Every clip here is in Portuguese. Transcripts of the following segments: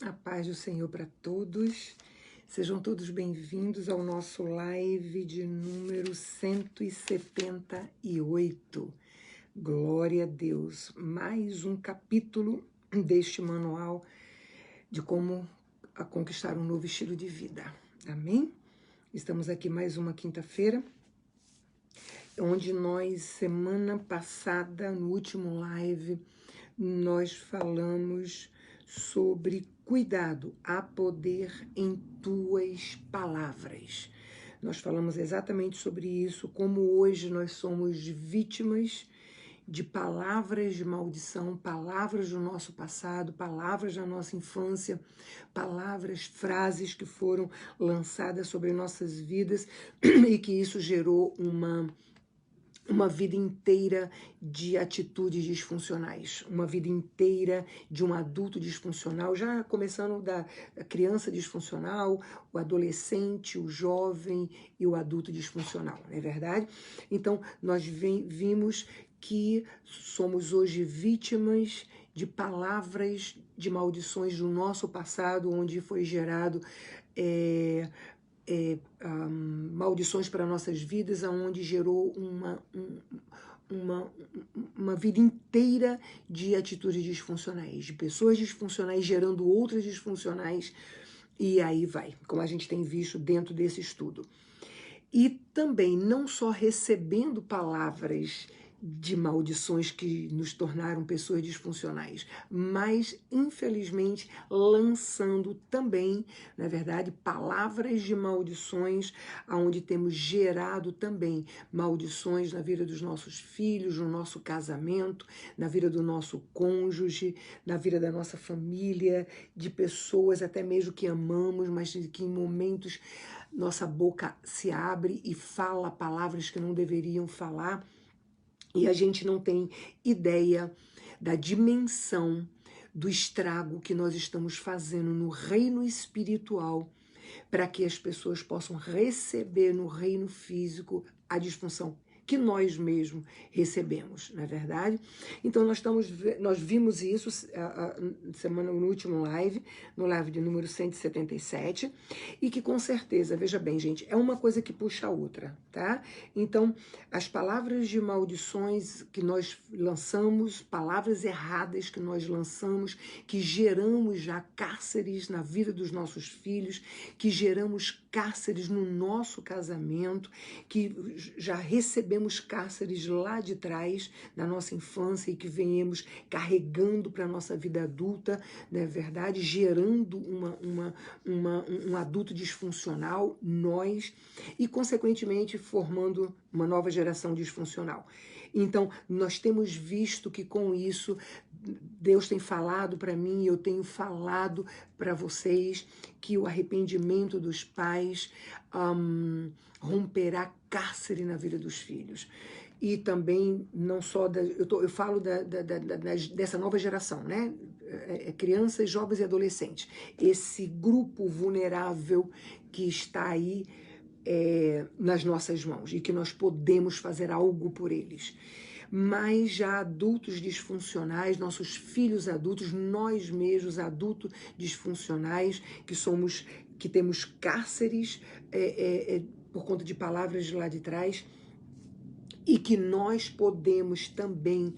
A paz do Senhor para todos. Sejam todos bem-vindos ao nosso live de número 178. Glória a Deus. Mais um capítulo deste manual de como conquistar um novo estilo de vida. Amém? Estamos aqui mais uma quinta-feira, onde nós, semana passada, no último live, nós falamos sobre cuidado, há poder em tuas palavras. Nós falamos exatamente sobre isso, como hoje nós somos vítimas de palavras de maldição, palavras do nosso passado, palavras da nossa infância, palavras, frases que foram lançadas sobre nossas vidas e que isso gerou uma vida inteira de atitudes disfuncionais, uma vida inteira de um adulto disfuncional, já começando da criança disfuncional, o adolescente, o jovem e o adulto disfuncional, não é verdade? Então, nós vimos que somos hoje vítimas de palavras, de maldições do nosso passado, onde foi gerado maldições para nossas vidas, aonde gerou uma vida inteira de atitudes disfuncionais, de pessoas disfuncionais gerando outras disfuncionais, e aí vai, como a gente tem visto dentro desse estudo. E também não só recebendo palavras de maldições que nos tornaram pessoas disfuncionais, mas, infelizmente, lançando também, na verdade, palavras de maldições, onde temos gerado também maldições na vida dos nossos filhos, no nosso casamento, na vida do nosso cônjuge, na vida da nossa família, de pessoas até mesmo que amamos, mas que em momentos nossa boca se abre e fala palavras que não deveriam falar, e a gente não tem ideia da dimensão do estrago que nós estamos fazendo no reino espiritual para que as pessoas possam receber no reino físico a disfunção que nós mesmos recebemos, não é verdade? Então nós vimos isso semana no último live, no live de número 177, e que com certeza, veja bem, gente, é uma coisa que puxa a outra, tá? Então, as palavras de maldições que nós lançamos, palavras erradas que nós lançamos, que geramos já cárceres na vida dos nossos filhos, que geramos cárceres no nosso casamento, que já recebemos cárceres lá de trás, na nossa infância, e que venhamos carregando para a nossa vida adulta, não é verdade? Gerando um adulto disfuncional, nós, e consequentemente formando uma nova geração disfuncional. Então, nós temos visto que com isso, Deus tem falado para mim, eu tenho falado para vocês, que o arrependimento dos pais romperá cárcere na vida dos filhos. E também, não só, eu falo dessa nova geração, né? Crianças, jovens e adolescentes. Esse grupo vulnerável que está aí nas nossas mãos e que nós podemos fazer algo por eles. Mas já adultos disfuncionais, nossos filhos adultos, nós mesmos adultos disfuncionais, que temos cárceres por conta de palavras de lá de trás, e que nós podemos também,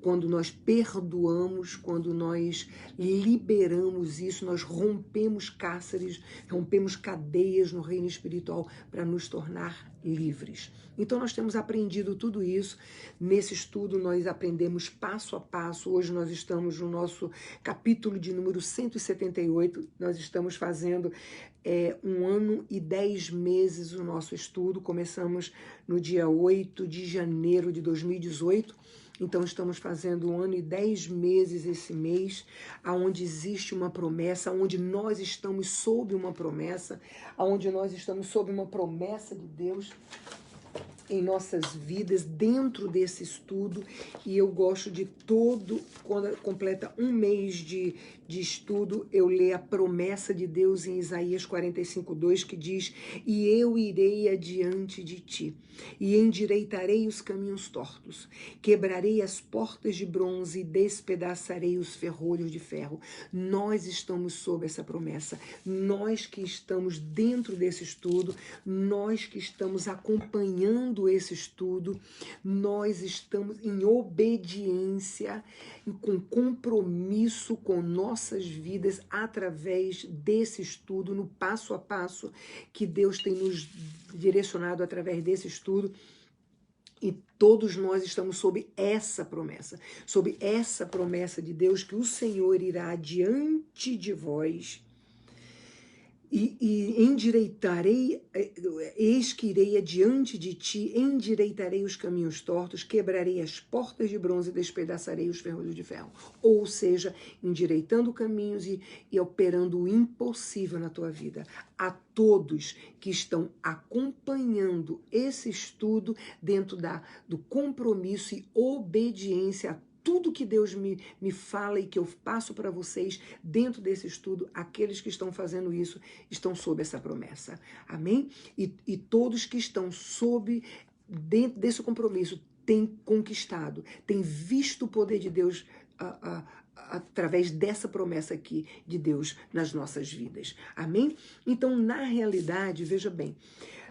quando nós perdoamos, quando nós liberamos isso, nós rompemos cárceres, rompemos cadeias no reino espiritual para nos tornar livres. Então nós temos aprendido tudo isso. Nesse estudo nós aprendemos passo a passo. Hoje nós estamos no nosso capítulo de número 178. Nós estamos fazendo 1 ano e 10 meses o nosso estudo. Começamos no dia 8 de janeiro de 2018. Então estamos fazendo 1 ano e 10 meses esse mês, onde existe uma promessa, onde nós estamos sob uma promessa, onde nós estamos sob uma promessa de Deus. em nossas vidas dentro desse estudo, e eu gosto de quando completa um mês de estudo, eu leio a promessa de Deus em Isaías 45:2, que diz: e eu irei adiante de ti, e endireitarei os caminhos tortos, quebrarei as portas de bronze e despedaçarei os ferrolhos de ferro. Nós estamos sob essa promessa, nós que estamos dentro desse estudo, nós que estamos acompanhando esse estudo, nós estamos em obediência, com compromisso com nossas vidas através desse estudo, no passo a passo que Deus tem nos direcionado através desse estudo. E todos nós estamos sob essa promessa de Deus, que o Senhor irá adiante de vós e endireitarei, eis que irei adiante de ti, endireitarei os caminhos tortos, quebrarei as portas de bronze e despedaçarei os ferrolhos de ferro. Ou seja, endireitando caminhos e operando o impossível na tua vida. A todos que estão acompanhando esse estudo dentro do compromisso e obediência a tudo que Deus me fala e que eu passo para vocês dentro desse estudo, aqueles que estão fazendo isso estão sob essa promessa. Amém? E todos que estão dentro desse compromisso têm conquistado, têm visto o poder de Deus através dessa promessa aqui de Deus nas nossas vidas. Amém? Então, na realidade, veja bem,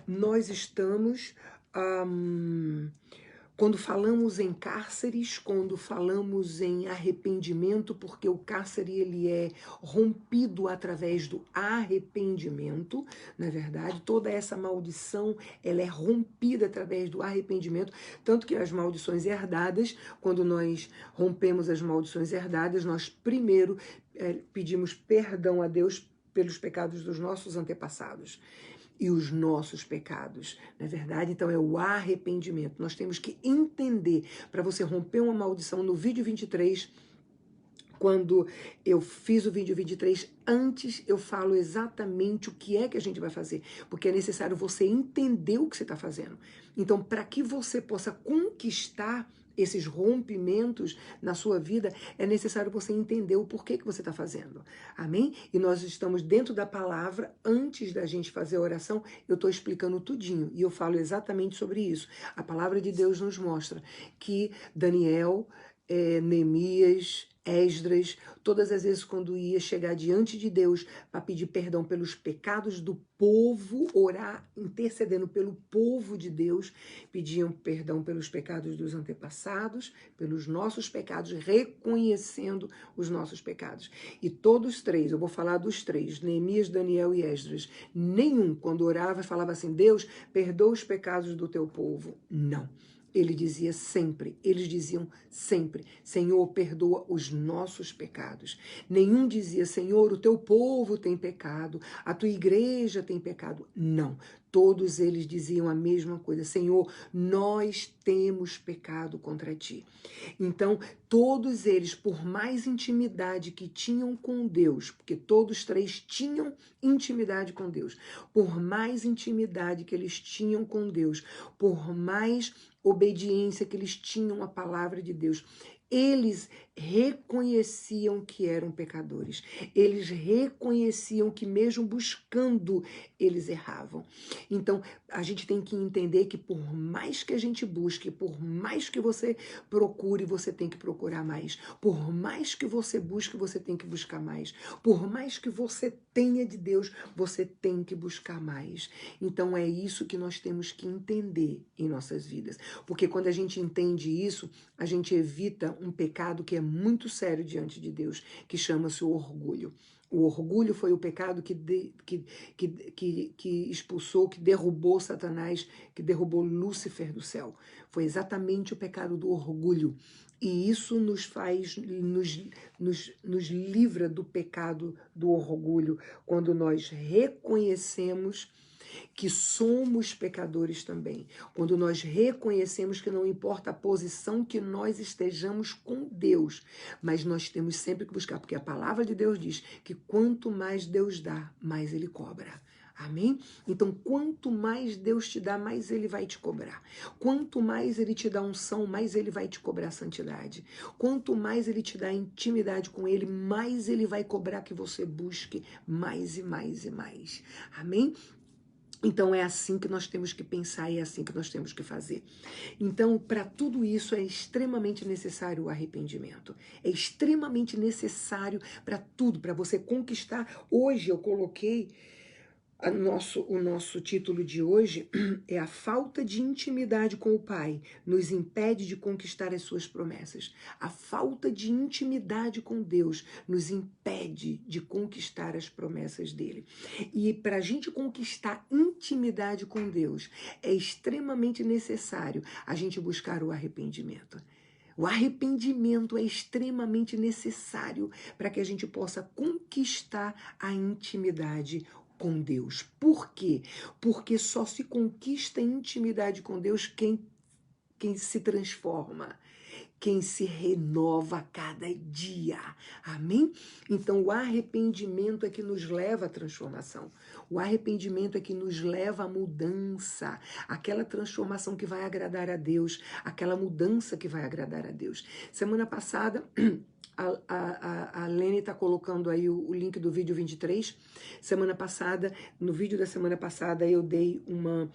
nós estamos... quando falamos em cárceres, quando falamos em arrependimento, porque o cárcere ele é rompido através do arrependimento, na verdade, toda essa maldição ela é rompida através do arrependimento, tanto que as maldições herdadas, quando nós rompemos as maldições herdadas, nós primeiro pedimos perdão a Deus pelos pecados dos nossos antepassados e os nossos pecados, não é verdade? Então é o arrependimento. Nós temos que entender, para você romper uma maldição, no vídeo 23, quando eu fiz o vídeo 23, antes eu falo exatamente o que é que a gente vai fazer, porque é necessário você entender o que você está fazendo. Então, para que você possa conquistar esses rompimentos na sua vida, é necessário você entender o porquê que você está fazendo. Amém? E nós estamos dentro da palavra. Antes da gente fazer a oração, eu estou explicando tudinho. E eu falo exatamente sobre isso. A palavra de Deus nos mostra que Daniel, Neemias, Esdras, todas as vezes quando ia chegar diante de Deus para pedir perdão pelos pecados do povo, orar, intercedendo pelo povo de Deus, pediam perdão pelos pecados dos antepassados, pelos nossos pecados, reconhecendo os nossos pecados. E todos três, eu vou falar dos três, Neemias, Daniel e Esdras, nenhum, quando orava, falava assim: Deus, perdoa os pecados do teu povo. Não. Eles diziam sempre, Senhor, perdoa os nossos pecados. Nenhum dizia, Senhor, o teu povo tem pecado, a tua igreja tem pecado. Não, todos eles diziam a mesma coisa, Senhor, nós temos pecado contra ti. Então, todos eles, por mais intimidade que tinham com Deus, porque todos três tinham intimidade com Deus, por mais intimidade que eles tinham com Deus, por mais obediência que eles tinham à palavra de Deus, eles reconheciam que eram pecadores. Eles reconheciam que mesmo buscando, eles erravam. Então, a gente tem que entender que por mais que a gente busque, por mais que você procure, você tem que procurar mais. Por mais que você busque, você tem que buscar mais. Por mais que você tenha de Deus, você tem que buscar mais. Então, é isso que nós temos que entender em nossas vidas. Porque quando a gente entende isso, a gente evita um pecado que é muito sério diante de Deus, que chama-se o orgulho. O orgulho foi o pecado que expulsou, que derrubou Satanás, que derrubou Lúcifer do céu. Foi exatamente o pecado do orgulho. E isso nos livra do pecado do orgulho, quando nós reconhecemos que somos pecadores também. Quando nós reconhecemos que não importa a posição que nós estejamos com Deus, mas nós temos sempre que buscar, porque a palavra de Deus diz que quanto mais Deus dá, mais Ele cobra. Amém? Então, quanto mais Deus te dá, mais Ele vai te cobrar. Quanto mais Ele te dá unção, mais Ele vai te cobrar santidade. Quanto mais Ele te dá intimidade com Ele, mais Ele vai cobrar que você busque mais e mais e mais. Amém? Então, é assim que nós temos que pensar e é assim que nós temos que fazer. Então, para tudo isso, é extremamente necessário o arrependimento. É extremamente necessário para tudo, para você conquistar. Hoje eu coloquei o nosso título de hoje é a falta de intimidade com o Pai nos impede de conquistar as suas promessas. A falta de intimidade com Deus nos impede de conquistar as promessas dele. E para a gente conquistar intimidade com Deus, é extremamente necessário a gente buscar o arrependimento. O arrependimento é extremamente necessário para que a gente possa conquistar a intimidade com Deus. Por quê? Porque só se conquista a intimidade com Deus quem se transforma, quem se renova a cada dia. Amém? Então, o arrependimento é que nos leva à transformação. O arrependimento é que nos leva à mudança. Aquela transformação que vai agradar a Deus. Aquela mudança que vai agradar a Deus. Semana passada, a Lene está colocando aí o link do vídeo 23. Semana passada, no vídeo da semana passada, eu dei uma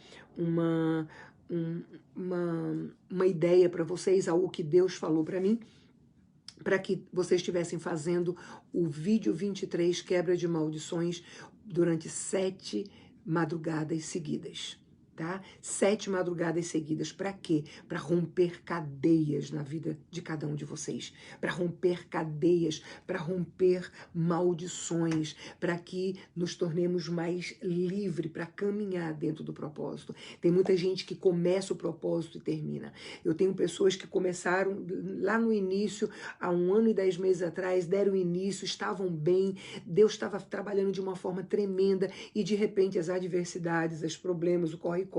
ideia para vocês, algo que Deus falou para mim, para que vocês estivessem fazendo o vídeo 23, quebra de maldições, durante 7 madrugadas seguidas. Tá? 7 madrugadas seguidas. Para quê? Para romper cadeias na vida de cada um de vocês. Para romper cadeias, para romper maldições, para que nos tornemos mais livres para caminhar dentro do propósito. Tem muita gente que começa o propósito e termina. Eu tenho pessoas que começaram lá no início, há 1 ano e 10 meses atrás, deram início, estavam bem, Deus estava trabalhando de uma forma tremenda e de repente as adversidades, os problemas, o corre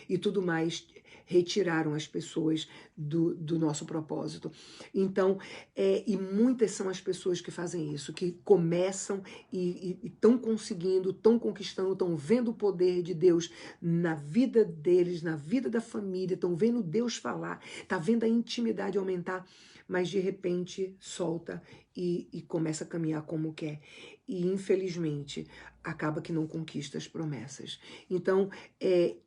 e tudo mais retiraram as pessoas do nosso propósito. Então, e muitas são as pessoas que fazem isso, que começam e estão conseguindo, estão conquistando, estão vendo o poder de Deus na vida deles, na vida da família, estão vendo Deus falar, tá vendo a intimidade aumentar, mas de repente solta e começa a caminhar como quer. E infelizmente acaba que não conquista as promessas. Então,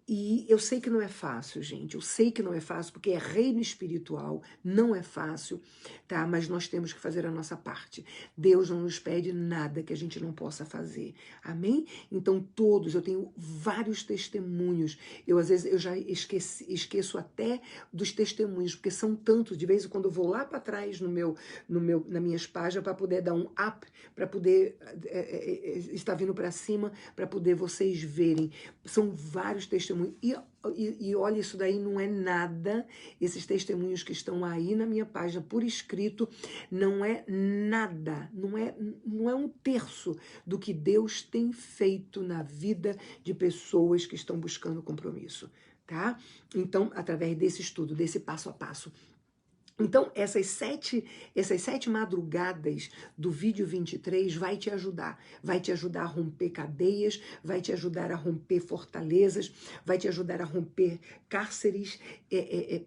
e eu sei que não é fácil, gente, eu sei que não é fácil, porque é reino espiritual, não é fácil, tá? Mas nós temos que fazer a nossa parte. Deus não nos pede nada que a gente não possa fazer, amém? Então todos, eu tenho vários testemunhos, às vezes eu já esqueço até dos testemunhos, porque são tantos, de vez em quando eu vou lá para trás nas minhas páginas para poder dar um up, para poder estar vindo para cima, para poder vocês verem. São vários testemunhos. E olha, isso daí não é nada, esses testemunhos que estão aí na minha página por escrito, não é nada, não é 1/3 do que Deus tem feito na vida de pessoas que estão buscando compromisso, tá? Então, através desse estudo, desse passo a passo. Então, essas sete madrugadas do vídeo 23 vai te ajudar a romper cadeias, vai te ajudar a romper fortalezas, vai te ajudar a romper cárceres,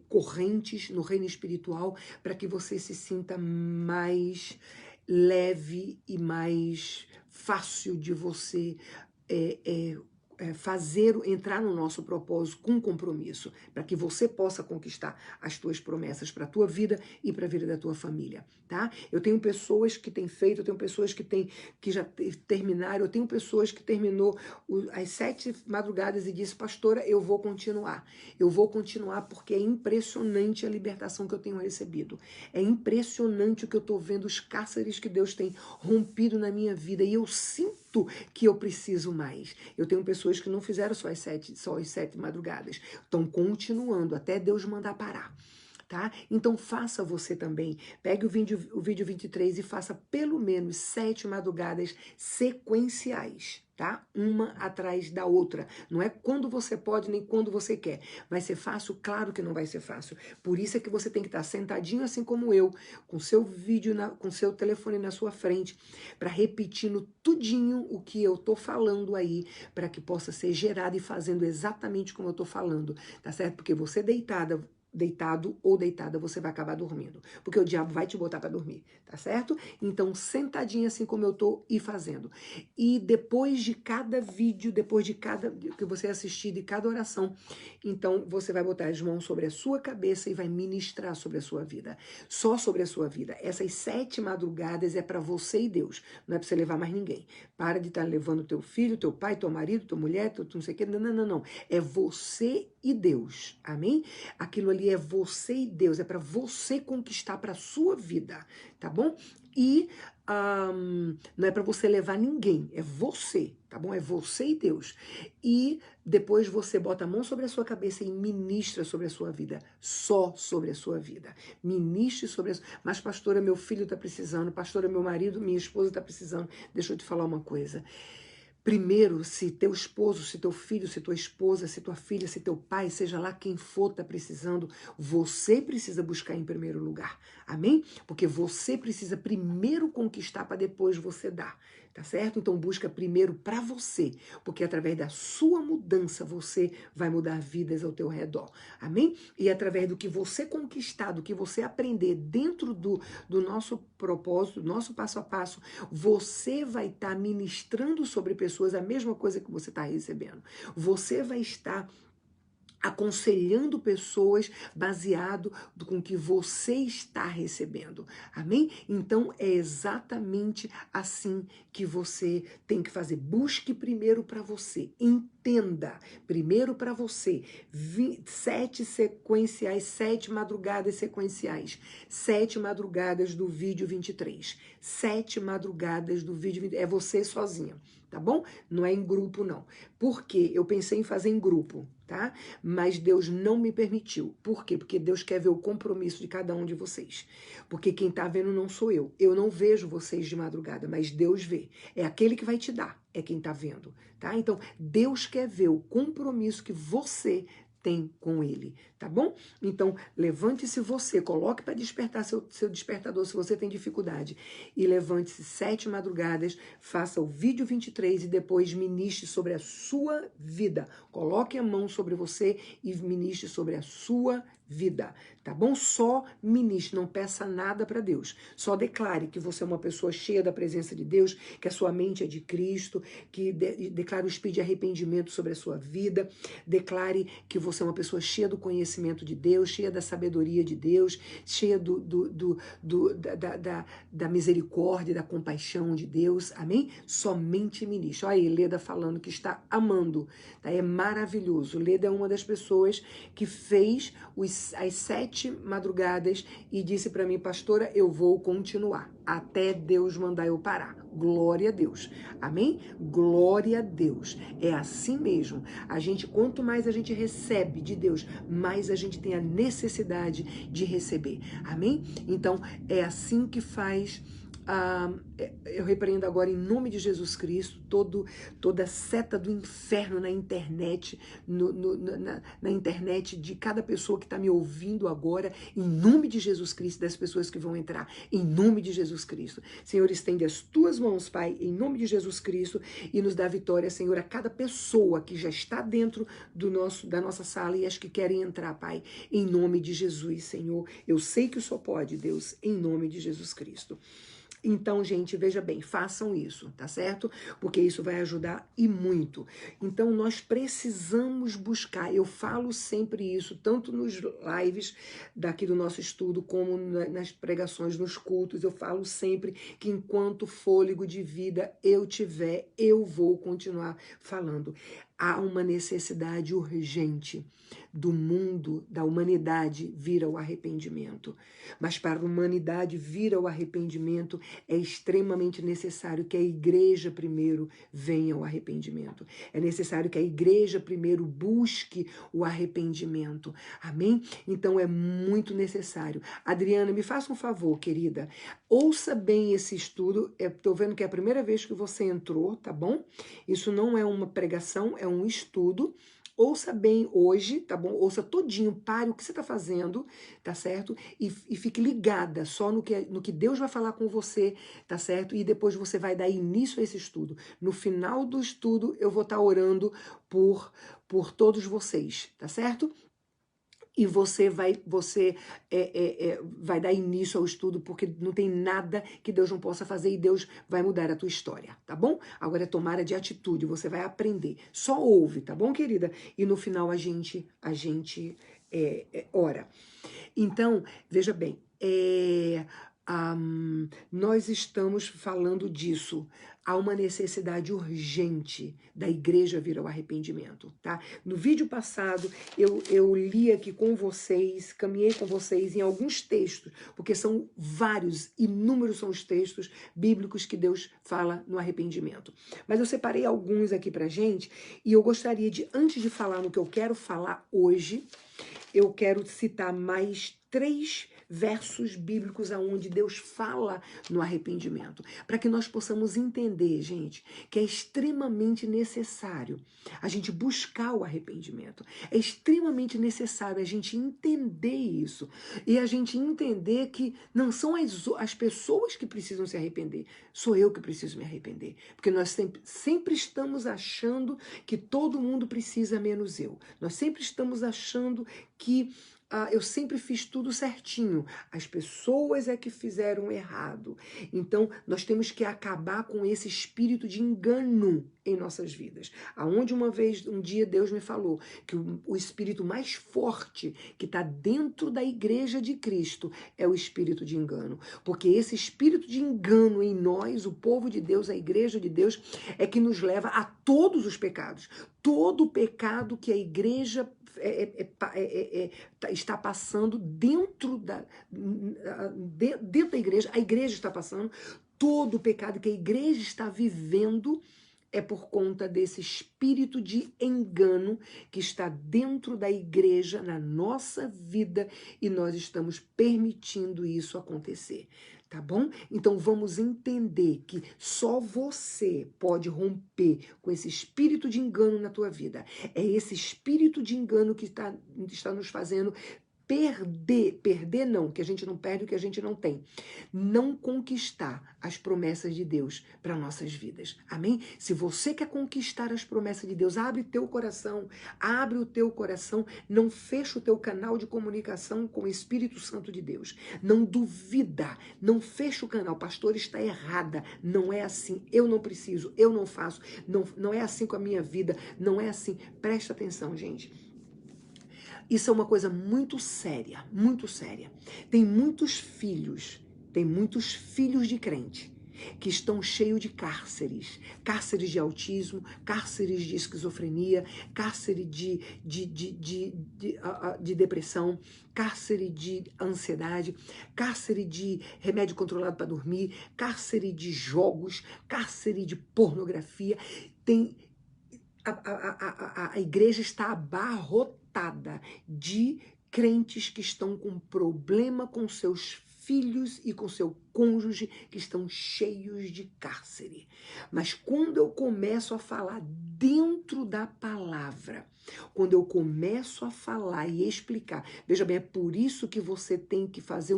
correntes no reino espiritual, para que você se sinta mais leve e mais fácil de você entrar no nosso propósito com compromisso, para que você possa conquistar as tuas promessas para a tua vida e para a vida da tua família, tá? Eu tenho pessoas que têm feito, eu tenho pessoas que já terminaram, eu tenho pessoas que terminou as 7 madrugadas e disse, pastora, eu vou continuar porque é impressionante a libertação que eu tenho recebido, é impressionante o que eu estou vendo, os cárceres que Deus tem rompido na minha vida, e eu sinto que eu preciso mais. Eu tenho pessoas que não fizeram só as 7 madrugadas, estão continuando até Deus mandar parar, tá? Então faça você também. Pegue o vídeo 23 e faça pelo menos 7 madrugadas sequenciais, tá? Uma atrás da outra. Não é quando você pode nem quando você quer. Vai ser fácil? Claro que não vai ser fácil. Por isso é que você tem que estar sentadinho assim como eu, com seu vídeo, com seu telefone na sua frente, para repetindo tudinho o que eu tô falando aí, para que possa ser gerado e fazendo exatamente como eu tô falando, tá certo? Porque você deitado ou deitada, você vai acabar dormindo, porque o diabo vai te botar para dormir, tá certo? Então, sentadinha assim como eu tô e fazendo. E depois de cada vídeo, depois de cada que você assistir, de cada oração, então você vai botar as mãos sobre a sua cabeça e vai ministrar sobre a sua vida, só sobre a sua vida. Essas 7 madrugadas é para você e Deus, não é para você levar mais ninguém. Para de estar levando teu filho, teu pai, teu marido, tua mulher, teu não sei o que, não. É você e Deus, amém? Aquilo ali é você e Deus, é para você conquistar para a sua vida, tá bom? E não é para você levar ninguém, é você, tá bom? É você e Deus. E depois você bota a mão sobre a sua cabeça e ministra sobre a sua vida, só sobre a sua vida. Ministre sobre a sua... Mas pastora, meu filho está precisando, pastora, meu marido, minha esposa está precisando. Deixa eu te falar uma coisa. Primeiro, se teu esposo, se teu filho, se tua esposa, se tua filha, se teu pai, seja lá quem for, está precisando, você precisa buscar em primeiro lugar. Amém? Porque você precisa primeiro conquistar para depois você dar. Tá certo? Então busca primeiro para você, porque através da sua mudança você vai mudar vidas ao teu redor. Amém? E através do que você conquistar, do que você aprender dentro do nosso propósito, do nosso passo a passo, você vai estar ministrando sobre pessoas a mesma coisa que você está recebendo. Você vai estar aconselhando pessoas baseado com o que você está recebendo. Amém? Então é exatamente assim que você tem que fazer. Busque primeiro para você. Entenda primeiro para você. 7 sequenciais, 7 madrugadas sequenciais. 7 madrugadas do vídeo 23. 7 madrugadas do vídeo 23. É você sozinha. Tá bom? Não é em grupo, não. Por quê? Eu pensei em fazer em grupo, tá? Mas Deus não me permitiu. Por quê? Porque Deus quer ver o compromisso de cada um de vocês. Porque quem tá vendo não sou eu. Eu não vejo vocês de madrugada, mas Deus vê. É aquele que vai te dar, é quem tá vendo, tá? Então, Deus quer ver o compromisso que você tem com ele, tá bom? Então, levante-se você, coloque para despertar seu despertador se você tem dificuldade, e levante-se 7 madrugadas, faça o vídeo 23 e depois ministre sobre a sua vida. Coloque a mão sobre você e ministre sobre a sua vida, tá bom? Só ministre, não peça nada para Deus. Só declare que você é uma pessoa cheia da presença de Deus, que a sua mente é de Cristo, que declare o espírito de arrependimento sobre a sua vida, declare que você é uma pessoa cheia do conhecimento de Deus, cheia da sabedoria de Deus, cheia da misericórdia, da compaixão de Deus, amém? Somente ministre. Olha aí, Leda falando que está amando, tá? É maravilhoso. Leda é uma das pessoas que fez as 7 madrugadas e disse para mim, pastora, eu vou continuar até Deus mandar eu parar. Glória a Deus. Amém? Glória a Deus. É assim mesmo. Quanto mais a gente recebe de Deus, mais a gente tem a necessidade de receber. Amém? Então, é assim que faz... eu repreendo agora em nome de Jesus Cristo toda seta do inferno na internet, na internet de cada pessoa que está me ouvindo agora, em nome de Jesus Cristo, das pessoas que vão entrar, em nome de Jesus Cristo. Senhor, estende as tuas mãos, Pai, em nome de Jesus Cristo, e nos dá vitória, Senhor, a cada pessoa que já está dentro da nossa sala e as que querem entrar, Pai, em nome de Jesus, Senhor. Eu sei que o Senhor pode, Deus, em nome de Jesus Cristo. Então, gente, veja bem, façam isso, tá certo? Porque isso vai ajudar e muito. Então, nós precisamos buscar, eu falo sempre isso, tanto nos lives daqui do nosso estudo, como nas pregações, nos cultos, eu falo sempre que enquanto fôlego de vida eu tiver, eu vou continuar falando. Há uma necessidade urgente do mundo, da humanidade vir ao arrependimento. Mas para a humanidade vir ao arrependimento é extremamente necessário que a igreja primeiro venha ao arrependimento. É necessário que a igreja primeiro busque o arrependimento. Amém? Então é muito necessário. Adriana, me faça um favor, querida. Ouça bem esse estudo. Estou vendo que é a primeira vez que você entrou, tá bom? Isso não é uma pregação, é um estudo. Ouça bem hoje, tá bom? Ouça todinho, pare o que você está fazendo, tá certo? E fique ligada só no que Deus vai falar com você, tá certo? E depois você vai dar início a esse estudo. No final do estudo, eu vou estar orando por todos vocês, tá certo? E você vai dar início ao estudo, porque não tem nada que Deus não possa fazer e Deus vai mudar a tua história, tá bom? Agora é tomada de atitude, você vai aprender. Só ouve, tá bom, querida? E no final a gente ora. Então, veja bem, nós estamos falando disso. Há uma necessidade urgente da igreja vir ao arrependimento, tá? No vídeo passado, eu li aqui com vocês, caminhei com vocês em alguns textos, porque são vários, inúmeros são os textos bíblicos que Deus fala no arrependimento. Mas eu separei alguns aqui pra gente, e eu gostaria de, antes de falar no que eu quero falar hoje, eu quero citar mais 3 versos bíblicos aonde Deus fala no arrependimento, para que nós possamos entender, gente, que é extremamente necessário a gente buscar o arrependimento. É extremamente necessário a gente entender isso e a gente entender que não são as pessoas que precisam se arrepender, sou eu que preciso me arrepender, porque nós sempre estamos achando que todo mundo precisa menos eu. Nós sempre estamos achando que eu sempre fiz tudo certinho. As pessoas é que fizeram errado. Então, nós temos que acabar com esse espírito de engano em nossas vidas. Aonde um dia Deus me falou que o espírito mais forte que está dentro da igreja de Cristo é o espírito de engano. Porque esse espírito de engano em nós, o povo de Deus, a igreja de Deus, é que nos leva a todos os pecados. Todo o pecado que a igreja está passando dentro da igreja, a igreja está passando, todo o pecado que a igreja está vivendo é por conta desse espírito de engano que está dentro da igreja, na nossa vida, e nós estamos permitindo isso acontecer. Tá bom? Então vamos entender que só você pode romper com esse espírito de engano na tua vida. É esse espírito de engano que está nos fazendo perder não, que a gente não perde o que a gente não tem. Não conquistar as promessas de Deus para nossas vidas. Amém? Se você quer conquistar as promessas de Deus, abre o teu coração, não fecha o teu canal de comunicação com o Espírito Santo de Deus. Não duvida, não fecha o canal. Pastor, está errada, não é assim, eu não preciso, eu não faço, não é assim com a minha vida, não é assim. Presta atenção, gente. Isso é uma coisa muito séria, muito séria. Tem muitos filhos de crente que estão cheios de cárceres de autismo, cárceres de esquizofrenia, cárcere de depressão, cárcere de ansiedade, cárcere de remédio controlado para dormir, cárcere de jogos, cárcere de pornografia. A igreja está abarrotada de crentes que estão com problema com seus filhos e com seu cônjuge, que estão cheios de cárcere. Mas quando eu começo a falar dentro da palavra, quando eu começo a falar e explicar, veja bem, é por isso que você tem que fazer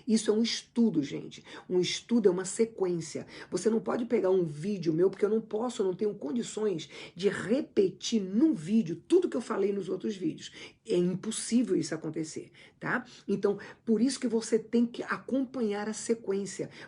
isso é um estudo, gente. Um estudo é uma sequência. Você não pode pegar um vídeo meu, porque eu não tenho condições de repetir num vídeo tudo que eu falei nos outros vídeos. É impossível isso acontecer, tá? Então, por isso que você tem que acompanhar a sequência.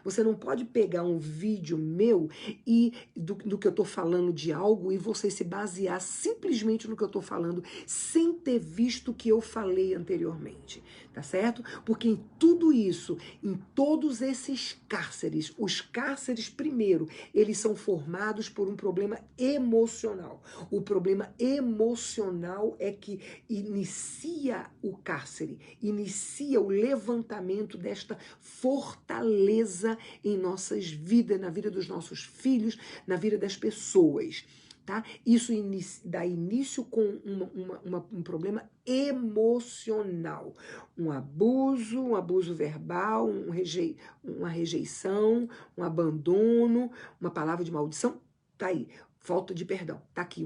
Você não pode pegar um vídeo meu e do que eu tô falando de algo e você se basear simplesmente no que eu tô falando sem ter visto o que eu falei anteriormente, tá certo? Porque em tudo isso, em todos esses cárceres, os cárceres, primeiro, eles são formados por um problema emocional. O problema emocional é que inicia o cárcere, inicia o levantamento desta fortaleza em nossas vidas, na vida dos nossos filhos, na vida das pessoas. Tá? Isso dá início com um problema emocional, um abuso verbal, uma rejeição, um abandono, uma palavra de maldição, tá aí, falta de perdão, tá aqui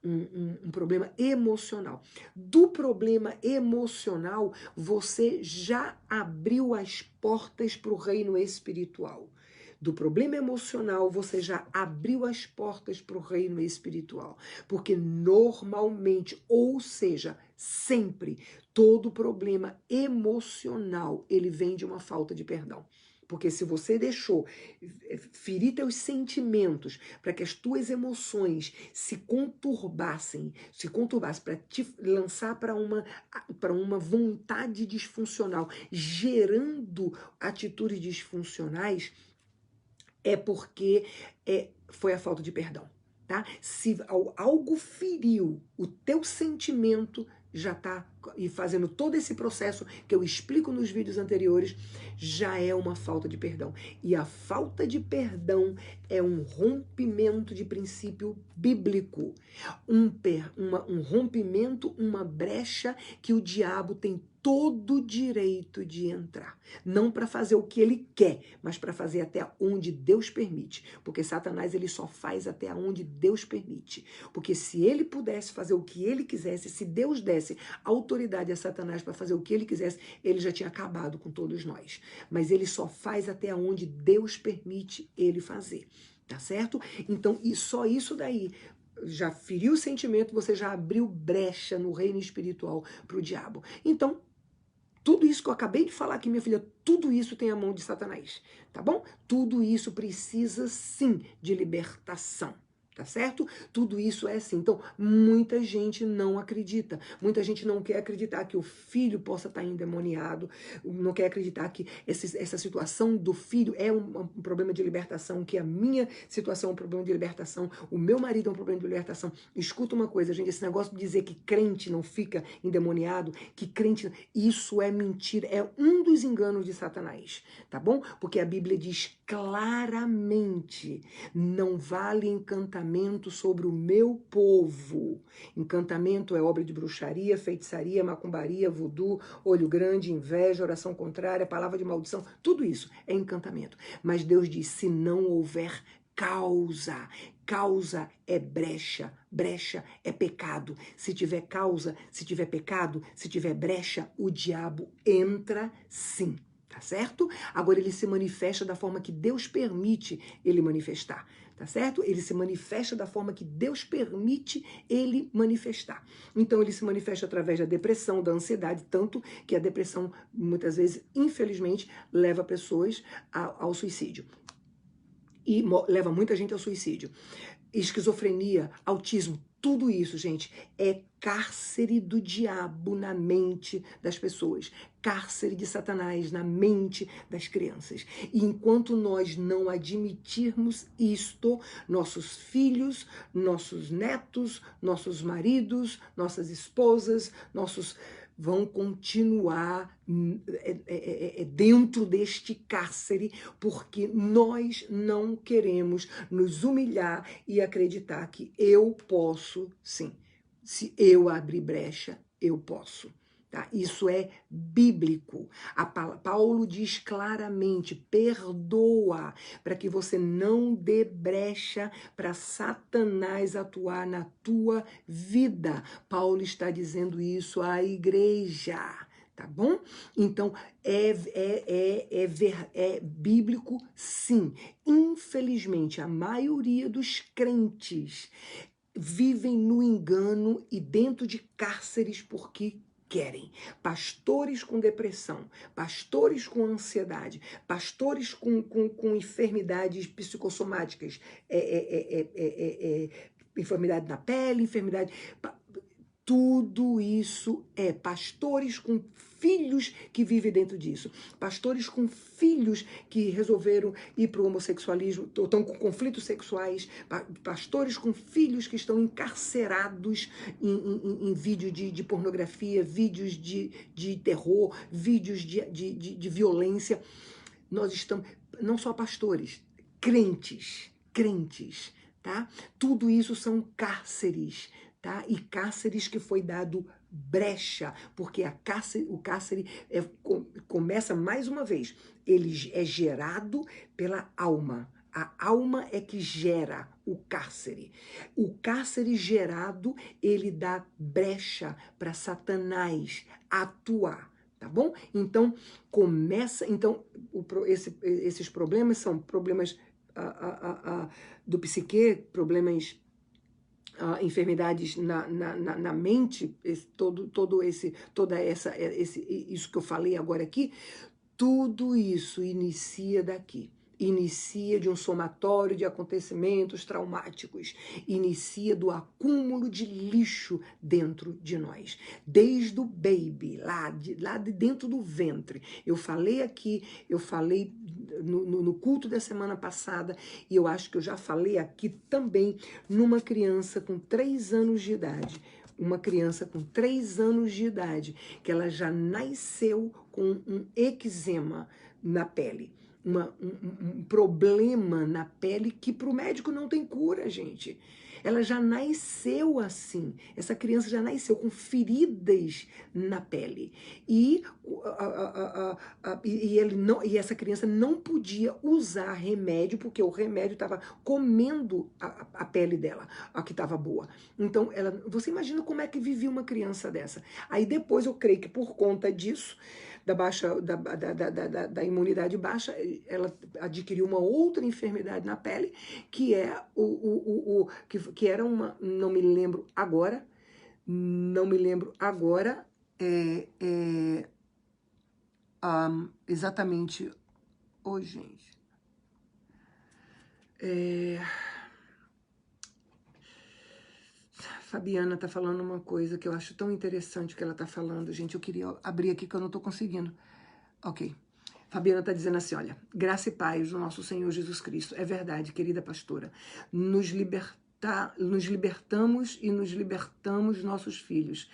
um problema emocional. Do problema emocional, você já abriu as portas para o reino espiritual. Do problema emocional, você já abriu as portas para o reino espiritual. Porque normalmente, ou seja, sempre, todo problema emocional, ele vem de uma falta de perdão. Porque se você deixou ferir teus sentimentos para que as tuas emoções se conturbassem para te lançar para uma vontade disfuncional, gerando atitudes disfuncionais, é porque foi a falta de perdão, tá? Se algo feriu o teu sentimento, já tá, e fazendo todo esse processo que eu explico nos vídeos anteriores, já é uma falta de perdão. E a falta de perdão é um rompimento de princípio bíblico, um rompimento, uma brecha que o diabo tem todo o direito de entrar. Não para fazer o que ele quer, mas para fazer até onde Deus permite. Porque Satanás, ele só faz até onde Deus permite. Porque se ele pudesse fazer o que ele quisesse, se Deus desse autoridade a Satanás para fazer o que ele quisesse, ele já tinha acabado com todos nós. Mas ele só faz até onde Deus permite ele fazer. Tá certo? Então, e só isso daí já feriu o sentimento, você já abriu brecha no reino espiritual para o diabo. Então, tudo isso que eu acabei de falar aqui, minha filha, tudo isso tem a mão de Satanás, tá bom? Tudo isso precisa, sim, de libertação. Tá certo? Tudo isso é assim. Então, muita gente não acredita. Muita gente não quer acreditar que o filho possa estar endemoniado. Não quer acreditar que essa situação do filho é um problema de libertação, que a minha situação é um problema de libertação, o meu marido é um problema de libertação. Escuta uma coisa, gente, esse negócio de dizer que crente não fica endemoniado, que crente... Isso é mentira, é um dos enganos de Satanás, tá bom? Porque a Bíblia diz claramente, não vale encantamento sobre o meu povo. Encantamento é obra de bruxaria, feitiçaria, macumbaria, voodoo, olho grande, inveja, oração contrária, palavra de maldição, tudo isso é encantamento. Mas Deus diz, se não houver causa, causa é brecha, brecha é pecado. Se tiver causa, se tiver pecado, se tiver brecha, o diabo entra sim. Tá certo? Agora ele se manifesta da forma que Deus permite ele manifestar, tá certo? Ele se manifesta da forma que Deus permite ele manifestar. Então ele se manifesta através da depressão, da ansiedade, tanto que a depressão muitas vezes, infelizmente, leva pessoas ao suicídio. E leva muita gente ao suicídio. Esquizofrenia, autismo, tudo isso, gente, é cárcere do diabo na mente das pessoas, cárcere de Satanás na mente das crianças. E enquanto nós não admitirmos isto, nossos filhos, nossos netos, nossos maridos, nossas esposas, vão continuar dentro deste cárcere, porque nós não queremos nos humilhar e acreditar que eu posso, sim. Se eu abrir brecha, eu posso. Tá? Isso é bíblico. Paulo diz claramente, perdoa, para que você não dê brecha para Satanás atuar na tua vida. Paulo está dizendo isso à igreja. Tá bom? Então, é bíblico, sim. Infelizmente, a maioria dos crentes vivem no engano e dentro de cárceres porque querem. Pastores com depressão, pastores com ansiedade, pastores com enfermidades psicossomáticas, enfermidade na pele, tudo isso pastores com filhos que vivem dentro disso, pastores com filhos que resolveram ir para o homossexualismo, estão com conflitos sexuais, pastores com filhos que estão encarcerados em vídeo de pornografia, vídeos de terror, vídeos de violência. Nós estamos, não só pastores, crentes, tá? Tudo isso são cárceres, tá? E cárceres que foi dado brecha, porque o cárcere começa mais uma vez, ele é gerado pela alma. A alma é que gera o cárcere. O cárcere gerado, ele dá brecha para Satanás atuar. Tá bom? Então, esses problemas são problemas do psique, problemas, enfermidades na mente, isso que eu falei agora aqui, tudo isso inicia daqui. Inicia de um somatório de acontecimentos traumáticos, inicia do acúmulo de lixo dentro de nós, desde o baby, lá de dentro do ventre. Eu falei aqui, eu falei no culto da semana passada, e eu acho que eu já falei aqui também, numa criança com 3 anos de idade. Uma criança com 3 anos de idade, que ela já nasceu com um eczema na pele. Um problema na pele que para o médico não tem cura, gente. Ela já nasceu assim. Essa criança já nasceu com feridas na pele. E essa criança não podia usar remédio, porque o remédio estava comendo a pele dela, a que estava boa. Então, você imagina como é que vivia uma criança dessa. Aí depois eu creio que por conta disso, da imunidade baixa, ela adquiriu uma outra enfermidade na pele, que é que era uma, não me lembro agora, exatamente, gente, Fabiana tá falando uma coisa que eu acho tão interessante que ela tá falando, gente. Eu queria abrir aqui que eu não tô conseguindo. Ok. Fabiana tá dizendo assim, olha, graça e paz do nosso Senhor Jesus Cristo. É verdade, querida pastora. Nos libertamos e nos libertamos nossos filhos.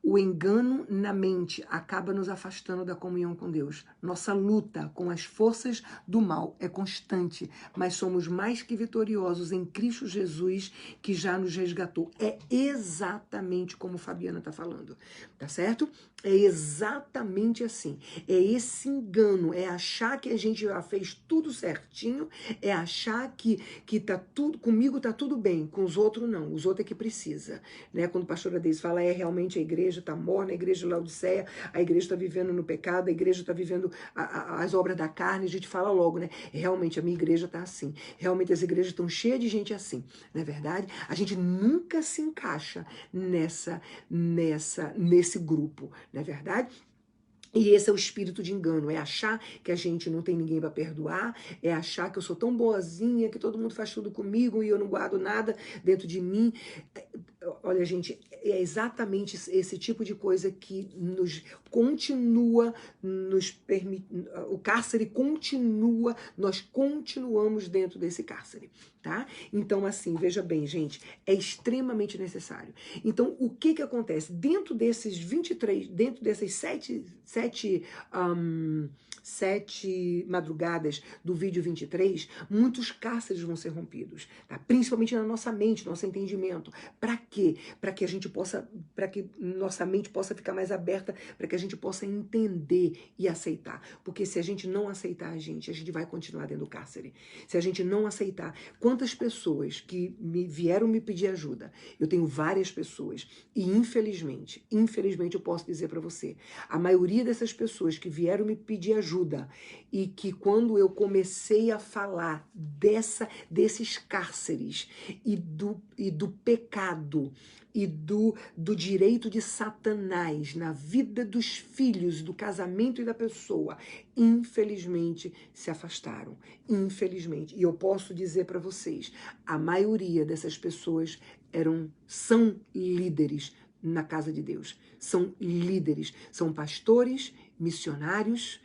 O engano na mente acaba nos afastando da comunhão com Deus. Nossa luta com as forças do mal é constante, mas somos mais que vitoriosos em Cristo Jesus, que já nos resgatou. É exatamente como Fabiana está falando, tá certo? É exatamente assim. É esse engano, é achar que a gente já fez tudo certinho, é achar que tá tudo, comigo tá tudo bem, com os outros não, os outros é que precisa, né? Quando a pastora Deise fala, realmente a igreja está morna, a igreja de Laodiceia, a igreja está vivendo no pecado, a igreja está vivendo as obras da carne, a gente fala logo, né? Realmente a minha igreja está assim, realmente as igrejas estão cheias de gente assim, não é verdade? A gente nunca se encaixa nesse grupo, não é verdade? E esse é o espírito de engano, é achar que a gente não tem ninguém para perdoar, é achar que eu sou tão boazinha, que todo mundo faz tudo comigo e eu não guardo nada dentro de mim. Olha, gente, é exatamente esse tipo de coisa que o cárcere continua, nós continuamos dentro desse cárcere, tá? Então, assim, veja bem, gente, é extremamente necessário. Então, o que acontece? Dentro desses 23, dentro dessas sete madrugadas do vídeo 23, muitos cárceres vão ser rompidos, tá? Principalmente na nossa mente, nosso entendimento. Para quê? Para que nossa mente possa ficar mais aberta, para que a gente possa entender e aceitar. Porque se a gente não aceitar a gente vai continuar dentro do cárcere. Se a gente não aceitar, quantas pessoas que vieram me pedir ajuda, eu tenho várias pessoas, e infelizmente eu posso dizer para você, a maioria dessas pessoas que vieram me pedir ajuda e que quando eu comecei a falar desses cárceres e do pecado e do direito de Satanás na vida dos filhos, do casamento e da pessoa, infelizmente se afastaram, infelizmente. E eu posso dizer para vocês, a maioria dessas pessoas são líderes na casa de Deus. São líderes, são pastores, missionários,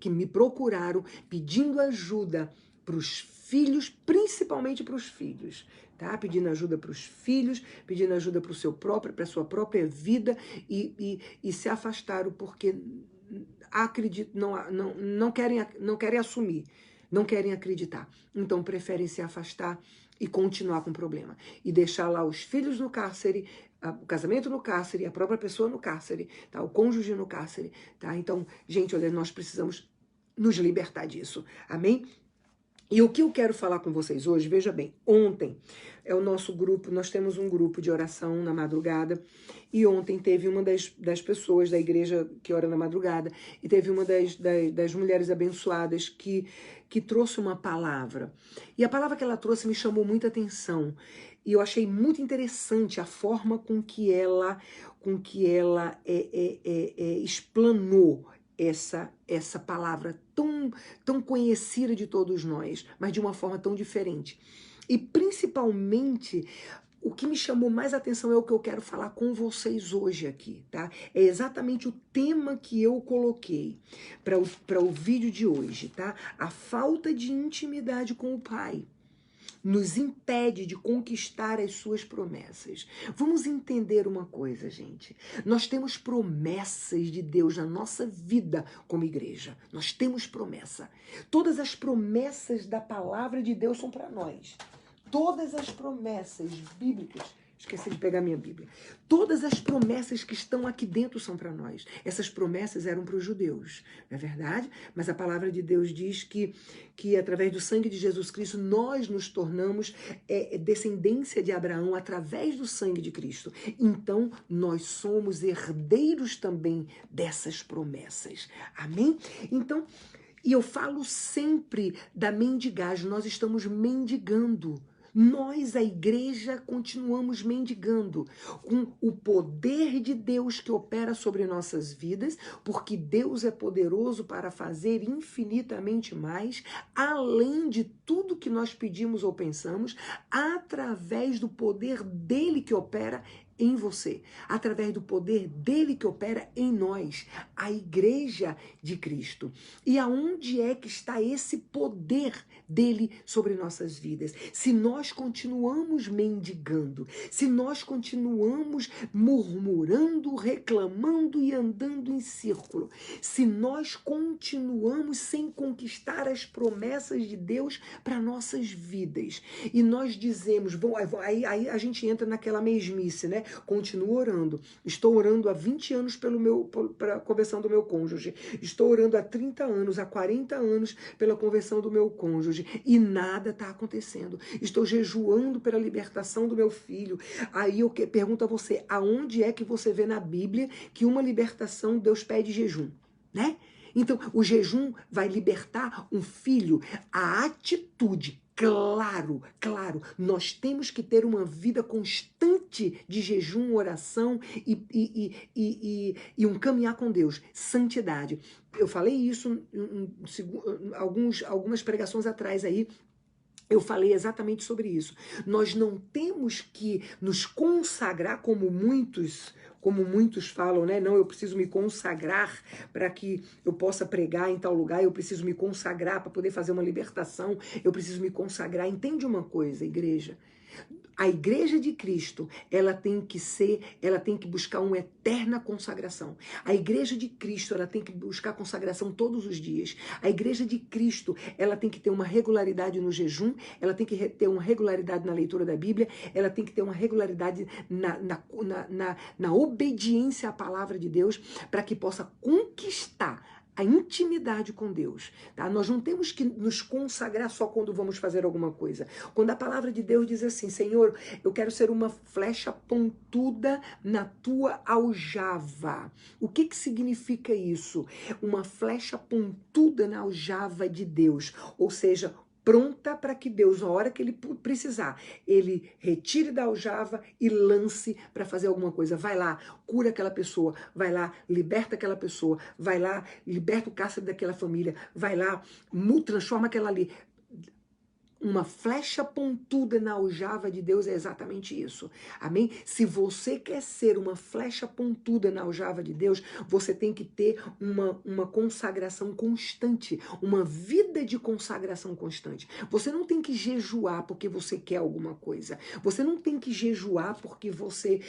que me procuraram pedindo ajuda para os filhos, principalmente para os filhos, tá? Pedindo ajuda para os filhos, pedindo ajuda para a sua própria vida e se afastaram porque não querem assumir, não querem acreditar. Então preferem se afastar e continuar com o problema. E deixar lá os filhos no cárcere, o casamento no cárcere, a própria pessoa no cárcere, tá? O cônjuge no cárcere, tá? Então, gente, olha, nós precisamos nos libertar disso, amém? E o que eu quero falar com vocês hoje, veja bem, ontem é o nosso grupo, nós temos um grupo de oração na madrugada, e ontem teve uma das pessoas da igreja que ora na madrugada, e teve uma das mulheres abençoadas que trouxe uma palavra. E a palavra que ela trouxe me chamou muita atenção, e eu achei muito interessante a forma com que ela explanou essa palavra tão conhecida de todos nós, mas de uma forma tão diferente. E principalmente, o que me chamou mais atenção é o que eu quero falar com vocês hoje aqui, tá? É exatamente o tema que eu coloquei para o vídeo de hoje, tá? A falta de intimidade com o Pai nos impede de conquistar as suas promessas. Vamos entender uma coisa, gente. Nós temos promessas de Deus na nossa vida como igreja. Nós temos promessa. Todas as promessas da palavra de Deus são para nós. Todas as promessas bíblicas. Esqueci de pegar minha Bíblia. Todas as promessas que estão aqui dentro são para nós. Essas promessas eram para os judeus, não é verdade? Mas a palavra de Deus diz que através do sangue de Jesus Cristo nós nos tornamos descendência de Abraão através do sangue de Cristo. Então nós somos herdeiros também dessas promessas. Amém? Então, e eu falo sempre da mendigagem. Nós estamos mendigando. Nós, a igreja, continuamos mendigando com o poder de Deus que opera sobre nossas vidas, porque Deus é poderoso para fazer infinitamente mais, além de tudo que nós pedimos ou pensamos, através do poder dele que opera em você, através do poder dele que opera em nós, a igreja de Cristo. E aonde é que está esse poder dele sobre nossas vidas? Se nós continuamos mendigando, se nós continuamos murmurando, reclamando e andando em círculo, se nós continuamos sem conquistar as promessas de Deus para nossas vidas, e nós dizemos, aí a gente entra naquela mesmice, né? Continuo orando. Estou orando há 20 anos pela conversão do meu cônjuge. Estou orando há 30 anos, há 40 anos pela conversão do meu cônjuge. E nada está acontecendo. Estou jejuando pela libertação do meu filho. Aí eu pergunto a você, aonde é que você vê na Bíblia que uma libertação Deus pede jejum, né? Então, o jejum vai libertar um filho. A atitude, claro, nós temos que ter uma vida constante de jejum, oração e um caminhar com Deus, santidade. Eu falei isso algumas pregações atrás aí. Eu falei exatamente sobre isso. Nós não temos que nos consagrar como muitos falam, né? Não, eu preciso me consagrar para que eu possa pregar em tal lugar, eu preciso me consagrar para poder fazer uma libertação, eu preciso me consagrar. Entende uma coisa, igreja? A igreja de Cristo, ela tem que buscar uma eterna consagração. A igreja de Cristo, ela tem que buscar consagração todos os dias. A igreja de Cristo, ela tem que ter uma regularidade no jejum, ela tem que ter uma regularidade na leitura da Bíblia, ela tem que ter uma regularidade na obediência à palavra de Deus, para que possa conquistar a intimidade com Deus, tá? Nós não temos que nos consagrar só quando vamos fazer alguma coisa. Quando a palavra de Deus diz assim, Senhor, eu quero ser uma flecha pontuda na tua aljava. O que significa isso? Uma flecha pontuda na aljava de Deus, ou seja, pronta para que Deus, na hora que ele precisar, ele retire da aljava e lance para fazer alguma coisa. Vai lá, cura aquela pessoa, vai lá, liberta aquela pessoa, vai lá, liberta o cárcere daquela família, vai lá, transforma aquela ali. Uma flecha pontuda na aljava de Deus é exatamente isso. Amém? Se você quer ser uma flecha pontuda na aljava de Deus, você tem que ter uma consagração constante, uma vida de consagração constante. Você não tem que jejuar porque você quer alguma coisa. Você não tem que jejuar porque você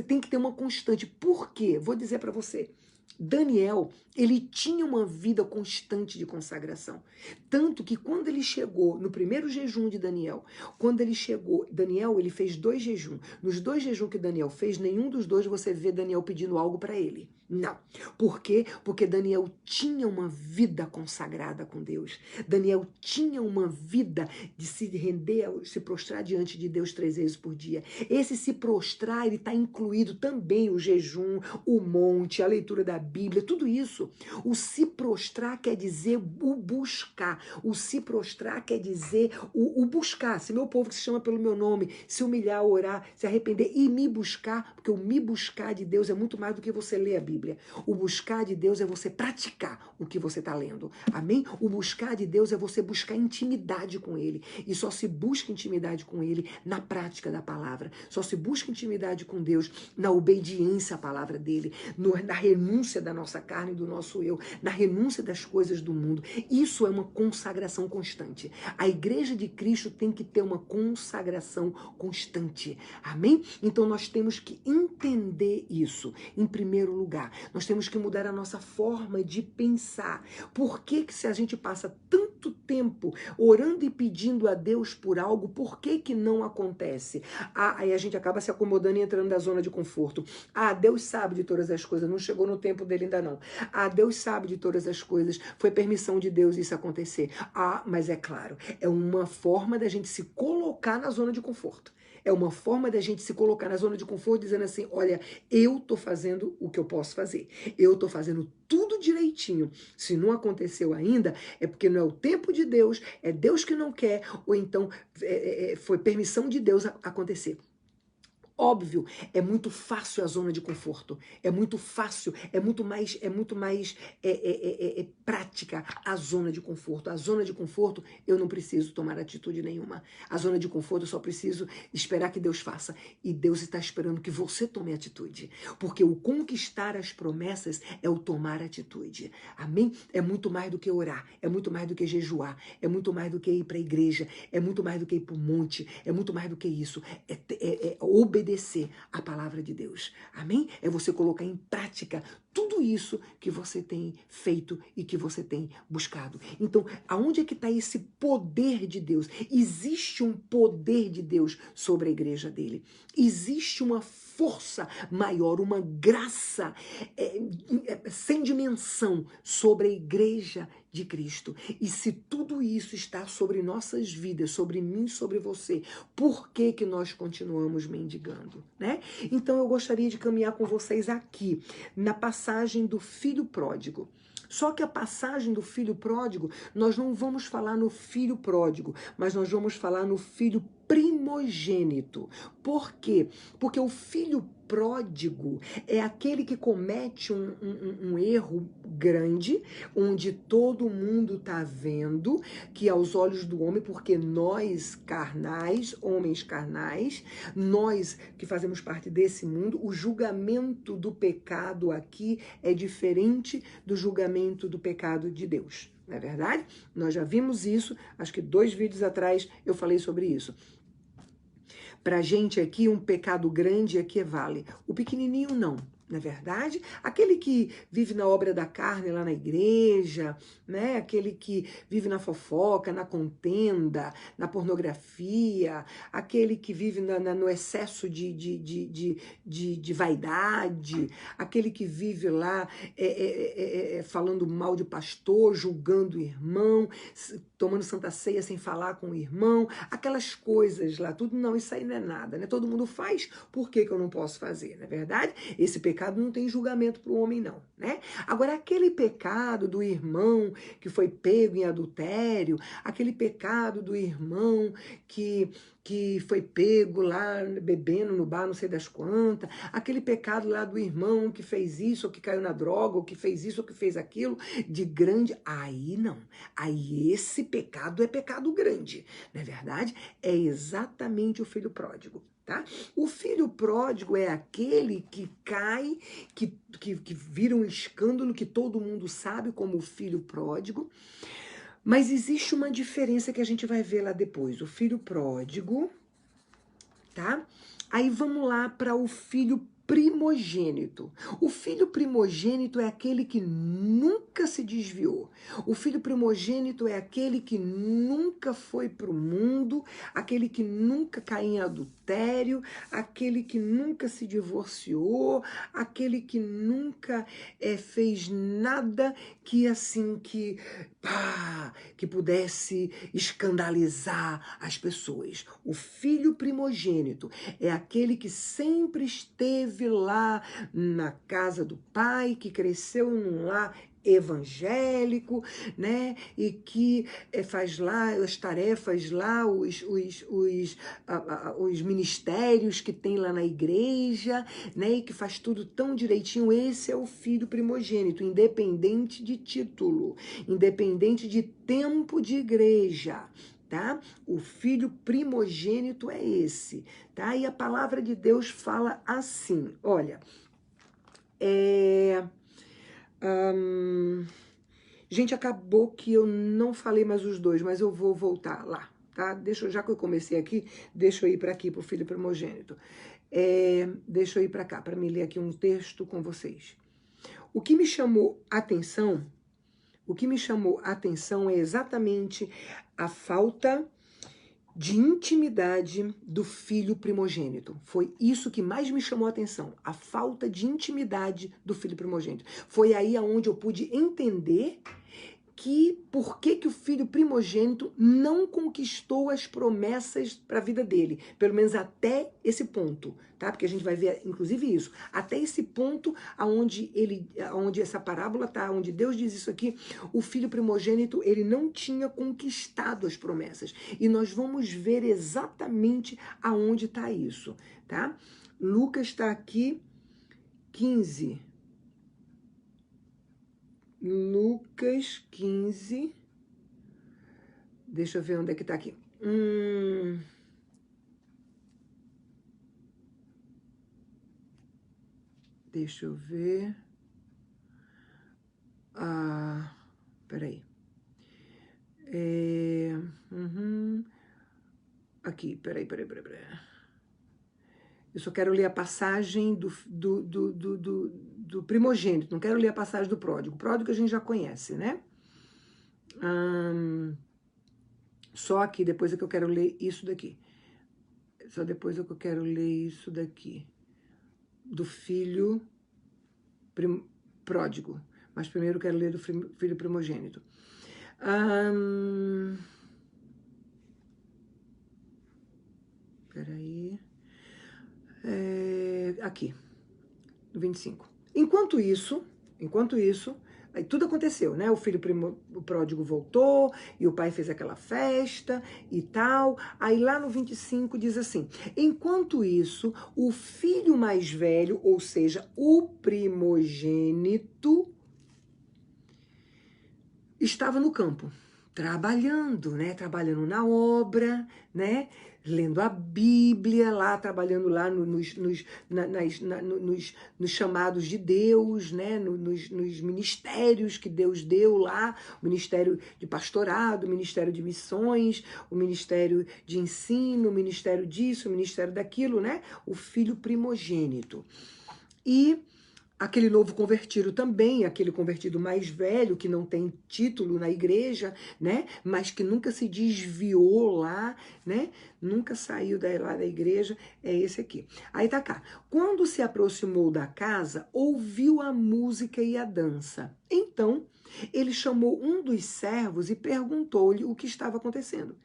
tem que ter uma constante. Por quê? Vou dizer para você. Daniel, ele tinha uma vida constante de consagração. Tanto que quando ele chegou no primeiro jejum de Daniel, quando ele chegou, Daniel, ele fez 2 jejuns. Nos 2 jejuns que Daniel fez, nenhum dos 2 você vê Daniel pedindo algo para ele. Não. Por quê? Porque Daniel tinha uma vida consagrada com Deus. Daniel tinha uma vida de se render, se prostrar diante de Deus 3 vezes por dia. Esse se prostrar, ele está incluído também o jejum, o monte, a leitura da Bíblia, tudo isso. O se prostrar quer dizer o buscar. O se prostrar quer dizer o buscar. Se meu povo que se chama pelo meu nome, se humilhar, orar, se arrepender e me buscar, porque o me buscar de Deus é muito mais do que você ler a Bíblia. O buscar de Deus é você praticar o que você está lendo. Amém? O buscar de Deus é você buscar intimidade com Ele. E só se busca intimidade com Ele na prática da palavra. Só se busca intimidade com Deus na obediência à palavra dEle, na renúncia da nossa carne e do nosso eu, na renúncia das coisas do mundo. Isso é uma consagração constante. A igreja de Cristo tem que ter uma consagração constante. Amém? Então nós temos que entender isso em primeiro lugar. Nós temos que mudar a nossa forma de pensar. Por que se a gente passa tanto tempo orando e pedindo a Deus por algo, por que não acontece? Aí a gente acaba se acomodando e entrando na zona de conforto. Deus sabe de todas as coisas, não chegou no tempo dele ainda não. Deus sabe de todas as coisas, foi permissão de Deus isso acontecer. Mas é claro, é uma forma da gente se colocar na zona de conforto. É uma forma da gente se colocar na zona de conforto dizendo assim, olha, eu tô fazendo o que eu posso fazer. Eu tô fazendo tudo direitinho. Se não aconteceu ainda, é porque não é o tempo de Deus, é Deus que não quer, ou então foi permissão de Deus acontecer. Óbvio, é muito fácil a zona de conforto, é muito fácil, é muito mais prática a zona de conforto. A zona de conforto, eu não preciso tomar atitude nenhuma. A zona de conforto, eu só preciso esperar que Deus faça. E Deus está esperando que você tome atitude. Porque o conquistar as promessas é o tomar atitude. Amém? É muito mais do que orar, é muito mais do que jejuar, é muito mais do que ir para a igreja, é muito mais do que ir para o monte, é muito mais do que isso. É obedecer a palavra de Deus. Amém? É você colocar em prática tudo isso que você tem feito e que você tem buscado. Então, aonde é que está esse poder de Deus? Existe um poder de Deus sobre a igreja dele. Existe uma força maior, uma graça sem dimensão sobre a igreja de Cristo. E se tudo isso está sobre nossas vidas, sobre mim, sobre você, por que que nós continuamos mendigando, né? Então eu gostaria de caminhar com vocês aqui, na passagem do filho pródigo. Só que a passagem do filho pródigo, nós não vamos falar no filho pródigo, mas nós vamos falar no filho primogênito. Por quê? Porque o filho pródigo é aquele que comete um erro grande, onde todo mundo está vendo, que aos olhos do homem, porque nós carnais, homens carnais, nós que fazemos parte desse mundo, o julgamento do pecado aqui é diferente do julgamento do pecado de Deus. Não é verdade? Nós já vimos isso, acho que 2 vídeos atrás eu falei sobre isso. Pra gente aqui, um pecado grande equivale. O pequenininho não, não é verdade? Aquele que vive na obra da carne lá na igreja, né? Aquele que vive na fofoca, na contenda, na pornografia, aquele que vive no excesso de vaidade, aquele que vive lá falando mal de pastor, julgando o irmão, tomando santa ceia sem falar com o irmão, aquelas coisas lá, tudo, não, isso aí não é nada, né? Todo mundo faz, por que que eu não posso fazer, não é verdade? Esse pecado pecado não tem julgamento para o homem, não, né? Agora, aquele pecado do irmão que foi pego em adultério, aquele pecado do irmão que foi pego lá bebendo no bar, não sei das quantas, aquele pecado lá do irmão que fez isso, ou que caiu na droga, ou que fez isso, ou que fez aquilo, de grande, aí não. Aí esse pecado é pecado grande, não é verdade? É exatamente o filho pródigo. Tá? O filho pródigo é aquele que cai, que vira um escândalo, que todo mundo sabe como o filho pródigo, mas existe uma diferença que a gente vai ver lá depois. O filho pródigo, tá? Aí vamos lá para o filho primogênito. O filho primogênito é aquele que nunca se desviou. O filho primogênito é aquele que nunca foi para o mundo, aquele que nunca caiu em adultério, aquele que nunca se divorciou, aquele que nunca fez nada que assim que pudesse escandalizar as pessoas. O filho primogênito é aquele que sempre esteve lá na casa do pai, que cresceu num lar evangélico, né, e que faz lá as tarefas lá, os ministérios que tem lá na igreja, né, e que faz tudo tão direitinho. Esse é o filho primogênito, independente de título, independente de tempo de igreja. Tá? O filho primogênito é esse, tá? E a palavra de Deus fala assim, olha, gente, acabou que eu não falei mais os dois, mas eu vou voltar lá, tá? Já que eu comecei aqui, deixa eu ir para aqui, para o filho primogênito. Deixa eu ir para cá, para me ler aqui um texto com vocês. O que me chamou a atenção é exatamente a falta de intimidade do filho primogênito. Foi isso que mais me chamou a atenção, a falta de intimidade do filho primogênito. Foi aí aonde eu pude entender por que o filho primogênito não conquistou as promessas para a vida dele, pelo menos até esse ponto, tá? Porque a gente vai ver, inclusive, isso, até esse ponto aonde essa parábola tá, onde Deus diz isso aqui, o filho primogênito, ele não tinha conquistado as promessas, e nós vamos ver exatamente aonde está isso, tá? Lucas está aqui, 15. Lucas 15. Deixa eu ver onde é que tá aqui. Deixa eu ver. Peraí. Aqui, peraí. Eu só quero ler a passagem do primogênito, não quero ler a passagem do pródigo. O pródigo a gente já conhece, né? Só aqui, depois é que eu quero ler isso daqui. Só depois é que eu quero ler isso daqui. Do filho pródigo. Mas primeiro eu quero ler do filho primogênito. Peraí. Aqui, no 25. Enquanto isso, aí tudo aconteceu, né? O filho pródigo voltou, e o pai fez aquela festa e tal. Aí lá no 25 diz assim: enquanto isso, o filho mais velho, ou seja, o primogênito, estava no campo, trabalhando, né? Trabalhando na obra, né? Lendo a Bíblia, lá trabalhando lá nos chamados de Deus, né? Nos ministérios que Deus deu lá, o ministério de pastorado, o ministério de missões, o ministério de ensino, o ministério disso, o ministério daquilo, né? O filho primogênito. E aquele novo convertido também, aquele convertido mais velho, que não tem título na igreja, né? Mas que nunca se desviou lá, né? Nunca saiu lá da igreja, é esse aqui. Aí tá cá. Quando se aproximou da casa, ouviu a música e a dança. Então, Ele chamou um dos servos e perguntou-lhe o que estava acontecendo.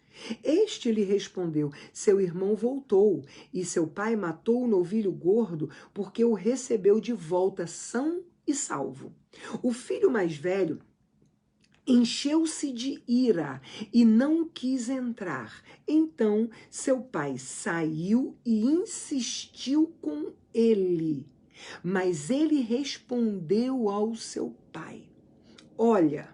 Este lhe respondeu: seu irmão voltou, e seu pai matou o novilho gordo porque o recebeu de volta são e salvo. O filho mais velho encheu-se de ira e não quis entrar. Então seu pai saiu e insistiu com ele. Mas ele respondeu ao seu pai: olha,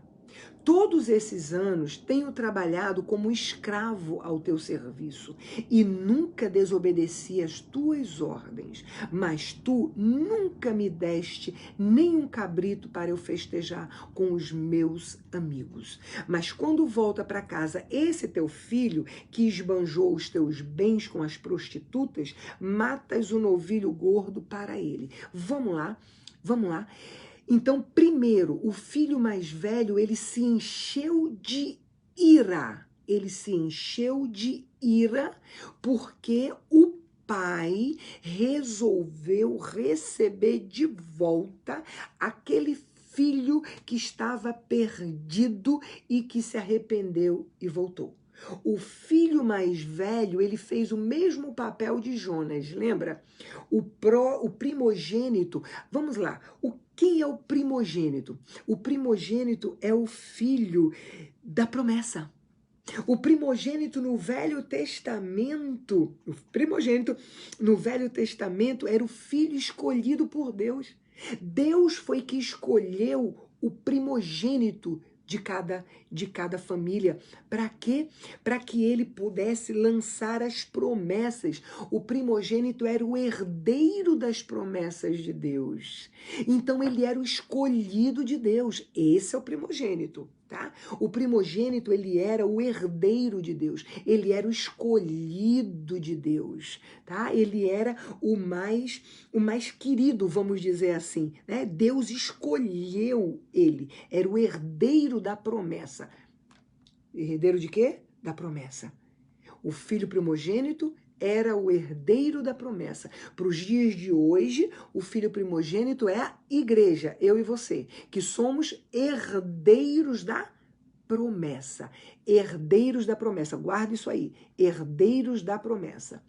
todos esses anos tenho trabalhado como escravo ao teu serviço e nunca desobedeci às tuas ordens, mas tu nunca me deste nem um cabrito para eu festejar com os meus amigos. Mas quando volta para casa esse teu filho que esbanjou os teus bens com as prostitutas, matas o novilho gordo para ele. Vamos lá, vamos lá. Então, primeiro, o filho mais velho, ele se encheu de ira. Ele se encheu de ira porque o pai resolveu receber de volta aquele filho que estava perdido e que se arrependeu e voltou. O filho mais velho, ele fez o mesmo papel de Jonas, lembra? O primogênito, vamos lá, quem é o primogênito? O primogênito é o filho da promessa. O primogênito no Velho Testamento, era o filho escolhido por Deus. Deus foi que escolheu o primogênito de cada família. Para quê? Para que ele pudesse lançar as promessas. O primogênito era o herdeiro das promessas de Deus. Então ele era o escolhido de Deus. Esse é o primogênito. Tá? O primogênito, ele era o herdeiro de Deus, ele era o escolhido de Deus, tá? Ele era o mais querido, vamos dizer assim, né? Deus escolheu ele, era o herdeiro da promessa. Herdeiro de quê? Da promessa. O filho primogênito era o herdeiro da promessa. Para os dias de hoje, o filho primogênito é a igreja, eu e você, que somos herdeiros da promessa. Herdeiros da promessa, guarda isso aí, herdeiros da promessa.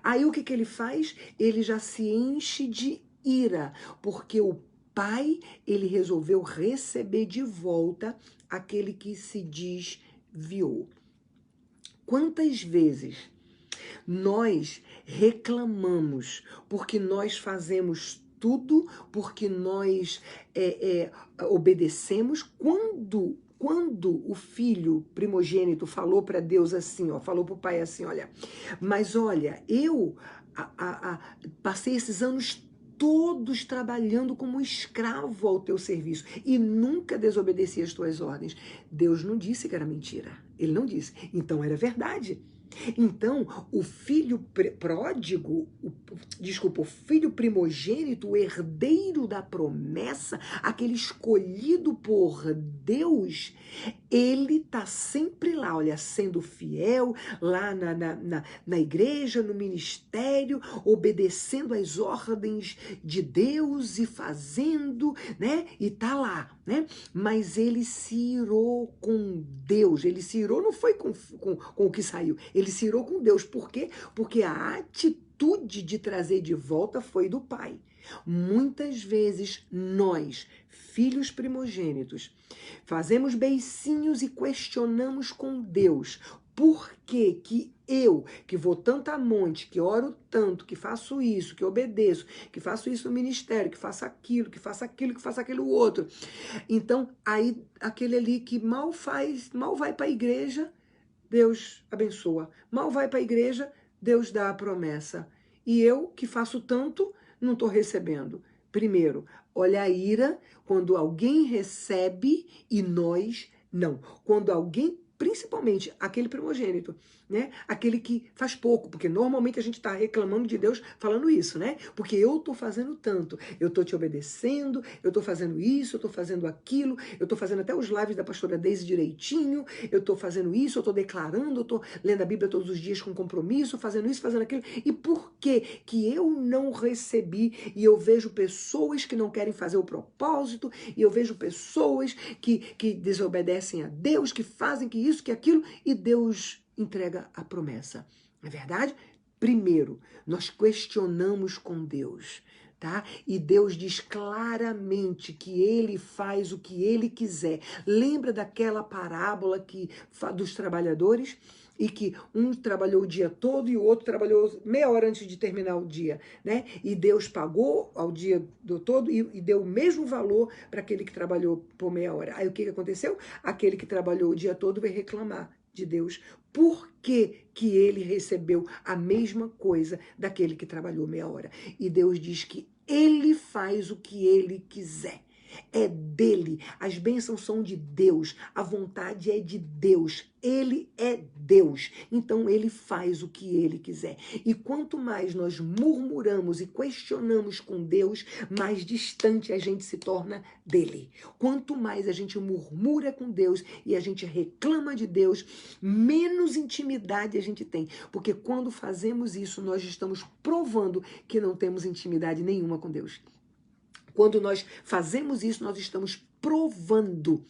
Aí o que ele faz? Ele já se enche de ira, porque o pai, ele resolveu receber de volta aquele que se desviou. Quantas vezes nós reclamamos porque nós fazemos tudo, porque nós obedecemos, quando o filho primogênito falou para Deus assim, ó, falou para o pai assim, olha, mas olha, eu passei esses anos todos trabalhando como escravo ao teu serviço e nunca desobedeci às tuas ordens. Deus não disse que era mentira, ele não disse, então era verdade. Então, o filho o filho primogênito, o herdeiro da promessa, aquele escolhido por Deus, ele tá sempre lá, olha, sendo fiel, lá na igreja, no ministério, obedecendo às ordens de Deus e fazendo, né? E tá lá, né? Mas ele se irou com Deus, ele se irou, não foi com o que saiu, ele se irou com Deus. Por quê? Porque a atitude de trazer de volta foi do pai. Muitas vezes nós, filhos primogênitos, fazemos beicinhos e questionamos com Deus. Por que eu, que vou tanto a monte, que oro tanto, que faço isso, que obedeço, que faço isso no ministério, que faço aquilo, que faço aquilo outro. Então, aí aquele ali que mal vai para a igreja, Deus abençoa. Mal vai para a igreja, Deus dá a promessa. E eu, que faço tanto, não estou recebendo. Primeiro, olha a ira quando alguém recebe e nós não. Quando alguém principalmente aquele primogênito, né? Aquele que faz pouco, porque normalmente a gente está reclamando de Deus falando isso, né? Porque eu estou fazendo tanto, eu estou te obedecendo, eu estou fazendo isso, eu estou fazendo aquilo, eu estou fazendo até os lives da pastora Deise direitinho, eu estou fazendo isso, eu estou declarando, eu estou lendo a Bíblia todos os dias com compromisso, fazendo isso, fazendo aquilo. E por que eu não recebi? E eu vejo pessoas que não querem fazer o propósito, e eu vejo pessoas que desobedecem a Deus, que fazem que isso, que aquilo, e Deus entrega a promessa. Não é verdade? Primeiro, nós questionamos com Deus, tá? E Deus diz claramente que Ele faz o que Ele quiser. Lembra daquela parábola dos trabalhadores? E que um trabalhou o dia todo e o outro trabalhou meia hora antes de terminar o dia, né? E Deus pagou ao dia do todo e deu o mesmo valor para aquele que trabalhou por meia hora. Aí o que aconteceu? Aquele que trabalhou o dia todo veio reclamar de Deus. Por que ele recebeu a mesma coisa daquele que trabalhou meia hora? E Deus diz que Ele faz o que Ele quiser. É dele, as bênçãos são de Deus, a vontade é de Deus, Ele é Deus, então Ele faz o que Ele quiser. E quanto mais nós murmuramos e questionamos com Deus, mais distante a gente se torna dele. Quanto mais a gente murmura com Deus e a gente reclama de Deus, menos intimidade a gente tem, porque quando fazemos isso, nós estamos provando que não temos intimidade nenhuma com Deus. Quando nós fazemos isso, nós estamos provando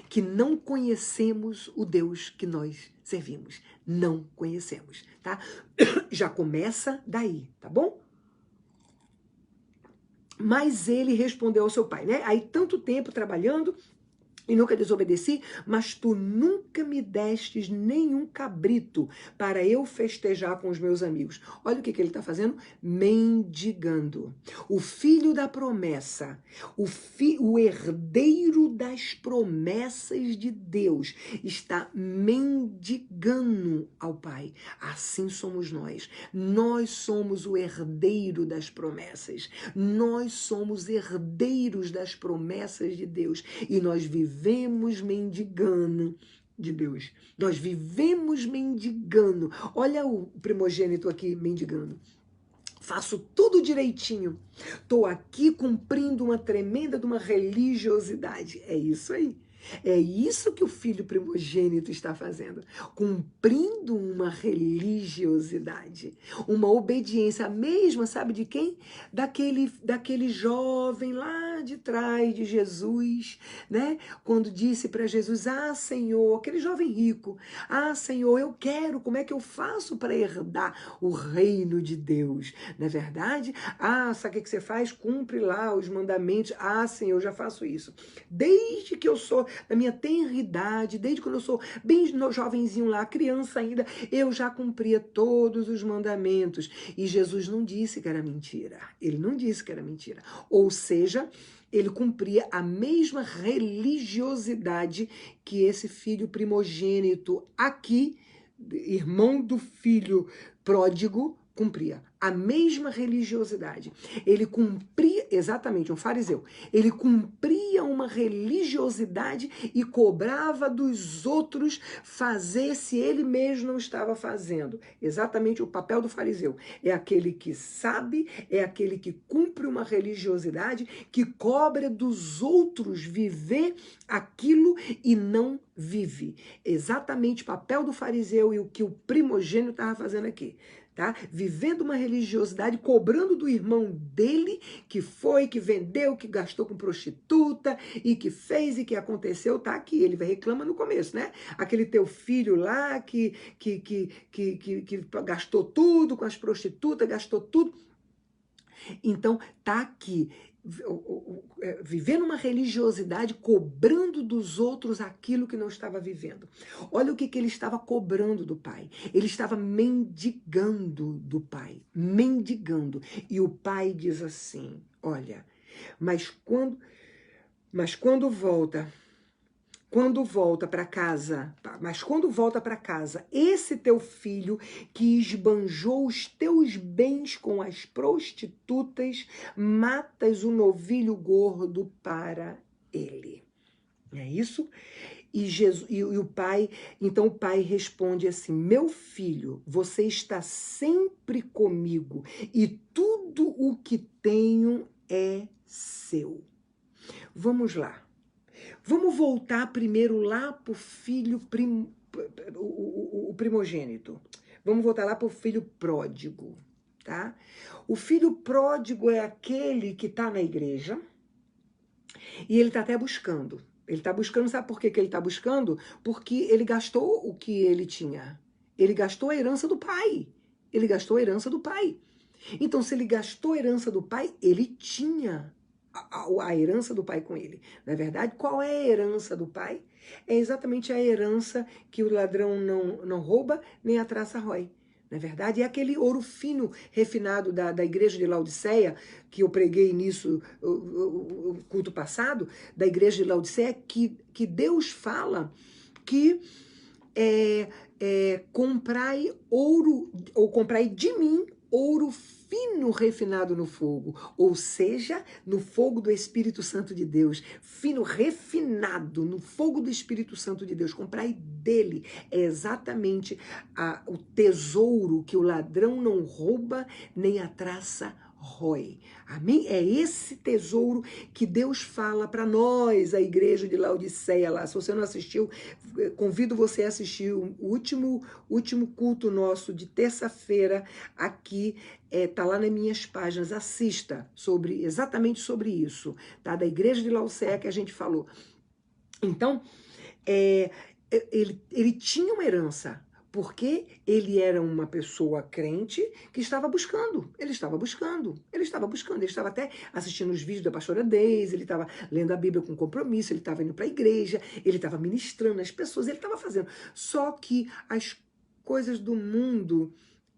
que não conhecemos o Deus que nós servimos. Não conhecemos, tá? Já começa daí, tá bom? Mas ele respondeu ao seu pai, né? Aí tanto tempo trabalhando e nunca desobedeci, mas tu nunca me destes nenhum cabrito para eu festejar com os meus amigos. Olha o que ele está fazendo, mendigando. O filho da promessa, o herdeiro das promessas de Deus, está mendigando ao Pai. Assim somos nós. Nós somos o herdeiro das promessas. Nós somos herdeiros das promessas de Deus. E nós vivemos mendigando de Deus. Nós vivemos mendigando. Olha o primogênito aqui mendigando. Faço tudo direitinho. Estou aqui cumprindo uma tremenda de uma religiosidade. É isso aí. É isso que o filho primogênito está fazendo, cumprindo uma religiosidade, uma obediência, a mesma, sabe de quem? Daquele jovem lá de trás de Jesus, né? Quando disse para Jesus, Senhor, aquele jovem rico, Senhor, eu quero, como é que eu faço para herdar o reino de Deus? Não é verdade? Sabe o que você faz? Cumpre lá os mandamentos. Senhor, eu já faço isso. Desde que eu sou da minha tenridade, desde quando eu sou bem jovenzinho lá, criança ainda, eu já cumpria todos os mandamentos. E Jesus não disse que era mentira. Ele não disse que era mentira. Ou seja, ele cumpria a mesma religiosidade que esse filho primogênito aqui, irmão do filho pródigo, cumpria a mesma religiosidade. Ele cumpria, exatamente, um fariseu, ele cumpria uma religiosidade e cobrava dos outros fazer se ele mesmo não estava fazendo. Exatamente o papel do fariseu. É aquele que sabe, é aquele que cumpre uma religiosidade, que cobra dos outros viver aquilo e não vive. Exatamente o papel do fariseu e o que o primogênito estava fazendo aqui. Tá? Vivendo uma religiosidade, cobrando do irmão dele, que foi, que vendeu, que gastou com prostituta, e que fez e que aconteceu, tá aqui, ele reclama no começo, né? Aquele teu filho lá que gastou tudo com as prostitutas, gastou tudo. Então, tá aqui, vivendo uma religiosidade, cobrando dos outros aquilo que não estava vivendo. Olha o que ele estava cobrando do pai. Ele estava mendigando do pai, mendigando. E o pai diz assim, olha, mas quando volta para casa, esse teu filho que esbanjou os teus bens com as prostitutas, matas o novilho gordo para ele. É isso? E o pai, então o pai responde assim: meu filho, você está sempre comigo e tudo o que tenho é seu. Vamos lá. Vamos voltar primeiro lá para o filho o primogênito. Vamos voltar lá para o filho pródigo, tá? O filho pródigo é aquele que está na igreja e ele está até buscando. Ele está buscando, sabe por que ele está buscando? Porque ele gastou o que ele tinha. Ele gastou a herança do pai. Ele gastou a herança do pai. Então, se ele gastou a herança do pai, ele tinha a herança do pai com ele. Na verdade, qual é a herança do pai? É exatamente a herança que o ladrão não rouba, nem a traça rói. Na verdade, é aquele ouro fino, refinado da igreja de Laodiceia, que eu preguei nisso o culto passado, da igreja de Laodiceia, que Deus fala que comprai ouro, ou comprai de mim ouro fino refinado no fogo, ou seja, no fogo do Espírito Santo de Deus, fino refinado no fogo do Espírito Santo de Deus, comprai dele. É exatamente o tesouro que o ladrão não rouba, nem a traça rói. Amém? É esse tesouro que Deus fala para nós, a igreja de Laodiceia lá. Se você não assistiu, convido você a assistir o último culto nosso de terça-feira aqui, tá lá nas minhas páginas. Assista exatamente sobre isso, tá? Da igreja de Laodiceia que a gente falou. Então, ele tinha uma herança, porque ele era uma pessoa crente que estava buscando. Ele estava até assistindo os vídeos da pastora Deise, ele estava lendo a Bíblia com compromisso, ele estava indo para a igreja, ele estava ministrando as pessoas, ele estava fazendo. Só que as coisas do mundo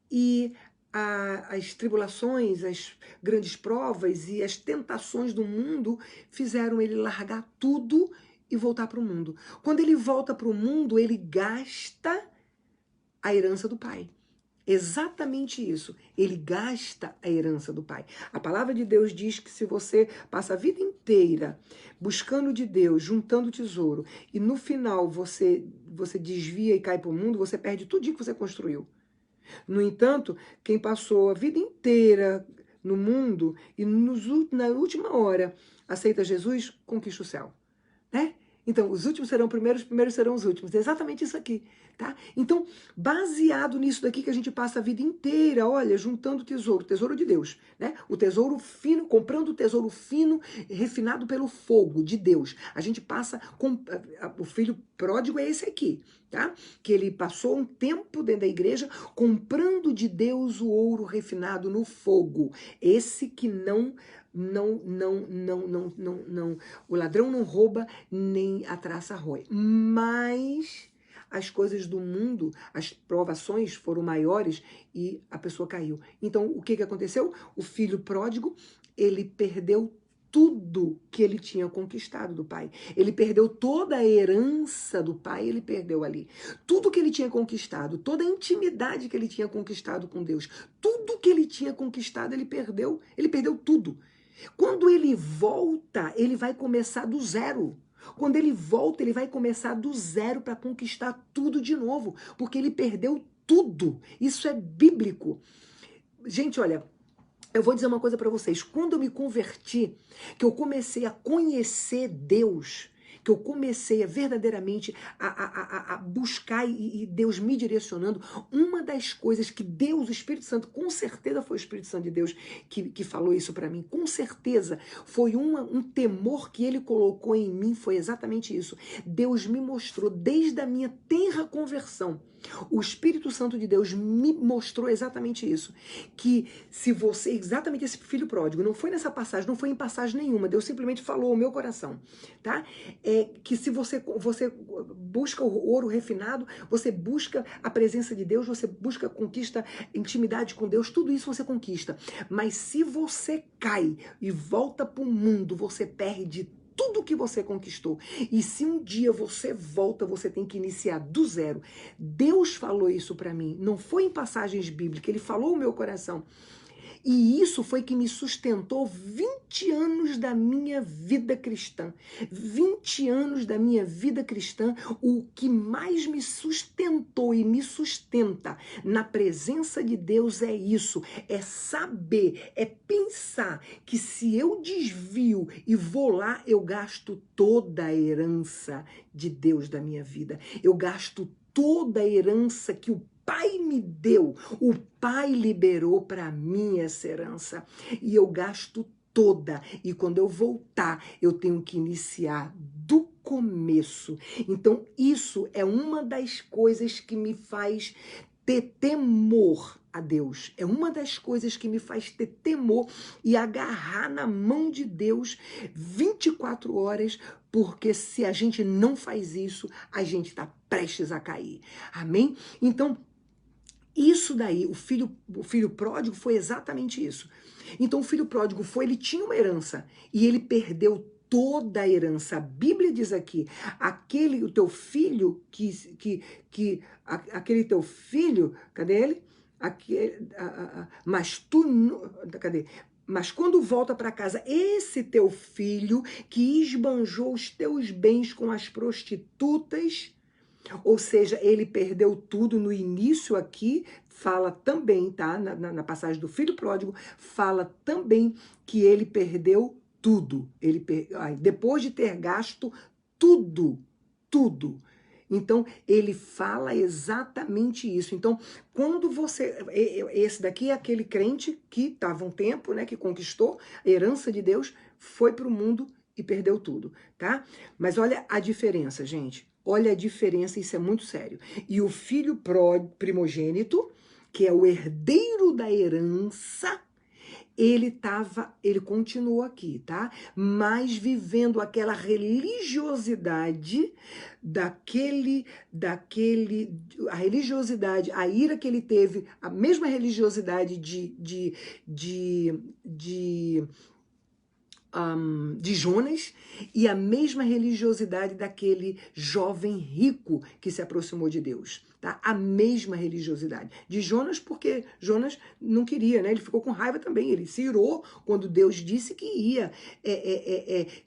e as tribulações, as grandes provas e as tentações do mundo fizeram ele largar tudo e voltar para o mundo. Quando ele volta para o mundo, ele gasta a herança do pai. Exatamente isso. Ele gasta a herança do pai. A palavra de Deus diz que se você passa a vida inteira buscando de Deus, juntando tesouro, e no final você desvia e cai para o mundo, você perde tudo que você construiu. No entanto, quem passou a vida inteira no mundo e na última hora aceita Jesus, conquista o céu. Né? Então, os últimos serão primeiros, os primeiros serão os últimos. É exatamente isso aqui, tá? Então, baseado nisso daqui que a gente passa a vida inteira, olha, juntando tesouro de Deus, né? O tesouro fino, comprando o tesouro fino, refinado pelo fogo de Deus. A gente passa, o filho pródigo é esse aqui, tá? Que ele passou um tempo dentro da igreja comprando de Deus o ouro refinado no fogo. Esse que o ladrão não rouba, nem a traça rói. Mas as coisas do mundo, as provações foram maiores e a pessoa caiu. Então, o que aconteceu? O filho pródigo, ele perdeu tudo que ele tinha conquistado do pai. Ele perdeu toda a herança do pai, ele perdeu ali. Tudo que ele tinha conquistado, toda a intimidade que ele tinha conquistado com Deus, tudo que ele tinha conquistado, ele perdeu tudo. Quando ele volta, ele vai começar do zero. Quando ele volta, ele vai começar do zero para conquistar tudo de novo, porque ele perdeu tudo. Isso é bíblico. Gente, olha, eu vou dizer uma coisa para vocês. Quando eu me converti, que eu comecei a conhecer Deus, que eu comecei a verdadeiramente a buscar e Deus me direcionando, uma das coisas que Deus, o Espírito Santo, com certeza foi o Espírito Santo de Deus que falou isso para mim, com certeza foi um temor que ele colocou em mim, foi exatamente isso. Deus me mostrou desde a minha tenra conversão, o Espírito Santo de Deus me mostrou exatamente isso, que se você, exatamente esse filho pródigo, não foi nessa passagem, não foi em passagem nenhuma, Deus simplesmente falou ao meu coração, tá? Que se você busca o ouro refinado, você busca a presença de Deus, você busca, conquista intimidade com Deus, tudo isso você conquista, mas se você cai e volta para o mundo, você perde tudo que você conquistou. E se um dia você volta, você tem que iniciar do zero. Deus falou isso para mim, não foi em passagens bíblicas, ele falou o meu coração. E isso foi que me sustentou 20 anos da minha vida cristã. 20 anos da minha vida cristã, o que mais me sustentou e me sustenta na presença de Deus é isso, é saber, é pensar que se eu desvio e vou lá, eu gasto toda a herança de Deus da minha vida. Eu gasto toda a herança que o Pai me deu, o Pai liberou para mim essa herança. E eu gasto toda. E quando eu voltar, eu tenho que iniciar do começo. Então, isso é uma das coisas que me faz ter temor a Deus. É uma das coisas que me faz ter temor e agarrar na mão de Deus 24 horas, porque se a gente não faz isso, a gente está prestes a cair. Amém? Então, isso daí, o filho pródigo foi exatamente isso. Então, o filho pródigo ele tinha uma herança e ele perdeu toda a herança. A Bíblia diz aqui, aquele teu filho aquele teu filho, cadê ele? Mas tu, cadê? Mas quando volta para casa, esse teu filho que esbanjou os teus bens com as prostitutas, ou seja, ele perdeu tudo no início aqui, fala também, tá? Na passagem do filho pródigo, fala também que ele perdeu tudo. Depois de ter gasto tudo. Então, ele fala exatamente isso. Então, quando você... Esse daqui é aquele crente que estava um tempo, né, que conquistou a herança de Deus, foi para o mundo e perdeu tudo, tá? Mas olha a diferença, gente. Olha a diferença, isso é muito sério. E o filho primogênito, que é o herdeiro da herança, ele continuou aqui, tá? Mas vivendo aquela religiosidade a religiosidade, a ira que ele teve, a mesma religiosidade de Jonas e a mesma religiosidade daquele jovem rico que se aproximou de Deus, tá? A mesma religiosidade de Jonas, porque Jonas não queria, né? Ele ficou com raiva também, ele se irou quando Deus disse que ia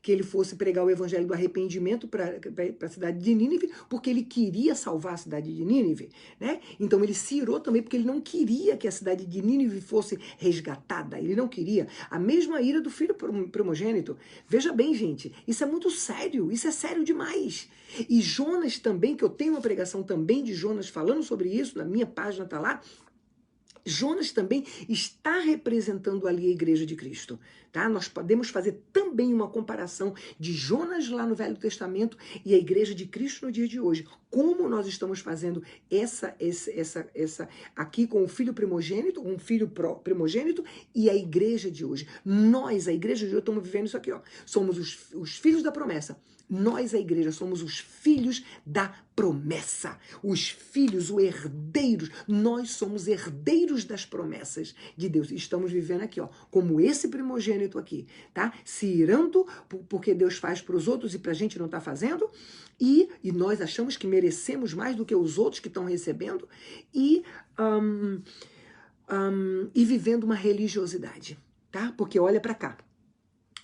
que ele fosse pregar o evangelho do arrependimento para a cidade de Nínive, porque ele queria salvar a cidade de Nínive, né? Então ele se irou também porque ele não queria que a cidade de Nínive fosse resgatada, ele não queria. A mesma ira do filho primogênito. Veja bem, gente, isso é muito sério, isso é sério demais. E Jonas também, que eu tenho uma pregação também de Jonas falando sobre isso, na minha página tá lá, Jonas também está representando ali a igreja de Cristo, tá? Nós podemos fazer também uma comparação de Jonas lá no Velho Testamento e a igreja de Cristo no dia de hoje. Como nós estamos fazendo essa aqui com o filho primogênito, primogênito e a igreja de hoje. Nós, a igreja de hoje, estamos vivendo isso aqui, ó. Somos os filhos da promessa. Nós, a igreja, somos os filhos da promessa. Os filhos, os herdeiros. Nós somos herdeiros das promessas de Deus. Estamos vivendo aqui, ó, como esse primogênito aqui, tá? Se irando porque Deus faz para os outros e para a gente não está fazendo. E nós achamos que merecemos mais do que os outros que estão recebendo. E vivendo uma religiosidade, tá? Porque olha para cá.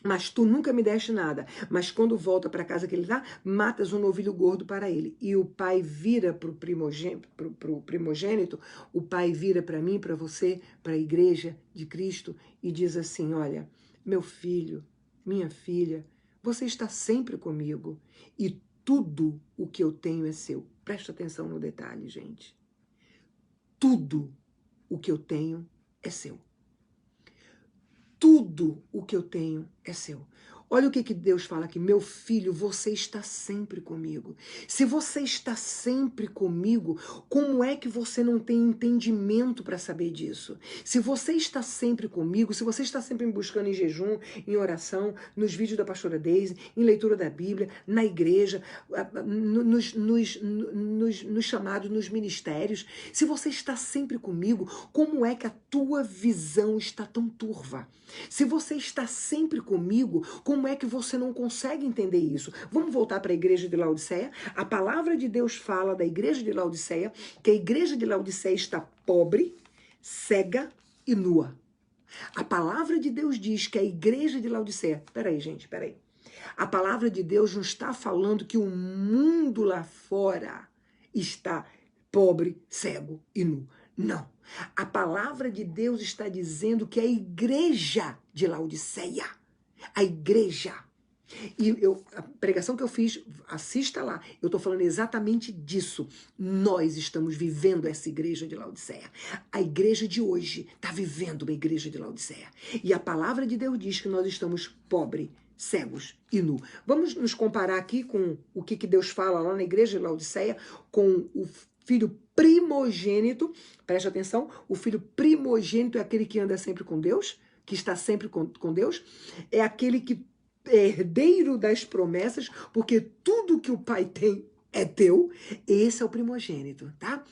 Mas tu nunca me deste nada. Mas quando volta para casa que ele dá, matas um novilho gordo para ele. E o pai vira para o primogênito, o pai vira para mim, para você, para a igreja de Cristo e diz assim, olha, meu filho, minha filha, você está sempre comigo e tudo o que eu tenho é seu. Presta atenção no detalhe, gente. Tudo o que eu tenho é seu. Tudo o que eu tenho é seu. Olha o que Deus fala aqui. Meu filho, você está sempre comigo. Se você está sempre comigo, como é que você não tem entendimento para saber disso? Se você está sempre comigo, se você está sempre me buscando em jejum, em oração, nos vídeos da pastora Deise, em leitura da Bíblia, na igreja, nos chamados, nos ministérios, se você está sempre comigo, como é que a tua visão está tão turva? Se você está sempre comigo, como é que você não consegue entender isso? Vamos voltar para a igreja de Laodiceia? A palavra de Deus fala da igreja de Laodiceia, que a igreja de Laodiceia está pobre, cega e nua. A palavra de Deus diz que a igreja de Laodiceia... Peraí, gente, peraí. A palavra de Deus não está falando que o mundo lá fora está pobre, cego e nu. Não. A palavra de Deus está dizendo que a igreja de Laodiceia, a igreja... E a pregação que eu fiz, assista lá, eu estou falando exatamente disso. Nós estamos vivendo essa igreja de Laodiceia. A igreja de hoje está vivendo uma igreja de Laodiceia. E a palavra de Deus diz que nós estamos pobres, cegos e nu. Vamos nos comparar aqui com o que Deus fala lá na igreja de Laodiceia, com o filho primogênito. Preste atenção, o filho primogênito é aquele que anda sempre com Deus, que está sempre com Deus, é aquele que é herdeiro das promessas, porque tudo que o pai tem é teu. Esse é o primogênito, tá?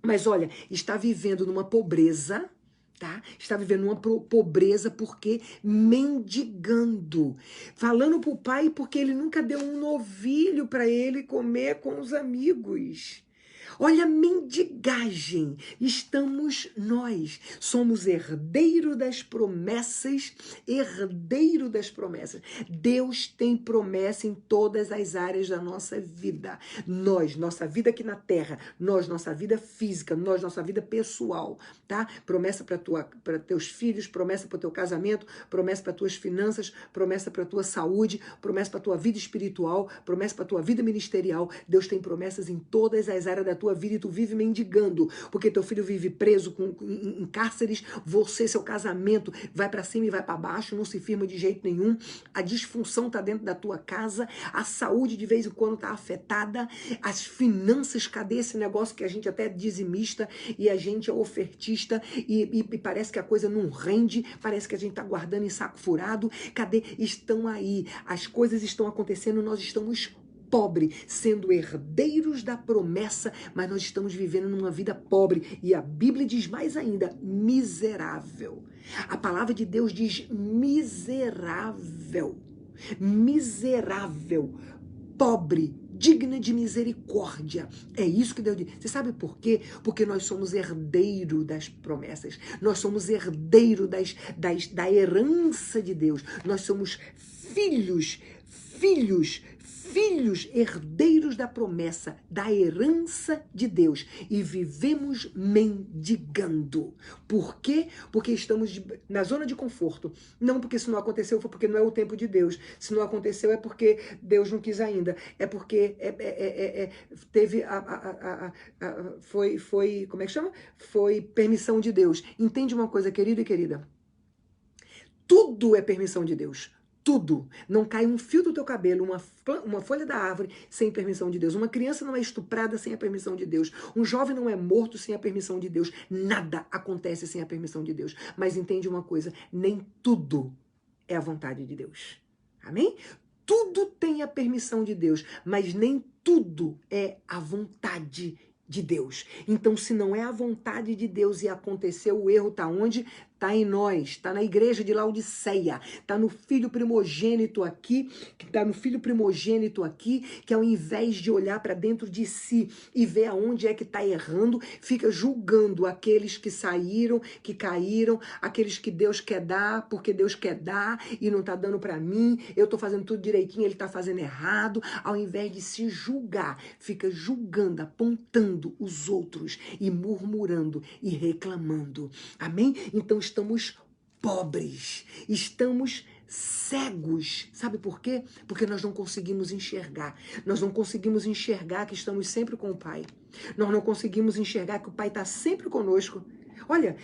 Mas olha, está vivendo numa pobreza, tá? Está vivendo numa pobreza porque mendigando, falando pro pai porque ele nunca deu um novilho para ele comer com os amigos. Olha a mendigagem, estamos nós, somos herdeiro das promessas, herdeiro das promessas. Deus tem promessa em todas as áreas da nossa vida. Nós, nossa vida aqui na terra, nós, nossa vida física, nós, nossa vida pessoal, tá? Promessa para teus filhos, promessa para o teu casamento, promessa para tuas finanças, promessa para tua saúde, promessa para tua vida espiritual, promessa para tua vida ministerial. Deus tem promessas em todas as áreas da tua vida e tu vive mendigando, porque teu filho vive preso em cárceres, você, seu casamento, vai para cima e vai para baixo, não se firma de jeito nenhum, a disfunção tá dentro da tua casa, a saúde de vez em quando tá afetada, as finanças, cadê esse negócio que a gente até é dizimista e a gente é ofertista e parece que a coisa não rende, parece que a gente tá guardando em saco furado, cadê? Estão aí, as coisas estão acontecendo, nós estamos pobre, sendo herdeiros da promessa, mas nós estamos vivendo numa vida pobre. E a Bíblia diz mais ainda, miserável. A palavra de Deus diz miserável. Miserável. Pobre. Digna de misericórdia. É isso que Deus diz. Você sabe por quê? Porque nós somos herdeiro das promessas. Nós somos herdeiro da herança de Deus. Nós somos filhos herdeiros da promessa, da herança de Deus, e vivemos mendigando. Por quê? Porque estamos na zona de conforto. Não porque se não aconteceu, foi porque não é o tempo de Deus. Se não aconteceu, é porque Deus não quis ainda. É porque teve foi, como é que chama? Foi permissão de Deus. Entende uma coisa, querido e querida? Tudo é permissão de Deus. Tudo. Não cai um fio do teu cabelo, uma folha da árvore sem permissão de Deus. Uma criança não é estuprada sem a permissão de Deus. Um jovem não é morto sem a permissão de Deus. Nada acontece sem a permissão de Deus. Mas entende uma coisa, nem tudo é a vontade de Deus. Amém? Tudo tem a permissão de Deus, mas nem tudo é a vontade de Deus. Então, se não é a vontade de Deus e aconteceu, o erro está onde? Está em nós, está na igreja de Laodiceia, está no filho primogênito aqui, que ao invés de olhar para dentro de si e ver aonde é que está errando, fica julgando aqueles que saíram, que caíram, aqueles que Deus quer dar, porque Deus quer dar e não está dando para mim, eu estou fazendo tudo direitinho, ele está fazendo errado. Ao invés de se julgar, fica julgando, apontando os outros e murmurando e reclamando. Amém? Então estamos pobres, estamos cegos. Sabe por quê? Porque nós não conseguimos enxergar. Nós não conseguimos enxergar que estamos sempre com o Pai. Nós não conseguimos enxergar que o Pai está sempre conosco. Olha,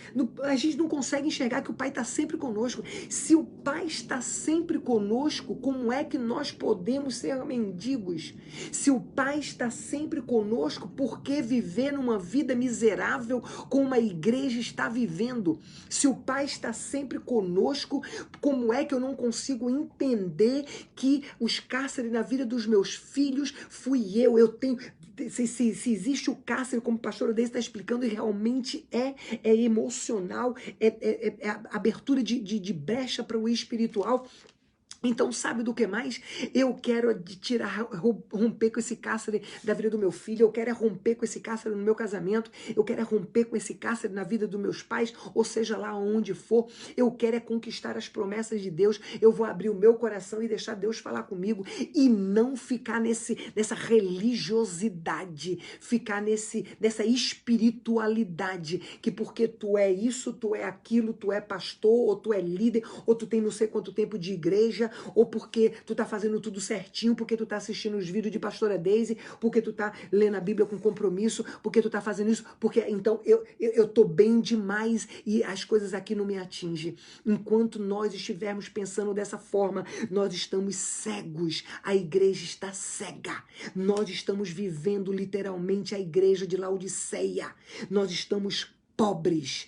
a gente não consegue enxergar que o Pai está sempre conosco. Se o Pai está sempre conosco, como é que nós podemos ser mendigos? Se o Pai está sempre conosco, por que viver numa vida miserável como a igreja está vivendo? Se o Pai está sempre conosco, como é que eu não consigo entender que os cárceres na vida dos meus filhos fui eu? Eu tenho... Se existe o cárcere, como o pastor Odeio está explicando, e realmente é emocional, é abertura de brecha para o espiritual. Então, sabe do que mais? Eu quero romper com esse cárcere da vida do meu filho, eu quero romper com esse cárcere no meu casamento, eu quero romper com esse cárcere na vida dos meus pais, ou seja lá onde for, eu quero conquistar as promessas de Deus, eu vou abrir o meu coração e deixar Deus falar comigo e não ficar nessa religiosidade, ficar nessa espiritualidade, que porque tu é isso, tu é aquilo, tu é pastor, ou tu é líder, ou tu tem não sei quanto tempo de igreja, ou porque tu tá fazendo tudo certinho, porque tu tá assistindo os vídeos de pastora Daisy, porque tu tá lendo a Bíblia com compromisso, porque tu tá fazendo isso, porque então eu tô bem demais e as coisas aqui não me atingem. Enquanto nós estivermos pensando dessa forma, nós estamos cegos, a igreja está cega, nós estamos vivendo literalmente a igreja de Laodiceia, nós estamos pobres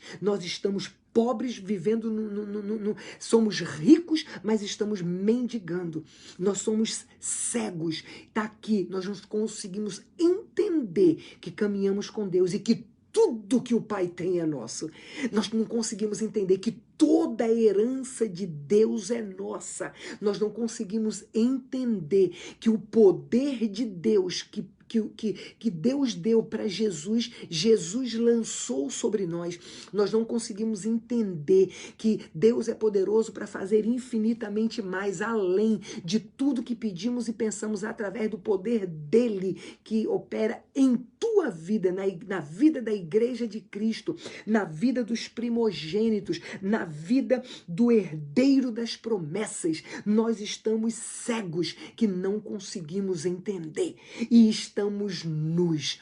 vivendo somos ricos, mas estamos mendigando. Nós somos cegos. Tá aqui, nós não conseguimos entender que caminhamos com Deus e que tudo que o Pai tem é nosso. Nós não conseguimos entender que toda a herança de Deus é nossa. Nós não conseguimos entender que o poder de Deus que Deus deu para Jesus, Jesus lançou sobre nós. Nós não conseguimos entender que Deus é poderoso para fazer infinitamente mais, além de tudo que pedimos e pensamos, através do poder dele que opera em tua vida, na vida da igreja de Cristo, na vida dos primogênitos, na vida do herdeiro das promessas. Nós estamos cegos que não conseguimos entender e estamos nus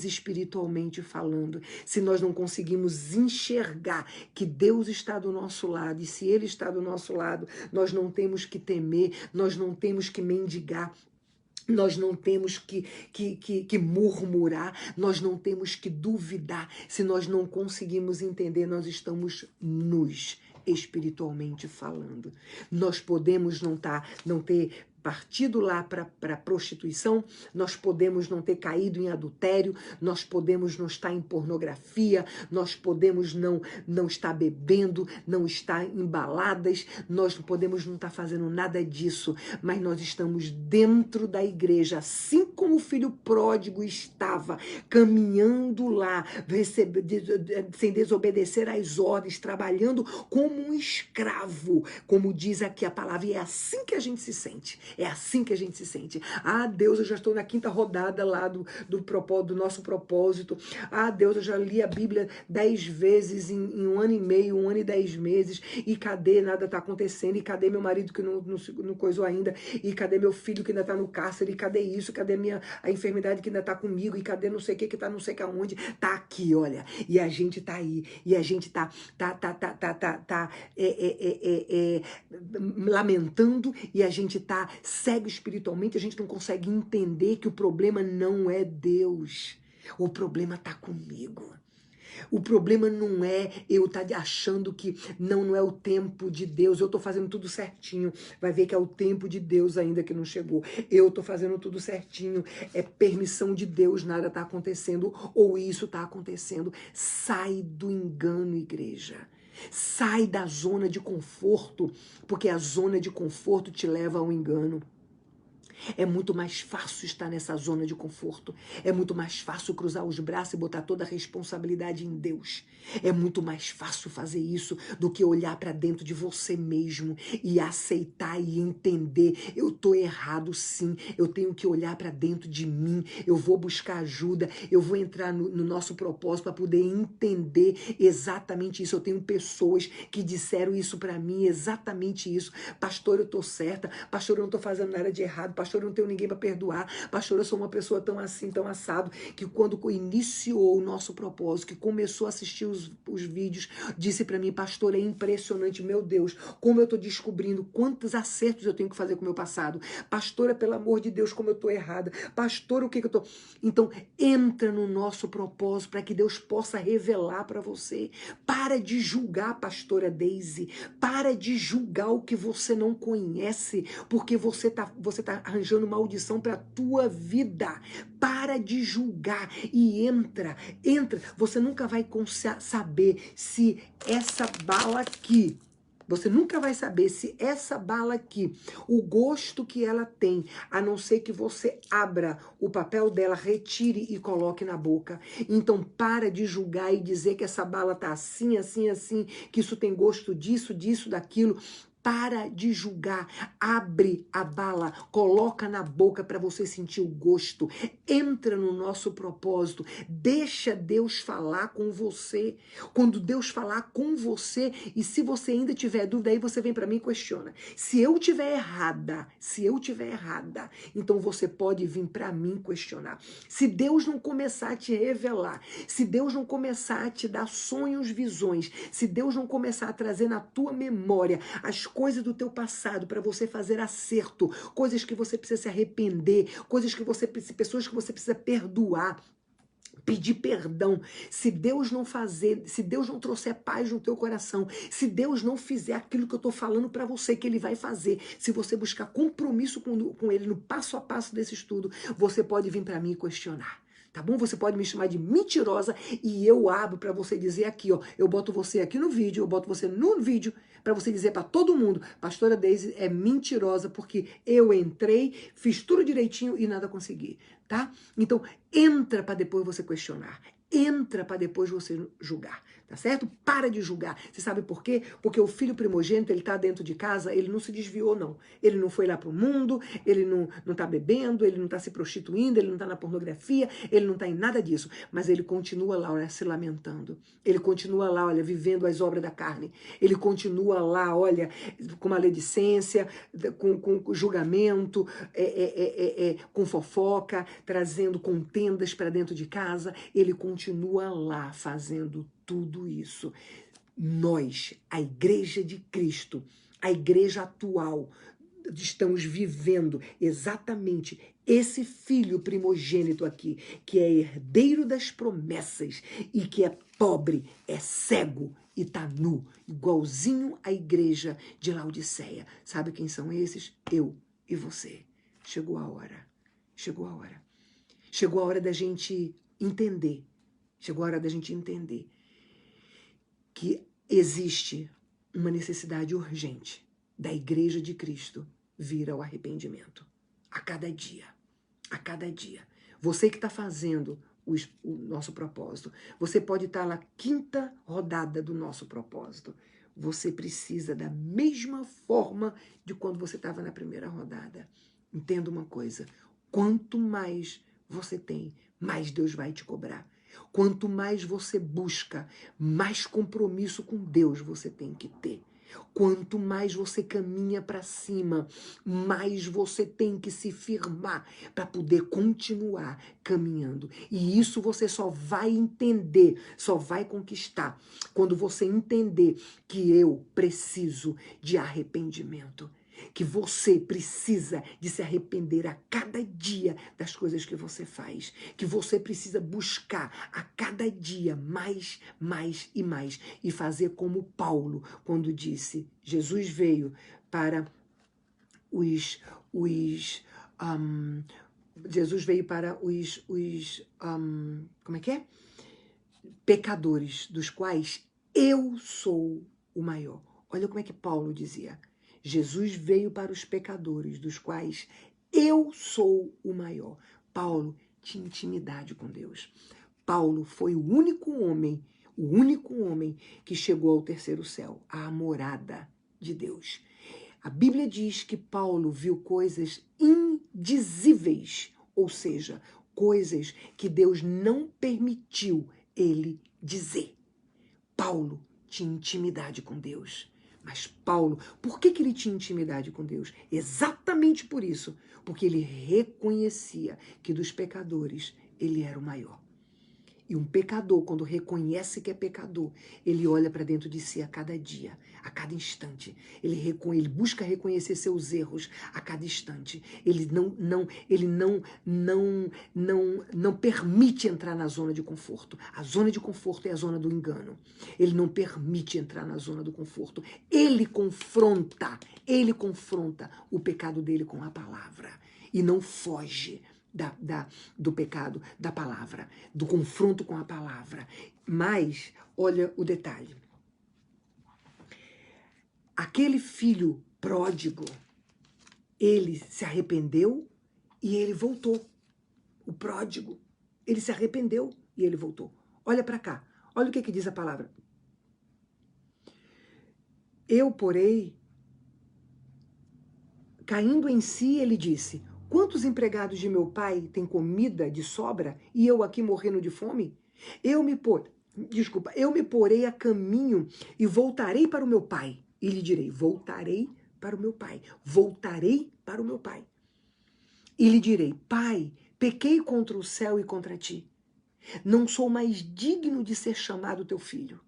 espiritualmente falando. Se nós não conseguimos enxergar que Deus está do nosso lado, e se Ele está do nosso lado, nós não temos que temer, nós não temos que mendigar, nós não temos que murmurar, nós não temos que duvidar. Se nós não conseguimos entender, nós estamos nus espiritualmente falando. Nós podemos não ter partido lá para prostituição, nós podemos não ter caído em adultério, nós podemos não estar em pornografia, nós podemos não estar bebendo, não estar em baladas, nós podemos não estar fazendo nada disso, mas nós estamos dentro da igreja, assim como o filho pródigo estava, caminhando lá, sem desobedecer às ordens, trabalhando como um escravo, como diz aqui a palavra, e é assim que a gente se sente. É assim que a gente se sente. Ah, Deus, eu já estou na 5ª rodada lá do nosso propósito. Ah, Deus, eu já li a Bíblia 10 vezes em 1 ano e meio, 1 ano e 10 meses. E cadê? Nada está acontecendo. E cadê meu marido que não coisou ainda? E cadê meu filho que ainda está no cárcere? E cadê isso? Cadê a enfermidade que ainda está comigo? E cadê não sei o que está não sei que aonde? Tá aqui, olha. E a gente tá aí. E a gente tá lamentando. E a gente tá cego espiritualmente, a gente não consegue entender que o problema não é Deus. O problema está comigo. O problema não é eu estar achando que não é o tempo de Deus, eu estou fazendo tudo certinho. Vai ver que é o tempo de Deus ainda que não chegou. Eu estou fazendo tudo certinho, é permissão de Deus, nada está acontecendo, ou isso está acontecendo. Sai do engano, igreja. Sai da zona de conforto, porque a zona de conforto te leva ao engano. É muito mais fácil estar nessa zona de conforto. É muito mais fácil cruzar os braços e botar toda a responsabilidade em Deus. É muito mais fácil fazer isso do que olhar para dentro de você mesmo e aceitar e entender. Eu estou errado, sim. Eu tenho que olhar para dentro de mim. Eu vou buscar ajuda. Eu vou entrar no nosso propósito para poder entender exatamente isso. Eu tenho pessoas que disseram isso para mim, exatamente isso. Pastor, eu estou certa. Pastor, eu não estou fazendo nada de errado. Pastor, eu não tenho ninguém para perdoar. Pastor, eu sou uma pessoa tão assim, tão assado, que quando iniciou o nosso propósito, que começou a assistir os vídeos, disse para mim, pastor, é impressionante, meu Deus, como eu estou descobrindo quantos acertos eu tenho que fazer com o meu passado. Pastora, pelo amor de Deus, como eu estou errada. Pastor, o que eu estou... Então, entra no nosso propósito para que Deus possa revelar para você. Para de julgar, pastora Daisy. Para de julgar o que você não conhece, porque você tá arranjando maldição para a tua vida. Para de julgar e entra. Você nunca vai saber se essa bala aqui Você nunca vai saber se essa bala aqui, o gosto que ela tem, a não ser que você abra o papel dela, retire e coloque na boca. Então para de julgar e dizer que essa bala tá assim, assim, assim, que isso tem gosto disso, disso, daquilo. Para de julgar, abre a bala, coloca na boca para você sentir o gosto, entra no nosso propósito, deixa Deus falar com você. Quando Deus falar com você, e se você ainda tiver dúvida, aí você vem para mim e questiona. Se eu tiver errada, então você pode vir para mim questionar. Se Deus não começar a te revelar, se Deus não começar a te dar sonhos, visões, se Deus não começar a trazer na tua memória as coisas do teu passado para você fazer acerto, coisas que você precisa se arrepender, pessoas que você precisa perdoar, pedir perdão. Se Deus não fazer, se Deus não trouxer paz no teu coração, se Deus não fizer aquilo que eu tô falando para você que Ele vai fazer, se você buscar compromisso com Ele no passo a passo desse estudo, você pode vir para mim e questionar. Tá bom? Você pode me chamar de mentirosa e eu abro para você dizer aqui, ó, eu boto você aqui no vídeo, eu boto você no vídeo para você dizer para todo mundo, pastora Deise é mentirosa porque eu entrei, fiz tudo direitinho e nada consegui, tá? Então, entra para depois você questionar. Entra para depois você julgar, tá certo? Para de julgar. Você sabe por quê? Porque o filho primogênito, ele tá dentro de casa, ele não se desviou, não. Ele não foi lá pro mundo, ele não tá bebendo, ele não tá se prostituindo, ele não tá na pornografia, ele não tá em nada disso. Mas ele continua lá, olha, se lamentando. Ele continua lá, olha, vivendo as obras da carne. Ele continua lá, olha, com maledicência, com julgamento, com fofoca, trazendo contendas para dentro de casa. Ele continua lá fazendo tudo isso. Nós, a Igreja de Cristo, a igreja atual, estamos vivendo exatamente esse filho primogênito aqui, que é herdeiro das promessas e que é pobre, é cego e tá nu, igualzinho à igreja de Laodiceia. Sabe quem são esses? Eu e você. Chegou a hora. Chegou a hora. Chegou a hora da gente entender. Chegou a hora da gente entender que existe uma necessidade urgente da Igreja de Cristo vir ao arrependimento. A cada dia. A cada dia. Você que está fazendo o nosso propósito, você pode estar na 5ª rodada do nosso propósito. Você precisa da mesma forma de quando você estava na 1ª rodada. Entenda uma coisa, quanto mais você tem, mais Deus vai te cobrar. Quanto mais você busca, mais compromisso com Deus você tem que ter. Quanto mais você caminha para cima, mais você tem que se firmar para poder continuar caminhando. E isso você só vai entender, só vai conquistar quando você entender que eu preciso de arrependimento. Que você precisa de se arrepender a cada dia das coisas que você faz. Que você precisa buscar a cada dia mais, mais e mais. E fazer como Paulo, quando disse, Jesus veio para Jesus veio para como é que é? Pecadores, dos quais eu sou o maior. Olha como é que Paulo dizia. Jesus veio para os pecadores, dos quais eu sou o maior. Paulo tinha intimidade com Deus. Paulo foi o único homem que chegou ao 3º céu, à morada de Deus. A Bíblia diz que Paulo viu coisas indizíveis, ou seja, coisas que Deus não permitiu ele dizer. Paulo tinha intimidade com Deus. Mas Paulo, por que ele tinha intimidade com Deus? Exatamente por isso. Porque ele reconhecia que dos pecadores ele era o maior. E um pecador, quando reconhece que é pecador, ele olha para dentro de si a cada dia, a cada instante. Ele busca reconhecer seus erros a cada instante. Ele não permite entrar na zona de conforto. A zona de conforto é a zona do engano. Ele não permite entrar na zona do conforto. Ele confronta o pecado dele com a palavra. E não foge do pecado, da palavra, do confronto com a palavra. Mas, olha o detalhe. aquele filho pródigo, ele se arrependeu e ele voltou. O pródigo, ele se arrependeu e ele voltou. Olha para cá, olha o que diz a palavra. Eu, porém, caindo em si, ele disse: quantos empregados de meu pai têm comida de sobra e eu aqui morrendo de fome? Eu me porei a caminho e voltarei para o meu pai. E lhe direi: voltarei para o meu pai. Voltarei para o meu pai. E lhe direi: pai, pequei contra o céu e contra ti. Não sou mais digno de ser chamado teu filho.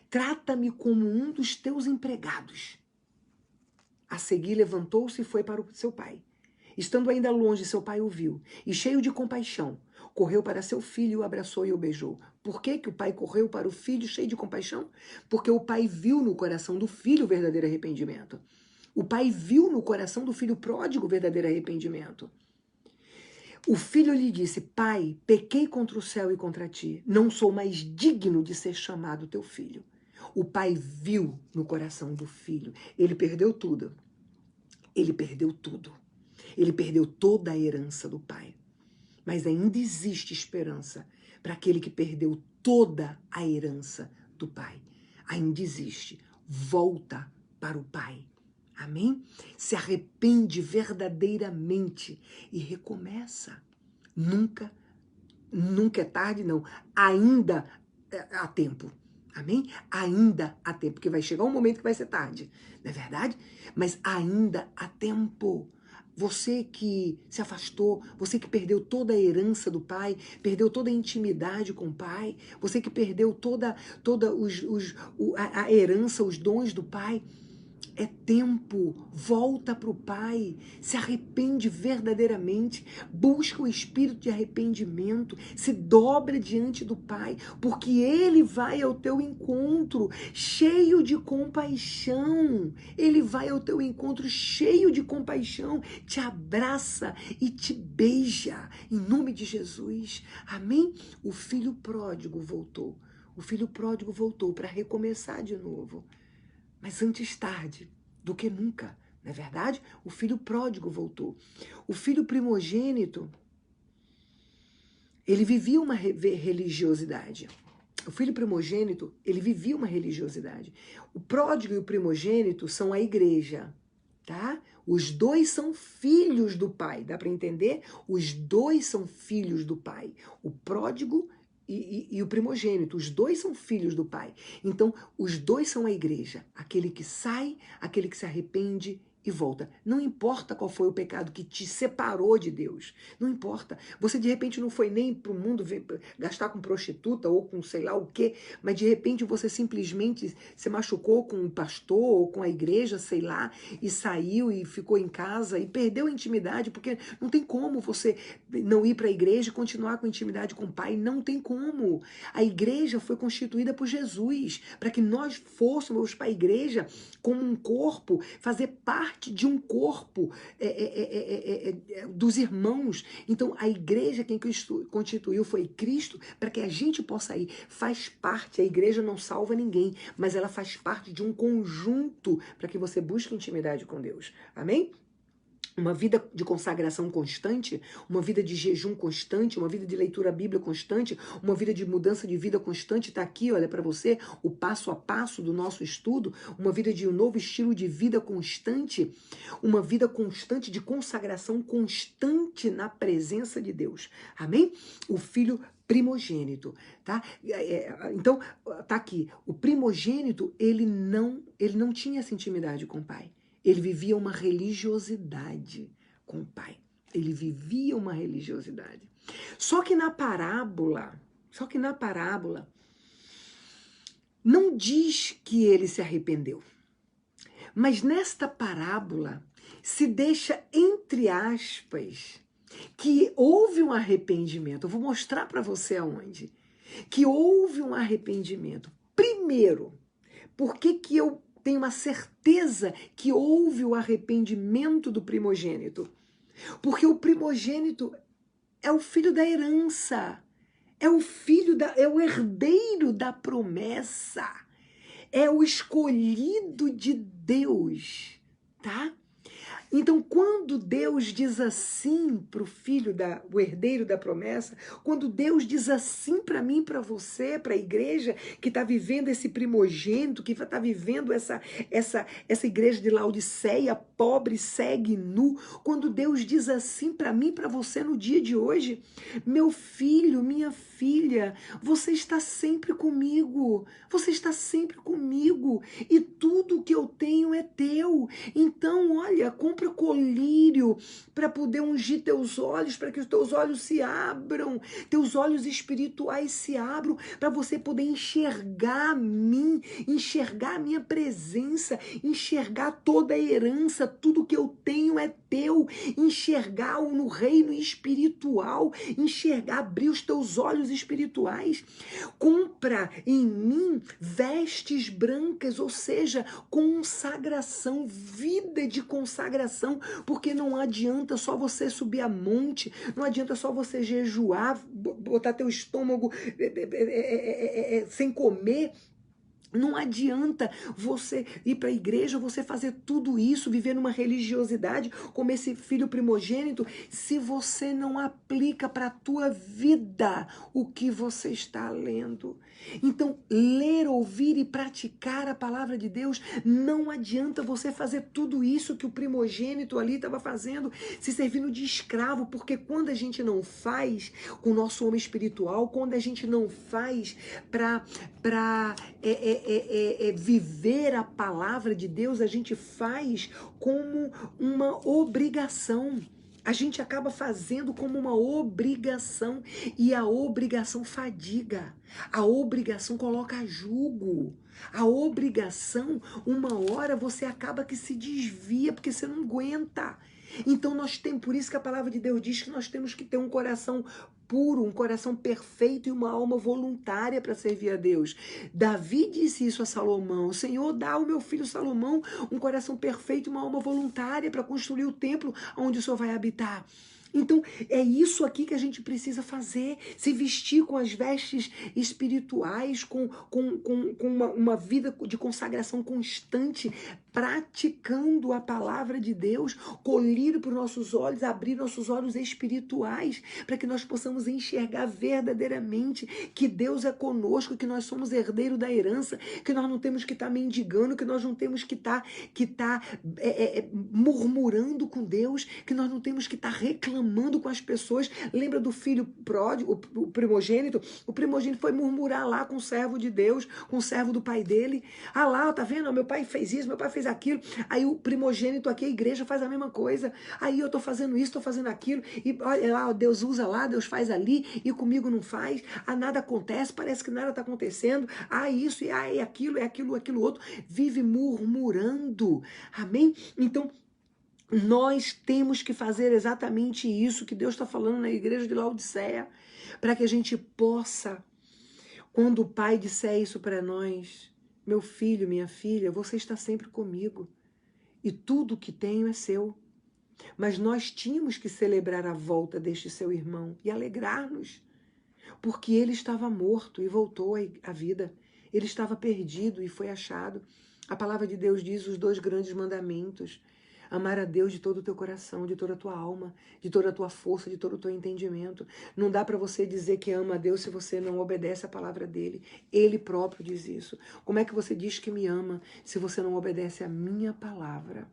Trata-me como um dos teus empregados. A seguir levantou-se e foi para o seu pai. Estando ainda longe, seu pai o viu, e cheio de compaixão, correu para seu filho, o abraçou e o beijou. Por que o pai correu para o filho cheio de compaixão? Porque o pai viu no coração do filho o verdadeiro arrependimento. O pai viu no coração do filho pródigo o verdadeiro arrependimento. O filho lhe disse: pai, pequei contra o céu e contra ti. Não sou mais digno de ser chamado teu filho. O pai viu no coração do filho. Ele perdeu tudo. Ele perdeu tudo. Ele perdeu toda a herança do pai. Mas ainda existe esperança para aquele que perdeu toda a herança do pai. Ainda existe. Volta para o pai. Amém? Se arrepende verdadeiramente e recomeça. Nunca é tarde, não. Ainda há tempo. Amém? Ainda há tempo, porque vai chegar um momento que vai ser tarde, não é verdade? Mas ainda há tempo. Você que se afastou, você que perdeu toda a herança do pai, perdeu toda a intimidade com o pai, você que perdeu toda a herança, os dons do pai, é tempo, volta para o Pai, se arrepende verdadeiramente, busca o espírito de arrependimento, se dobra diante do Pai, porque Ele vai ao teu encontro cheio de compaixão, Ele vai ao teu encontro cheio de compaixão, te abraça e te beija, em nome de Jesus, amém? O filho pródigo voltou para recomeçar de novo. Mas antes tarde do que nunca, não é verdade? O filho pródigo voltou. O filho primogênito, ele vivia uma religiosidade. O filho primogênito, ele vivia uma religiosidade. O pródigo e o primogênito são a igreja, tá? Os dois são filhos do pai, dá para entender? Os dois são filhos do pai. O pródigo e o primogênito, os dois são filhos do pai. Então, os dois são a igreja. Aquele que sai, aquele que se arrepende e volta. Não importa qual foi o pecado que te separou de Deus. Não importa. Você de repente não foi nem para o mundo gastar com prostituta ou com sei lá o quê, mas de repente você simplesmente se machucou com um pastor ou com a igreja, sei lá, e saiu e ficou em casa e perdeu a intimidade, porque não tem como você não ir para a igreja e continuar com intimidade com o Pai. Não tem como. A igreja foi constituída por Jesus, para que nós fôssemos para a igreja como um corpo, fazer parte de um corpo dos irmãos. Então, a igreja, quem constituiu foi Cristo, para que a gente possa ir. Faz parte, a igreja não salva ninguém, mas ela faz parte de um conjunto para que você busque intimidade com Deus. Amém? Uma vida de consagração constante, uma vida de jejum constante, uma vida de leitura bíblica constante, uma vida de mudança de vida constante. Está aqui, olha para você, o passo a passo do nosso estudo, uma vida de um novo estilo de vida constante, uma vida constante de consagração constante na presença de Deus. Amém? O filho primogênito, tá? Então, tá aqui, o primogênito, ele não tinha essa intimidade com o pai. Ele vivia uma religiosidade com o pai. Ele vivia uma religiosidade. Só que na parábola, não diz que ele se arrependeu. Mas nesta parábola se deixa entre aspas que houve um arrependimento. Eu vou mostrar para você aonde. Que houve um arrependimento. Primeiro, por que eu tenho uma certeza que houve o arrependimento do primogênito? Porque o primogênito é o filho da herança, é o herdeiro da promessa, é o escolhido de Deus, tá? Então, quando Deus diz assim para o filho, o herdeiro da promessa, quando Deus diz assim para mim, para você, para a igreja que está vivendo esse primogênito, que está vivendo essa igreja de Laodiceia, pobre, cega e nu, quando Deus diz assim para mim, para você no dia de hoje, meu filho, minha filha, você está sempre comigo, você está sempre comigo, e tudo que eu tenho é teu. Então, olha, compra colírio para poder ungir teus olhos, para que os teus olhos se abram, teus olhos espirituais se abram, para você poder enxergar mim, enxergar a minha presença, enxergar toda a herança, tudo que eu tenho é teu, enxergar no reino espiritual, enxergar, abrir os teus olhos espirituais. Compra em mim vestes brancas, ou seja, consagração, vida de consagração, porque não adianta só você subir a monte, não adianta só você jejuar, botar teu estômago sem comer. Não adianta você ir para a igreja, você fazer tudo isso, viver numa religiosidade como esse filho primogênito, se você não aplica para a tua vida o que você está lendo. Então, ler, ouvir e praticar a palavra de Deus, não adianta você fazer tudo isso que o primogênito ali estava fazendo, se servindo de escravo, porque quando a gente não faz com o nosso homem espiritual, quando a gente não faz para viver a palavra de Deus, a gente faz como uma obrigação. A gente acaba fazendo como uma obrigação, e a obrigação fadiga, a obrigação coloca jugo, a obrigação, uma hora você acaba que se desvia, porque você não aguenta. Então nós temos, por isso que a palavra de Deus diz que nós temos que ter um coração puro, um coração perfeito e uma alma voluntária para servir a Deus. Davi disse isso a Salomão: Senhor, dá ao meu filho Salomão um coração perfeito e uma alma voluntária para construir o templo onde o Senhor vai habitar. Então, é isso aqui que a gente precisa fazer, se vestir com as vestes espirituais, com uma vida de consagração constante, praticando a palavra de Deus, colírio para os nossos olhos, abrir nossos olhos espirituais, para que nós possamos enxergar verdadeiramente que Deus é conosco, que nós somos herdeiro da herança, que nós não temos que estar mendigando, que nós não temos que estar murmurando com Deus, que nós não temos que estar reclamando com as pessoas. Lembra do filho pródigo, o primogênito? O primogênito foi murmurar lá com o servo de Deus, com o servo do pai dele. Ah lá, tá vendo? Meu pai fez isso, meu pai fez aquilo. Aí o primogênito aqui, a igreja faz a mesma coisa. Aí eu tô fazendo isso, tô fazendo aquilo. E olha lá, Deus usa lá, Deus faz ali, e comigo não faz. Ah, nada acontece, parece que nada tá acontecendo. Ah, isso, e é aquilo, aquilo outro. Vive murmurando. Amém? Então, nós temos que fazer exatamente isso que Deus está falando na igreja de Laodiceia, para que a gente possa, quando o Pai disser isso para nós: meu filho, minha filha, você está sempre comigo e tudo que tenho é seu. Mas nós tínhamos que celebrar a volta deste seu irmão e alegrar-nos, porque ele estava morto e voltou à vida. Ele estava perdido e foi achado. A palavra de Deus diz os 2 grandes mandamentos: amar a Deus de todo o teu coração, de toda a tua alma, de toda a tua força, de todo o teu entendimento. Não dá para você dizer que ama a Deus se você não obedece a palavra dele. Ele próprio diz isso. Como é que você diz que me ama se você não obedece a minha palavra?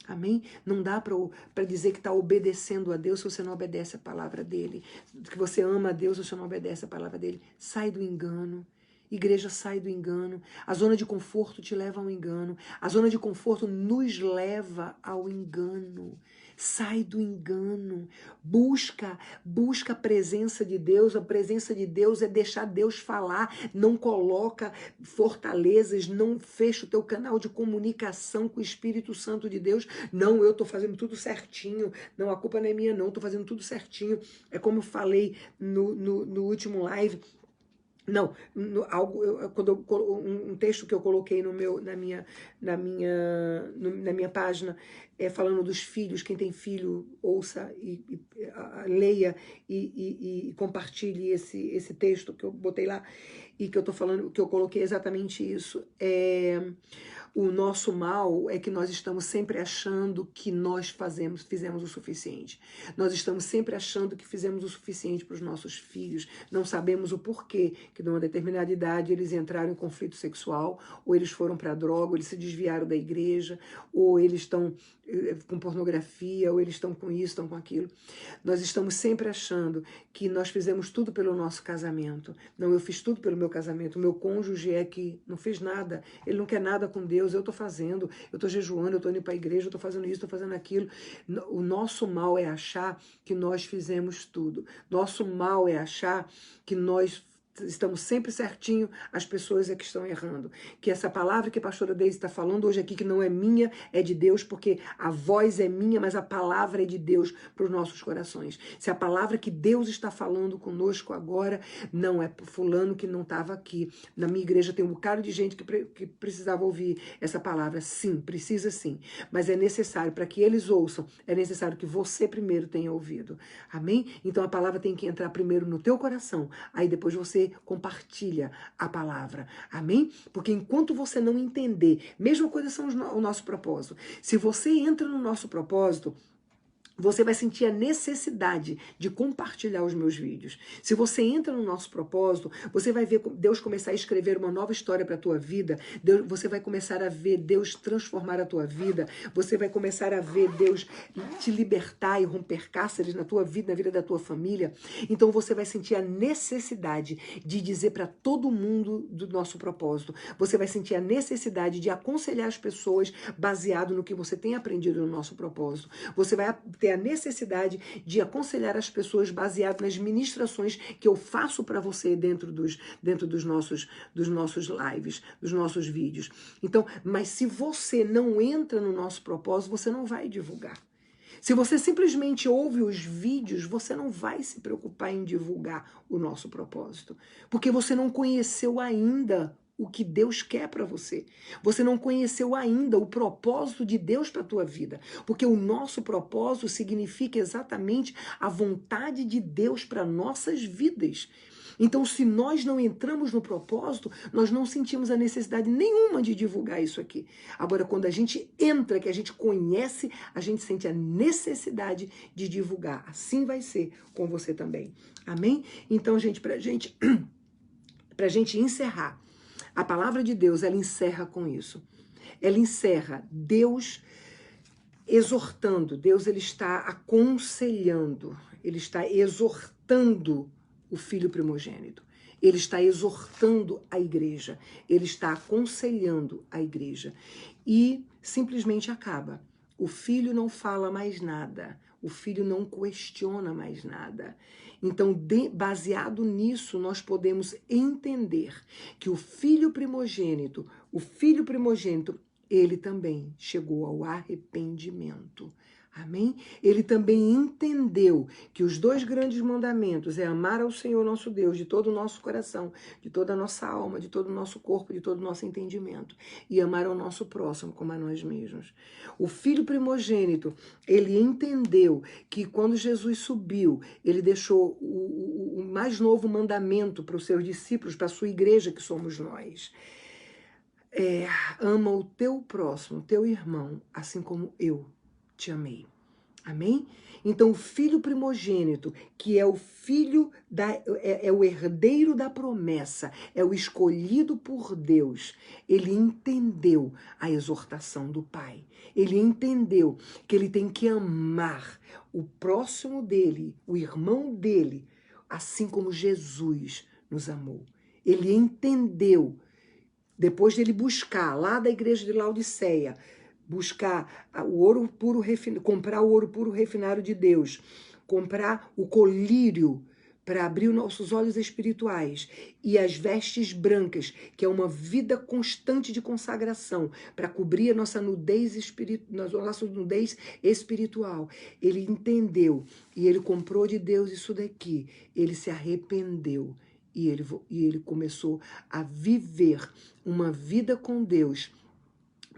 Amém? Não dá para dizer que está obedecendo a Deus se você não obedece a palavra dele. Que você ama a Deus se você não obedece a palavra dele. Sai do engano. Igreja, sai do engano. A zona de conforto te leva ao engano. A zona de conforto nos leva ao engano. Sai do engano. Busca a presença de Deus. A presença de Deus é deixar Deus falar. Não coloca fortalezas, não fecha o teu canal de comunicação com o Espírito Santo de Deus. Não, eu estou fazendo tudo certinho. Não, a culpa não é minha, não. Estou fazendo tudo certinho. É como eu falei no último live. Não, um texto que eu coloquei na minha página, falando dos filhos. Quem tem filho, ouça e leia e compartilhe esse texto que eu botei lá e que eu tô falando, que eu coloquei exatamente isso. O nosso mal é que nós estamos sempre achando que nós fizemos o suficiente. Nós estamos sempre achando que fizemos o suficiente para os nossos filhos. Não sabemos o porquê que, numa determinada idade, eles entraram em conflito sexual, ou eles foram para a droga, ou eles se desviaram da igreja, ou eles estão com pornografia, ou eles estão com isso, estão com aquilo. Nós estamos sempre achando que nós fizemos tudo pelo nosso casamento. Não, eu fiz tudo pelo meu casamento. O meu cônjuge é que não fez nada, ele não quer nada com Deus, eu estou fazendo, eu estou jejuando, eu estou indo para a igreja, eu estou fazendo isso, estou fazendo aquilo. O nosso mal é achar que nós fizemos tudo. Nosso mal é achar que nós estamos sempre certinho, as pessoas é que estão errando. Que essa palavra que a pastora Deise está falando hoje aqui, que não é minha, é de Deus, porque a voz é minha, mas a palavra é de Deus para os nossos corações. Se a palavra que Deus está falando conosco agora não é fulano que não estava aqui. Na minha igreja tem um bocado de gente que precisava ouvir essa palavra. Sim, precisa sim. Mas é necessário, para que eles ouçam, é necessário que você primeiro tenha ouvido. Amém? Então a palavra tem que entrar primeiro no teu coração, aí depois você compartilha a palavra, amém? Porque enquanto você não entender, mesma coisa são o nosso propósito. Se você entra no nosso propósito, você vai sentir a necessidade de compartilhar os meus vídeos. Se você entra no nosso propósito, você vai ver Deus começar a escrever uma nova história para a tua vida. Você vai começar a ver Deus transformar a tua vida. Você vai começar a ver Deus te libertar e romper cárceres na tua vida, na vida da tua família. Então você vai sentir a necessidade de dizer para todo mundo do nosso propósito. Você vai sentir a necessidade de aconselhar as pessoas baseado no que você tem aprendido no nosso propósito. Você vai ter a necessidade de aconselhar as pessoas baseado nas ministrações que eu faço para você dentro dos nossos lives, dos nossos vídeos. Então, mas se você não entra no nosso propósito, você não vai divulgar. Se você simplesmente ouve os vídeos, você não vai se preocupar em divulgar o nosso propósito, porque você não conheceu ainda o que Deus quer para você. Você não conheceu ainda o propósito de Deus para a tua vida, porque o nosso propósito significa exatamente a vontade de Deus para nossas vidas. Então, se nós não entramos no propósito, nós não sentimos a necessidade nenhuma de divulgar isso aqui. Agora, quando a gente entra, que a gente conhece, a gente sente a necessidade de divulgar. Assim vai ser com você também. Amém? Então, gente, pra gente encerrar, a palavra de Deus, ela encerra com isso. Ela encerra Deus exortando, Deus ele está aconselhando, ele está exortando o filho primogênito. Ele está exortando a igreja, ele está aconselhando a igreja. E simplesmente acaba. O filho não fala mais nada, o filho não questiona mais nada. Então, baseado nisso, nós podemos entender que o filho primogênito, ele também chegou ao arrependimento. Amém? Ele também entendeu que os 2 grandes mandamentos é amar ao Senhor nosso Deus de todo o nosso coração, de toda a nossa alma, de todo o nosso corpo, de todo o nosso entendimento, e amar ao nosso próximo como a nós mesmos. O filho primogênito, ele entendeu que quando Jesus subiu, ele deixou o mais novo mandamento para os seus discípulos, para a sua igreja, que somos nós. Ama o teu próximo, teu irmão, assim como eu te amei. Amém? Então, o filho primogênito, que é o filho é o herdeiro da promessa, é o escolhido por Deus, ele entendeu a exortação do Pai. Ele entendeu que ele tem que amar o próximo dele, o irmão dele, assim como Jesus nos amou. Ele entendeu, depois dele buscar lá da igreja de Laodiceia, buscar o ouro puro refinado, comprar o ouro puro refinado de Deus, comprar o colírio para abrir os nossos olhos espirituais e as vestes brancas, que é uma vida constante de consagração para cobrir a nossa nudez espiritual. Ele entendeu e ele comprou de Deus isso daqui. Ele se arrependeu e ele começou a viver uma vida com Deus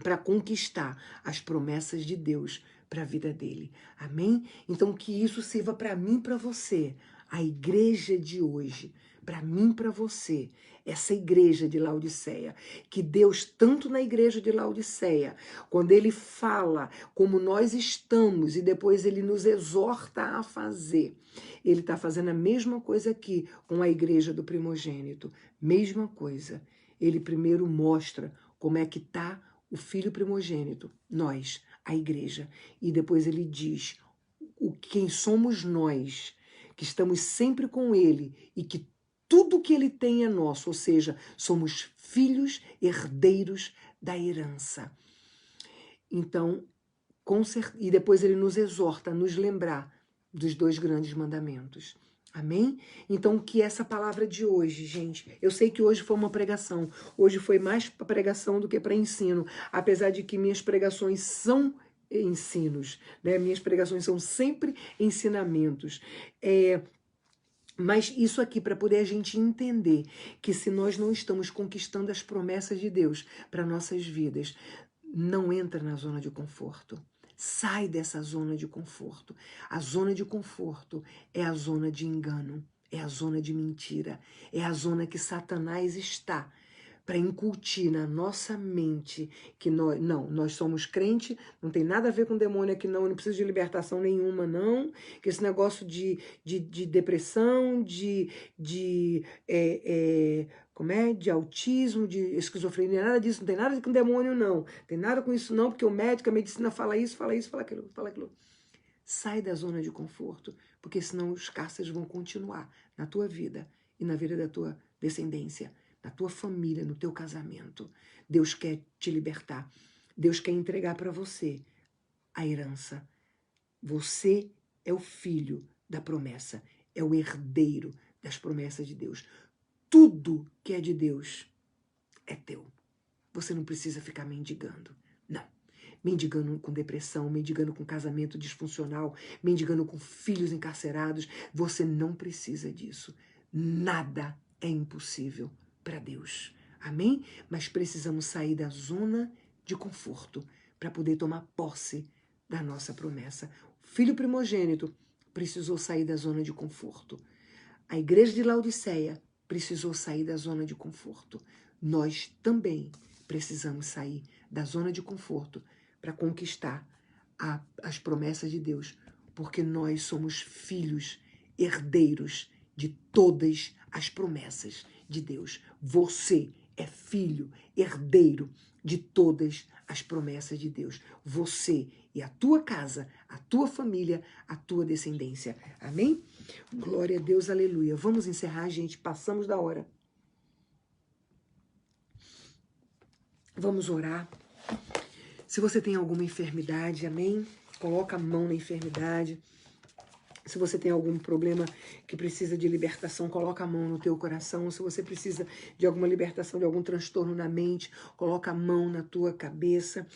para conquistar as promessas de Deus para a vida dele. Amém? Então que isso sirva para mim e para você, a igreja de hoje, para mim e para você, essa igreja de Laodiceia, que Deus, tanto na igreja de Laodiceia, quando ele fala como nós estamos e depois ele nos exorta a fazer, ele está fazendo a mesma coisa aqui com a igreja do primogênito, mesma coisa. Ele primeiro mostra como é que está o filho primogênito, nós, a igreja, e depois ele diz quem somos nós, que estamos sempre com ele e que tudo que ele tem é nosso, ou seja, somos filhos herdeiros da herança. Então, e depois ele nos exorta a nos lembrar dos 2 grandes mandamentos. Amém? Então, que essa palavra de hoje, gente, eu sei que hoje foi uma pregação, hoje foi mais para pregação do que para ensino, apesar de que minhas pregações são ensinos, né? Minhas pregações são sempre ensinamentos. Mas isso aqui para poder a gente entender que se nós não estamos conquistando as promessas de Deus para nossas vidas, não entra na zona de conforto. Sai dessa zona de conforto. A zona de conforto é a zona de engano, é a zona de mentira, é a zona que Satanás está para incutir na nossa mente que nós somos crente, não tem nada a ver com demônio aqui não precisa de libertação nenhuma não, que esse negócio de depressão, de autismo, de esquizofrenia, nada disso, não tem nada com demônio não, tem nada com isso não, porque o médico, a medicina fala isso, fala aquilo. Sai da zona de conforto, porque senão os cárceres vão continuar na tua vida e na vida da tua descendência, na tua família, no teu casamento. Deus quer te libertar. Deus quer entregar para você a herança. Você é o filho da promessa, é o herdeiro das promessas de Deus. Tudo que é de Deus é teu. Você não precisa ficar mendigando. Não. Mendigando com depressão, mendigando com casamento disfuncional, mendigando com filhos encarcerados. Você não precisa disso. Nada é impossível para Deus. Amém? Mas precisamos sair da zona de conforto para poder tomar posse da nossa promessa. O filho primogênito precisou sair da zona de conforto. A igreja de Laodiceia precisou sair da zona de conforto. Nós também precisamos sair da zona de conforto para conquistar as promessas de Deus, porque nós somos filhos, herdeiros de todas as promessas de Deus. Você é filho, herdeiro de todas as promessas de Deus. Você e a tua casa, a tua família, a tua descendência. Amém? Glória a Deus, aleluia. Vamos encerrar, gente. Passamos da hora. Vamos orar. Se você tem alguma enfermidade, amém? Coloca a mão na enfermidade. Se você tem algum problema que precisa de libertação, coloca a mão no teu coração. Se você precisa de alguma libertação, de algum transtorno na mente, coloca a mão na tua cabeça.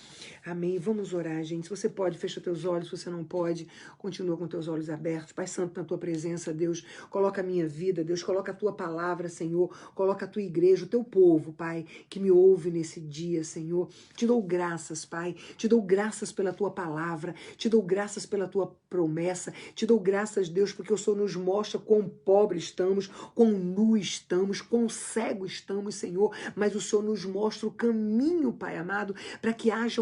Amém? Vamos orar, gente. Se você pode, fecha teus olhos. Se você não pode, continua com teus olhos abertos. Pai Santo, na tua presença, Deus, coloca a minha vida, Deus, coloca a tua palavra, Senhor. Coloca a tua igreja, o teu povo, Pai, que me ouve nesse dia, Senhor. Te dou graças, Pai. Te dou graças pela tua palavra. Te dou graças pela tua promessa. Te dou graças, Deus, porque o Senhor nos mostra quão pobre estamos, quão nu estamos, quão cego estamos, Senhor, mas o Senhor nos mostra o caminho, Pai amado, para que haja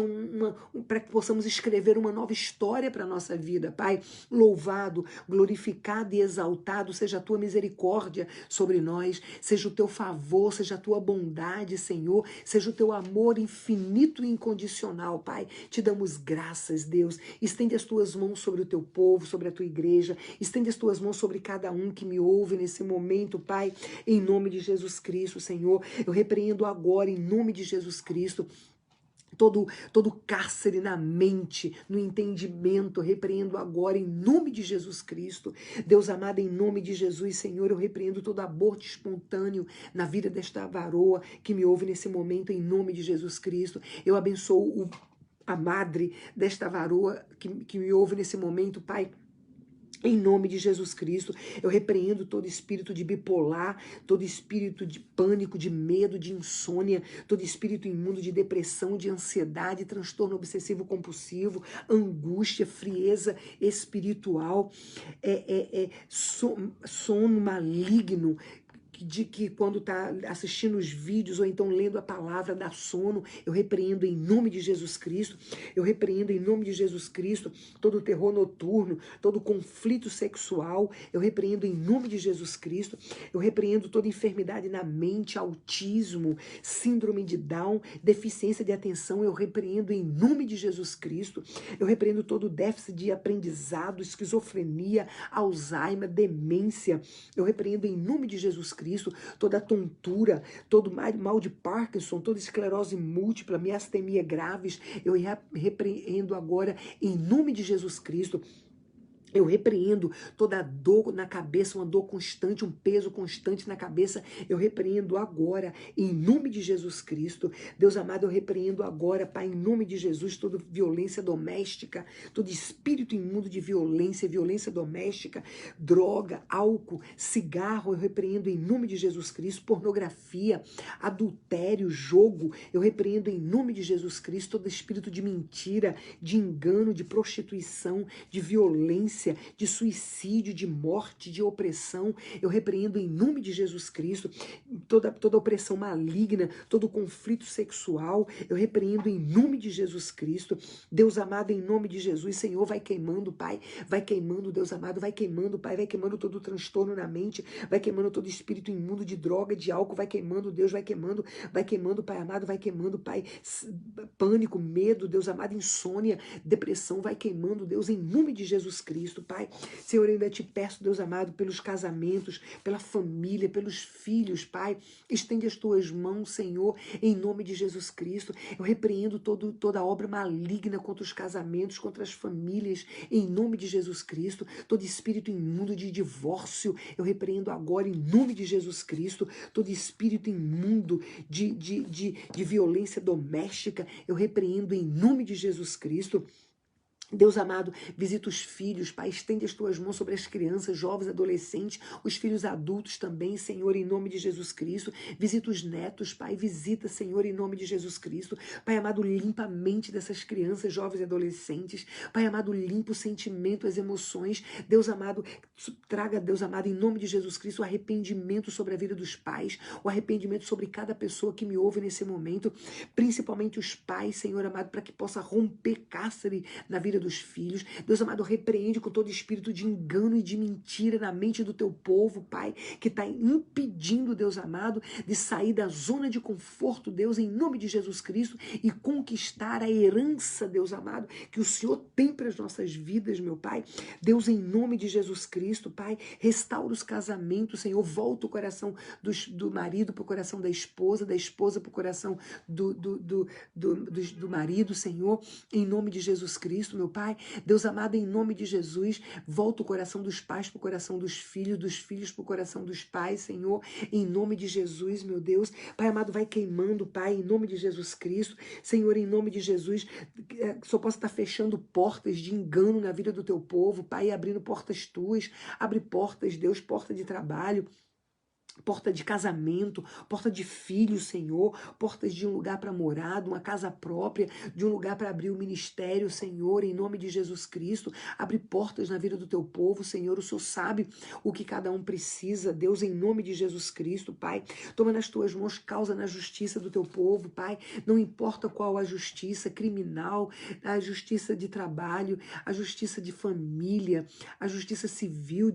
para que possamos escrever uma nova história para a nossa vida, Pai. Louvado, glorificado e exaltado seja a tua misericórdia sobre nós, seja o teu favor, seja a tua bondade, Senhor, seja o teu amor infinito e incondicional, Pai. Te damos graças, Deus. Estende as tuas mãos sobre o teu povo, sobre a tua igreja. Estende as tuas mãos sobre cada um que me ouve nesse momento, Pai, em nome de Jesus Cristo, Senhor. Eu repreendo agora, em nome de Jesus Cristo, todo cárcere na mente, no entendimento, eu repreendo agora em nome de Jesus Cristo. Deus amado, em nome de Jesus, Senhor, eu repreendo todo aborto espontâneo na vida desta varoa que me ouve nesse momento, em nome de Jesus Cristo. Eu abençoo a madre desta varoa que me ouve nesse momento, Pai, Em nome de Jesus Cristo, eu repreendo todo espírito de bipolar, todo espírito de pânico, de medo, de insônia, todo espírito imundo de depressão, de ansiedade, transtorno obsessivo compulsivo, angústia, frieza espiritual, sono maligno, de que quando está assistindo os vídeos ou então lendo a palavra dá sono, eu repreendo em nome de Jesus Cristo, eu repreendo em nome de Jesus Cristo todo terror noturno, todo conflito sexual, eu repreendo em nome de Jesus Cristo, eu repreendo toda enfermidade na mente, autismo, síndrome de Down, deficiência de atenção, eu repreendo em nome de Jesus Cristo, eu repreendo todo déficit de aprendizado, esquizofrenia, Alzheimer, demência, eu repreendo em nome de Jesus Cristo toda tontura, todo mal de Parkinson, toda esclerose múltipla, miastenia graves, eu repreendo agora em nome de Jesus Cristo. Eu repreendo toda dor na cabeça, uma dor constante, um peso constante na cabeça. Eu repreendo agora, em nome de Jesus Cristo. Deus amado, eu repreendo agora, Pai, em nome de Jesus, toda violência doméstica, todo espírito imundo de violência, violência doméstica, droga, álcool, cigarro, eu repreendo em nome de Jesus Cristo, pornografia, adultério, jogo, eu repreendo em nome de Jesus Cristo todo espírito de mentira, de engano, de prostituição, de violência, de suicídio, de morte, de opressão, eu repreendo em nome de Jesus Cristo, toda opressão maligna, todo conflito sexual, eu repreendo em nome de Jesus Cristo, Deus amado, em nome de Jesus, Senhor, vai queimando, Pai, vai queimando, Deus amado, vai queimando, Pai, vai queimando todo transtorno na mente, vai queimando todo espírito imundo de droga, de álcool, vai queimando, Deus, vai queimando, Pai amado, vai queimando, Pai, pânico, medo, Deus amado, insônia, depressão, vai queimando, Deus, em nome de Jesus Cristo, Pai. Senhor, eu ainda te peço, Deus amado, pelos casamentos, pela família, pelos filhos, Pai. Estende as tuas mãos, Senhor, em nome de Jesus Cristo. Eu repreendo toda obra maligna contra os casamentos, contra as famílias, em nome de Jesus Cristo. Todo espírito imundo de divórcio, eu repreendo agora em nome de Jesus Cristo. Todo espírito imundo de violência doméstica, eu repreendo em nome de Jesus Cristo. Deus amado, visita os filhos, Pai, estende as tuas mãos sobre as crianças, jovens, adolescentes, os filhos adultos também, Senhor, em nome de Jesus Cristo. Visita os netos, Pai, visita, Senhor, em nome de Jesus Cristo. Pai amado, limpa a mente dessas crianças, jovens e adolescentes. Pai amado, limpa o sentimento, as emoções. Deus amado, traga, Deus amado, em nome de Jesus Cristo, o arrependimento sobre a vida dos pais, o arrependimento sobre cada pessoa que me ouve nesse momento, principalmente os pais, Senhor amado, para que possa romper cárcere na vida dos filhos. Deus amado, repreende com todo espírito de engano e de mentira na mente do teu povo, Pai, que está impedindo, Deus amado, de sair da zona de conforto, Deus, em nome de Jesus Cristo, e conquistar a herança, Deus amado, que o Senhor tem para as nossas vidas, meu Pai. Deus, em nome de Jesus Cristo, Pai, restaura os casamentos, Senhor, volta o coração do marido para o coração da esposa para o coração do marido, Senhor, em nome de Jesus Cristo, meu Pai. Deus amado, em nome de Jesus, volta o coração dos pais para o coração dos filhos para o coração dos pais, Senhor, em nome de Jesus, meu Deus. Pai amado, vai queimando, Pai, em nome de Jesus Cristo, Senhor, em nome de Jesus, só possa estar fechando portas de engano na vida do teu povo, Pai, e abrindo portas tuas, abre portas, Deus, porta de trabalho, porta de casamento, porta de filho, Senhor, portas de um lugar para morar, de uma casa própria, de um lugar para abrir o ministério, Senhor, em nome de Jesus Cristo. Abre portas na vida do teu povo, Senhor. O Senhor sabe o que cada um precisa, Deus, em nome de Jesus Cristo, Pai. Toma nas tuas mãos causa na justiça do teu povo, Pai. Não importa qual a justiça criminal, a justiça de trabalho, a justiça de família, a justiça civil,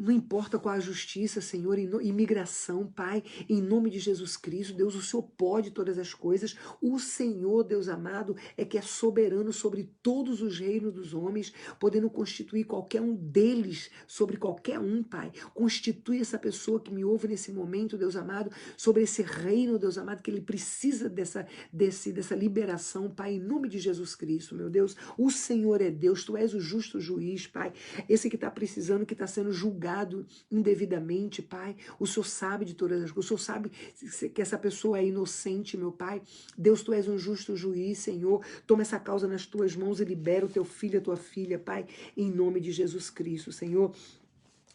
não importa qual a justiça, Senhor, imigração, Pai, em nome de Jesus Cristo, Deus, o Senhor pode todas as coisas, o Senhor, Deus amado, é que é soberano sobre todos os reinos dos homens, podendo constituir qualquer um deles sobre qualquer um, Pai, constitui essa pessoa que me ouve nesse momento, Deus amado, sobre esse reino, Deus amado, que ele precisa dessa liberação, Pai, em nome de Jesus Cristo, meu Deus, o Senhor é Deus, Tu és o justo juiz, Pai, esse que está precisando, que está sendo julgado usado indevidamente, Pai. O Senhor sabe de todas as coisas. O Senhor sabe que essa pessoa é inocente, meu Pai. Deus, Tu és um justo juiz, Senhor. Toma essa causa nas Tuas mãos e libera o Teu filho, a Tua filha, Pai, em nome de Jesus Cristo, Senhor.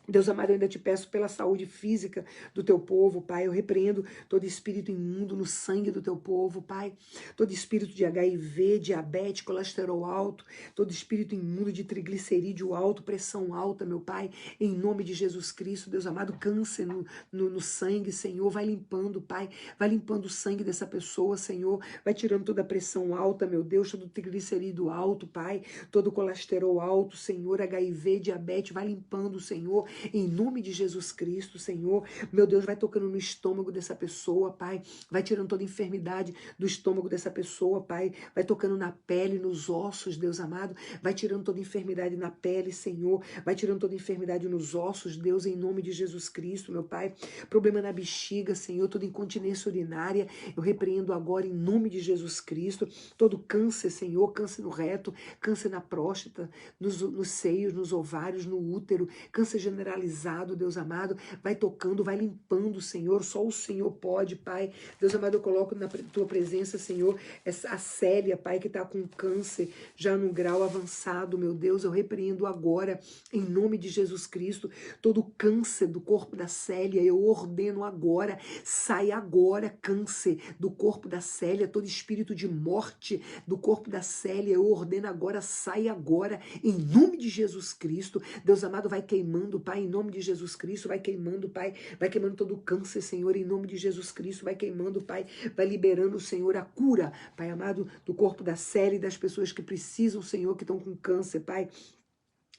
Deus amado, eu ainda te peço pela saúde física do teu povo, Pai. Eu repreendo todo espírito imundo no sangue do teu povo, Pai. Todo espírito de HIV, diabetes, colesterol alto, todo espírito imundo de triglicerídeo alto, pressão alta, meu Pai. Em nome de Jesus Cristo, Deus amado, câncer no sangue, Senhor. Vai limpando, Pai. Vai limpando o sangue dessa pessoa, Senhor. Vai tirando toda a pressão alta, meu Deus, todo triglicerídeo alto, Pai. Todo colesterol alto, Senhor. HIV, diabetes, vai limpando, Senhor. Em nome de Jesus Cristo, Senhor, meu Deus, vai tocando no estômago dessa pessoa, Pai, vai tirando toda enfermidade do estômago dessa pessoa, Pai, vai tocando na pele, nos ossos, Deus amado, vai tirando toda enfermidade na pele, Senhor, vai tirando toda enfermidade nos ossos, Deus, em nome de Jesus Cristo, meu Pai, problema na bexiga, Senhor, toda incontinência urinária, eu repreendo agora em nome de Jesus Cristo, todo câncer, Senhor, câncer no reto, câncer na próstata, nos seios, nos ovários, no útero, câncer generalizado, Deus amado, vai tocando, vai limpando, Senhor, só o Senhor pode, Pai. Deus amado, eu coloco na tua presença, Senhor, a Célia, Pai, que está com câncer já num grau avançado, meu Deus, eu repreendo agora, em nome de Jesus Cristo, todo câncer do corpo da Célia, eu ordeno agora, sai agora câncer do corpo da Célia, todo espírito de morte do corpo da Célia, eu ordeno agora, sai agora, em nome de Jesus Cristo, Deus amado, vai queimando, Pai, em nome de Jesus Cristo, vai queimando, Pai, vai queimando todo o câncer, Senhor, em nome de Jesus Cristo, vai queimando, Pai, vai liberando, Senhor, a cura, Pai amado, do corpo da Célia e das pessoas que precisam, Senhor, que estão com câncer, Pai.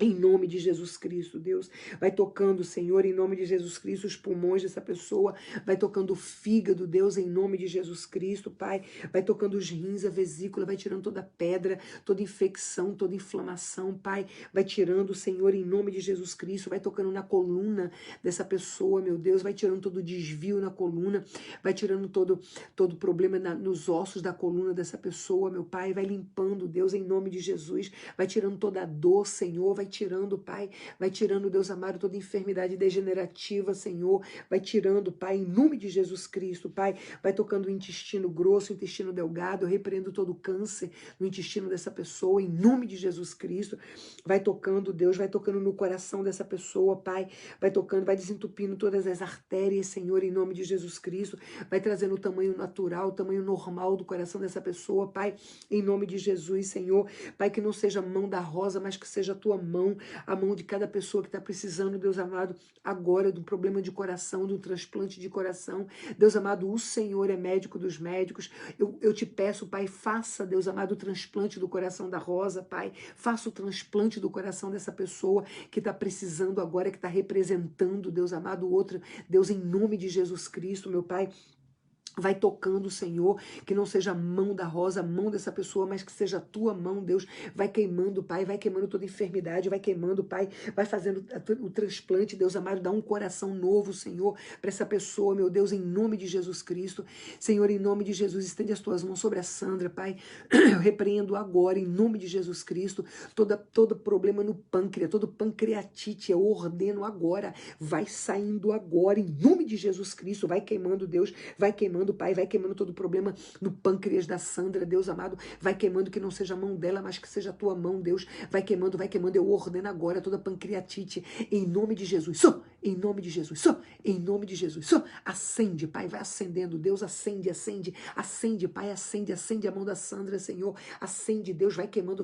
Em nome de Jesus Cristo, Deus, vai tocando, Senhor, em nome de Jesus Cristo, os pulmões dessa pessoa, vai tocando o fígado, Deus, em nome de Jesus Cristo, Pai, vai tocando os rins, a vesícula, vai tirando toda pedra, toda infecção, toda inflamação, Pai, vai tirando, Senhor, em nome de Jesus Cristo, vai tocando na coluna dessa pessoa, meu Deus, vai tirando todo o desvio na coluna, vai tirando todo problema nos ossos da coluna dessa pessoa, meu Pai, vai limpando, Deus, em nome de Jesus, vai tirando toda a dor, Senhor, vai tirando, Pai, vai tirando, Deus amado, toda enfermidade degenerativa, Senhor, vai tirando, Pai, em nome de Jesus Cristo, Pai, vai tocando o intestino grosso, o intestino delgado, eu repreendo todo o câncer no intestino dessa pessoa, em nome de Jesus Cristo, vai tocando, Deus, vai tocando no coração dessa pessoa, Pai, vai tocando, vai desentupindo todas as artérias, Senhor, em nome de Jesus Cristo, vai trazendo o tamanho natural, o tamanho normal do coração dessa pessoa, Pai, em nome de Jesus, Senhor, Pai, que não seja a mão da Rosa, mas que seja a tua mão, a mão de cada pessoa que está precisando, Deus amado, agora do problema de coração, do transplante de coração. Deus amado, o Senhor é médico dos médicos. Eu te peço, Pai, faça, Deus amado, o transplante do coração da Rosa, Pai. Faça o transplante do coração dessa pessoa que está precisando agora, que está representando, Deus amado, outra. Deus, em nome de Jesus Cristo, meu Pai, vai tocando, Senhor, que não seja a mão da Rosa, a mão dessa pessoa, mas que seja a tua mão, Deus. Vai queimando, Pai, vai queimando toda enfermidade, vai queimando, Pai, vai fazendo o transplante, Deus amado, dá um coração novo, Senhor, para essa pessoa, meu Deus, em nome de Jesus Cristo. Senhor, em nome de Jesus, estende as tuas mãos sobre a Sandra, Pai. Eu repreendo agora, em nome de Jesus Cristo, todo problema no pâncreas, todo pancreatite, eu ordeno agora, vai saindo agora, em nome de Jesus Cristo, vai queimando, Deus, vai queimando, Pai, vai queimando todo o problema no pâncreas da Sandra, Deus amado, vai queimando, que não seja a mão dela, mas que seja a tua mão, Deus, vai queimando, eu ordeno agora toda pancreatite, em nome de Jesus, em nome de Jesus, em nome de Jesus, acende, Pai, vai acendendo, Deus, acende, Pai, acende a mão da Sandra, Senhor, acende, Deus, vai queimando,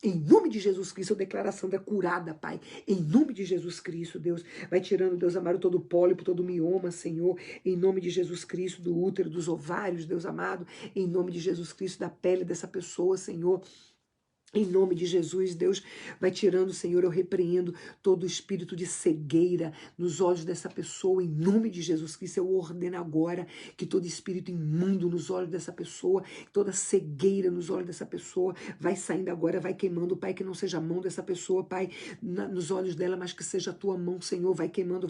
em nome de Jesus Cristo, eu declaro a Sandra curada, Pai, em nome de Jesus Cristo, Deus, vai tirando, Deus amado, todo o pólipo, todo o mioma, Senhor, em nome de Jesus Cristo, do útero, dos ovários, Deus amado, em nome de Jesus Cristo, da pele dessa pessoa, Senhor. Em nome de Jesus, Deus vai tirando, Senhor, eu repreendo todo espírito de cegueira nos olhos dessa pessoa, em nome de Jesus Cristo, eu ordeno agora que todo espírito imundo nos olhos dessa pessoa, toda cegueira nos olhos dessa pessoa, vai saindo agora, vai queimando, Pai, que não seja a mão dessa pessoa, Pai, nos olhos dela, mas que seja a tua mão, Senhor, vai queimando,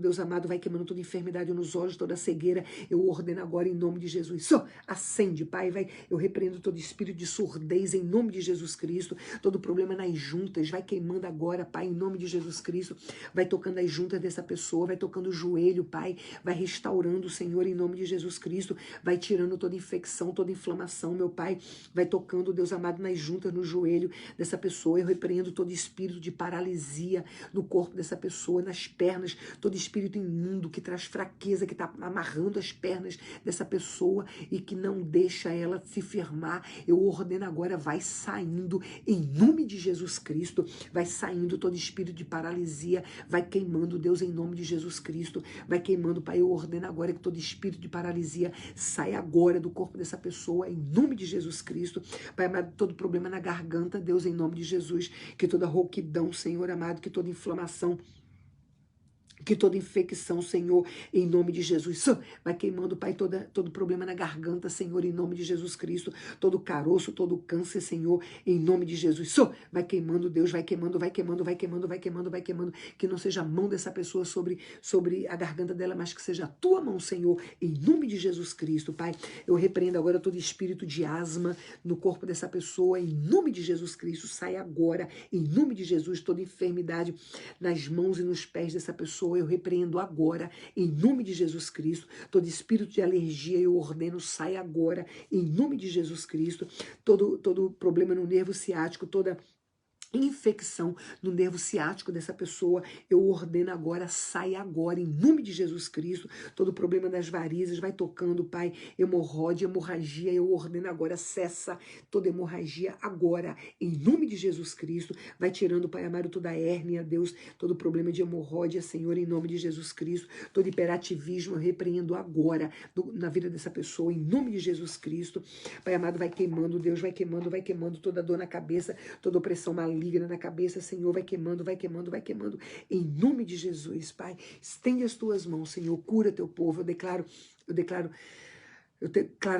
Deus amado, vai queimando toda enfermidade nos olhos, toda cegueira, eu ordeno agora em nome de Jesus, acende, Pai, eu repreendo todo espírito de surdez, surdez em nome de Jesus Cristo, todo problema nas juntas, vai queimando agora, Pai, em nome de Jesus Cristo, vai tocando as juntas dessa pessoa, vai tocando o joelho, Pai, vai restaurando, Senhor, em nome de Jesus Cristo, vai tirando toda infecção, toda inflamação, meu Pai, vai tocando, Deus amado, nas juntas, no joelho dessa pessoa, eu repreendo todo espírito de paralisia no corpo dessa pessoa, nas pernas, todo espírito imundo que traz fraqueza, que está amarrando as pernas dessa pessoa e que não deixa ela se firmar, eu ordeno agora, vai saindo, em nome de Jesus Cristo, vai saindo todo espírito de paralisia, vai queimando, Deus, em nome de Jesus Cristo, vai queimando, Pai, eu ordeno agora que todo espírito de paralisia saia agora do corpo dessa pessoa, em nome de Jesus Cristo, Pai amado, todo problema na garganta, Deus, em nome de Jesus, que toda rouquidão, Senhor amado, que toda inflamação, que toda infecção, Senhor, em nome de Jesus, vai queimando, Pai, todo problema na garganta, Senhor, em nome de Jesus Cristo, todo caroço, todo câncer, Senhor, em nome de Jesus, vai queimando, Deus, vai queimando, vai queimando, vai queimando, vai queimando, vai queimando, que não seja a mão dessa pessoa sobre a garganta dela, mas que seja a tua mão, Senhor, em nome de Jesus Cristo, Pai, eu repreendo agora todo espírito de asma no corpo dessa pessoa, em nome de Jesus Cristo, sai agora, em nome de Jesus, toda enfermidade nas mãos e nos pés dessa pessoa, eu repreendo agora, em nome de Jesus Cristo, todo espírito de alergia eu ordeno, sai agora, em nome de Jesus Cristo, todo problema no nervo ciático, toda infecção no nervo ciático dessa pessoa, eu ordeno agora, sai agora, em nome de Jesus Cristo, todo problema das varizes, vai tocando, Pai, hemorragia, eu ordeno agora, cessa toda hemorragia agora, em nome de Jesus Cristo, vai tirando, Pai amado, toda hérnia, Deus, todo problema de hemorroida, Senhor, em nome de Jesus Cristo, todo hiperativismo, eu repreendo agora, na vida dessa pessoa, em nome de Jesus Cristo, Pai amado, vai queimando, Deus, vai queimando toda dor na cabeça, toda opressão maligna na cabeça, Senhor, vai queimando, vai queimando, vai queimando, em nome de Jesus, Pai, estende as tuas mãos, Senhor, cura teu povo, eu declaro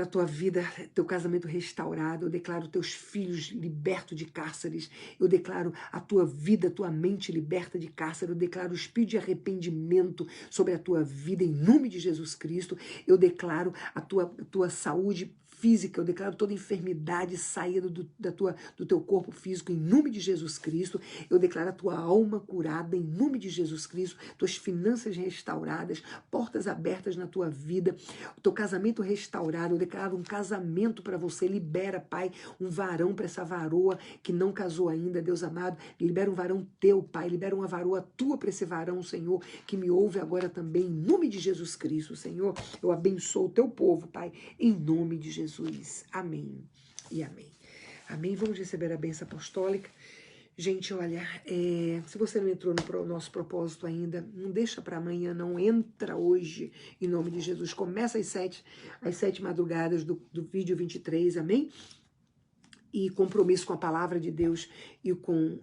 a tua vida, teu casamento restaurado, eu declaro teus filhos libertos de cárceres, eu declaro a tua vida, tua mente liberta de cárcere, eu declaro o espírito de arrependimento sobre a tua vida, em nome de Jesus Cristo, eu declaro a tua saúde física, eu declaro toda enfermidade saída do teu corpo físico, em nome de Jesus Cristo, eu declaro a tua alma curada, em nome de Jesus Cristo, tuas finanças restauradas, portas abertas na tua vida, o teu casamento restaurado, eu declaro um casamento para você, libera, Pai, um varão para essa varoa que não casou ainda, Deus amado, libera um varão teu, Pai, libera uma varoa tua para esse varão, Senhor, que me ouve agora também, em nome de Jesus Cristo, Senhor, eu abençoo o teu povo, Pai, em nome de Jesus. Amém e amém. Amém. Vamos receber a bênção apostólica. Gente, olha, se você não entrou no nosso propósito ainda, não deixa para amanhã, não entra hoje, em nome de Jesus. Começa às 7 madrugadas do vídeo 23, amém? E compromisso com a palavra de Deus e com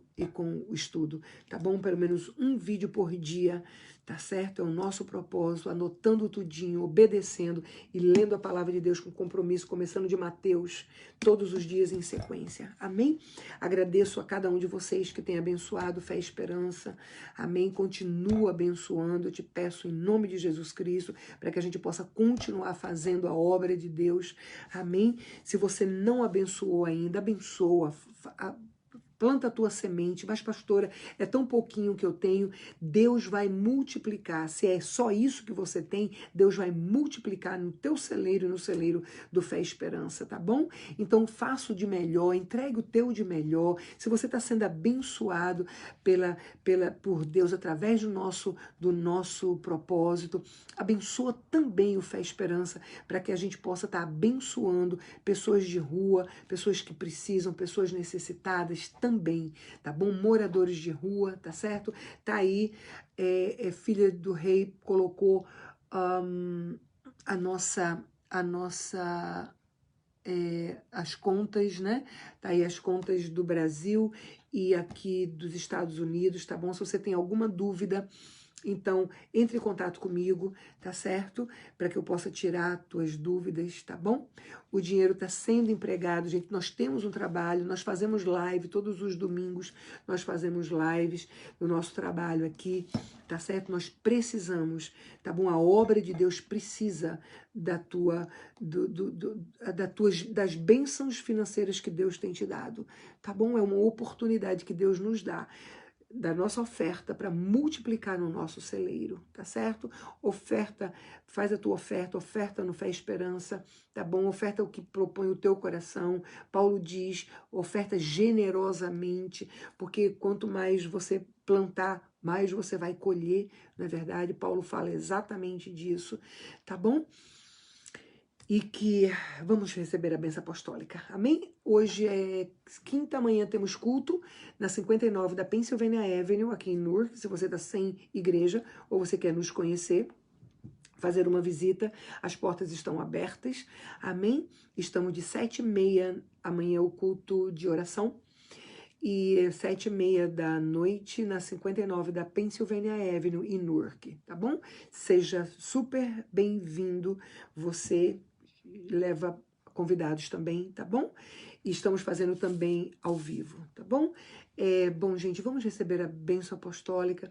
o estudo, tá bom? Pelo menos um vídeo por dia, tá certo? É o nosso propósito, anotando tudinho, obedecendo e lendo a palavra de Deus com compromisso, começando de Mateus, todos os dias em sequência, amém? Agradeço a cada um de vocês que tem abençoado Fé e Esperança, amém? Continua abençoando, eu te peço em nome de Jesus Cristo, para que a gente possa continuar fazendo a obra de Deus, amém? Se você não abençoou ainda, abençoa, planta a tua semente, mas pastora, é tão pouquinho que eu tenho, Deus vai multiplicar, se é só isso que você tem, Deus vai multiplicar no teu celeiro e no celeiro do Fé e Esperança, tá bom? Então faça o de melhor, entregue o teu de melhor, se você está sendo abençoado por Deus através do nosso propósito, abençoa também o Fé e Esperança, para que a gente possa estar abençoando pessoas de rua, pessoas que precisam, pessoas necessitadas também, tá bom? Moradores de rua, tá certo? Tá aí, filha do rei colocou as contas, né? Tá aí as contas do Brasil e aqui dos Estados Unidos, tá bom? Se você tem alguma dúvida, Então, entre em contato comigo, tá certo? Para que eu possa tirar tuas dúvidas, tá bom? O dinheiro está sendo empregado, gente. Nós temos um trabalho, nós fazemos live todos os domingos, nós fazemos lives do nosso trabalho aqui, tá certo? Nós precisamos, tá bom? A obra de Deus precisa das bênçãos financeiras que Deus tem te dado, tá bom? É uma oportunidade que Deus nos dá da nossa oferta para multiplicar no nosso celeiro, tá certo? Oferta, faz a tua oferta, oferta no Fé e Esperança, tá bom? Oferta o que propõe o teu coração. Paulo diz, oferta generosamente, porque quanto mais você plantar, mais você vai colher, não é verdade? Paulo fala exatamente disso, tá bom? E que vamos receber a bênção apostólica. Amém? Hoje é quinta, amanhã temos culto na 59 da Pennsylvania Avenue, aqui em Newark. Se você está sem igreja ou você quer nos conhecer, fazer uma visita, as portas estão abertas. Amém? Estamos de 7h30, amanhã o culto de oração. E 7h30 da noite na 59 da Pennsylvania Avenue, em Newark, tá bom? Seja super bem-vindo, você leva convidados também, tá bom? E estamos fazendo também ao vivo, tá bom? Bom, gente, vamos receber a bênção apostólica,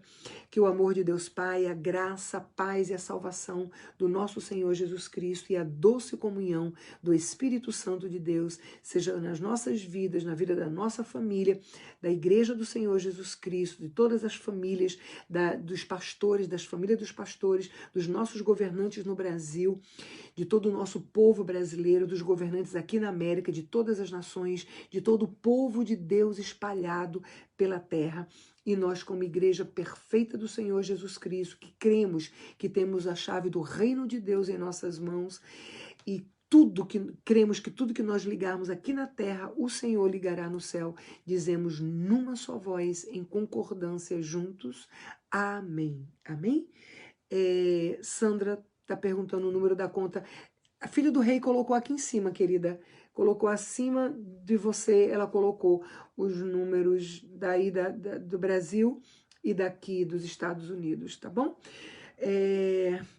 que o amor de Deus Pai, a graça, a paz e a salvação do nosso Senhor Jesus Cristo e a doce comunhão do Espírito Santo de Deus seja nas nossas vidas, na vida da nossa família, da Igreja do Senhor Jesus Cristo, de todas as famílias, dos pastores, das famílias dos pastores, dos nossos governantes no Brasil, de todo o nosso povo brasileiro, dos governantes aqui na América, de todas as nações, de todo o povo de Deus espalhado pela terra. E nós, como igreja perfeita do Senhor Jesus Cristo, que cremos que temos a chave do reino de Deus em nossas mãos e cremos que tudo que nós ligarmos aqui na terra, o Senhor ligará no céu. Dizemos numa só voz, em concordância juntos. Amém. Amém? Sandra está perguntando o número da conta. A filha do rei colocou aqui em cima, querida. Colocou acima de você, ela colocou os números daí do Brasil e daqui dos Estados Unidos, tá bom?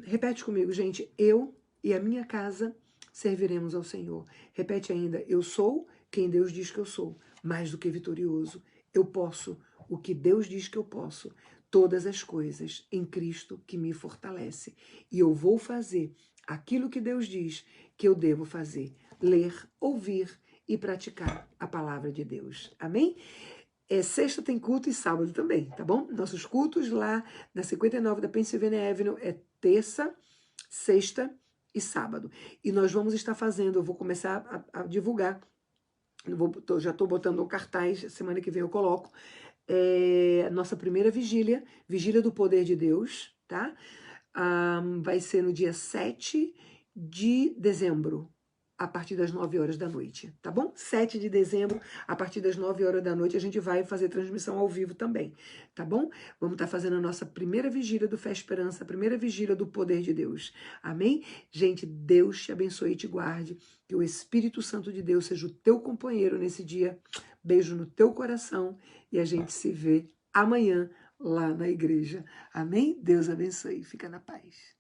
Repete comigo, gente. Eu e a minha casa serviremos ao Senhor. Repete ainda. Eu sou quem Deus diz que eu sou. Mais do que vitorioso. Eu posso o que Deus diz que eu posso. Todas as coisas em Cristo que me fortalece. E eu vou fazer aquilo que Deus diz que eu devo fazer. Ler, ouvir e praticar a palavra de Deus. Amém? Sexta tem culto e sábado também, tá bom? Nossos cultos lá na 59 da Pennsylvania Avenue é terça, sexta e sábado. E nós vamos estar fazendo, eu vou começar a divulgar, já estou botando o cartaz, semana que vem eu coloco, nossa primeira vigília do poder de Deus, tá? Vai ser no dia 7 de dezembro, a partir das 9 horas da noite, tá bom? 7 de dezembro, a partir das 9 horas da noite, a gente vai fazer transmissão ao vivo também, tá bom? Vamos estar fazendo a nossa primeira vigília do Fé e Esperança, a primeira vigília do poder de Deus, amém? Gente, Deus te abençoe e te guarde, que o Espírito Santo de Deus seja o teu companheiro nesse dia. Beijo no teu coração e a gente se vê amanhã lá na igreja, amém? Deus abençoe, fica na paz.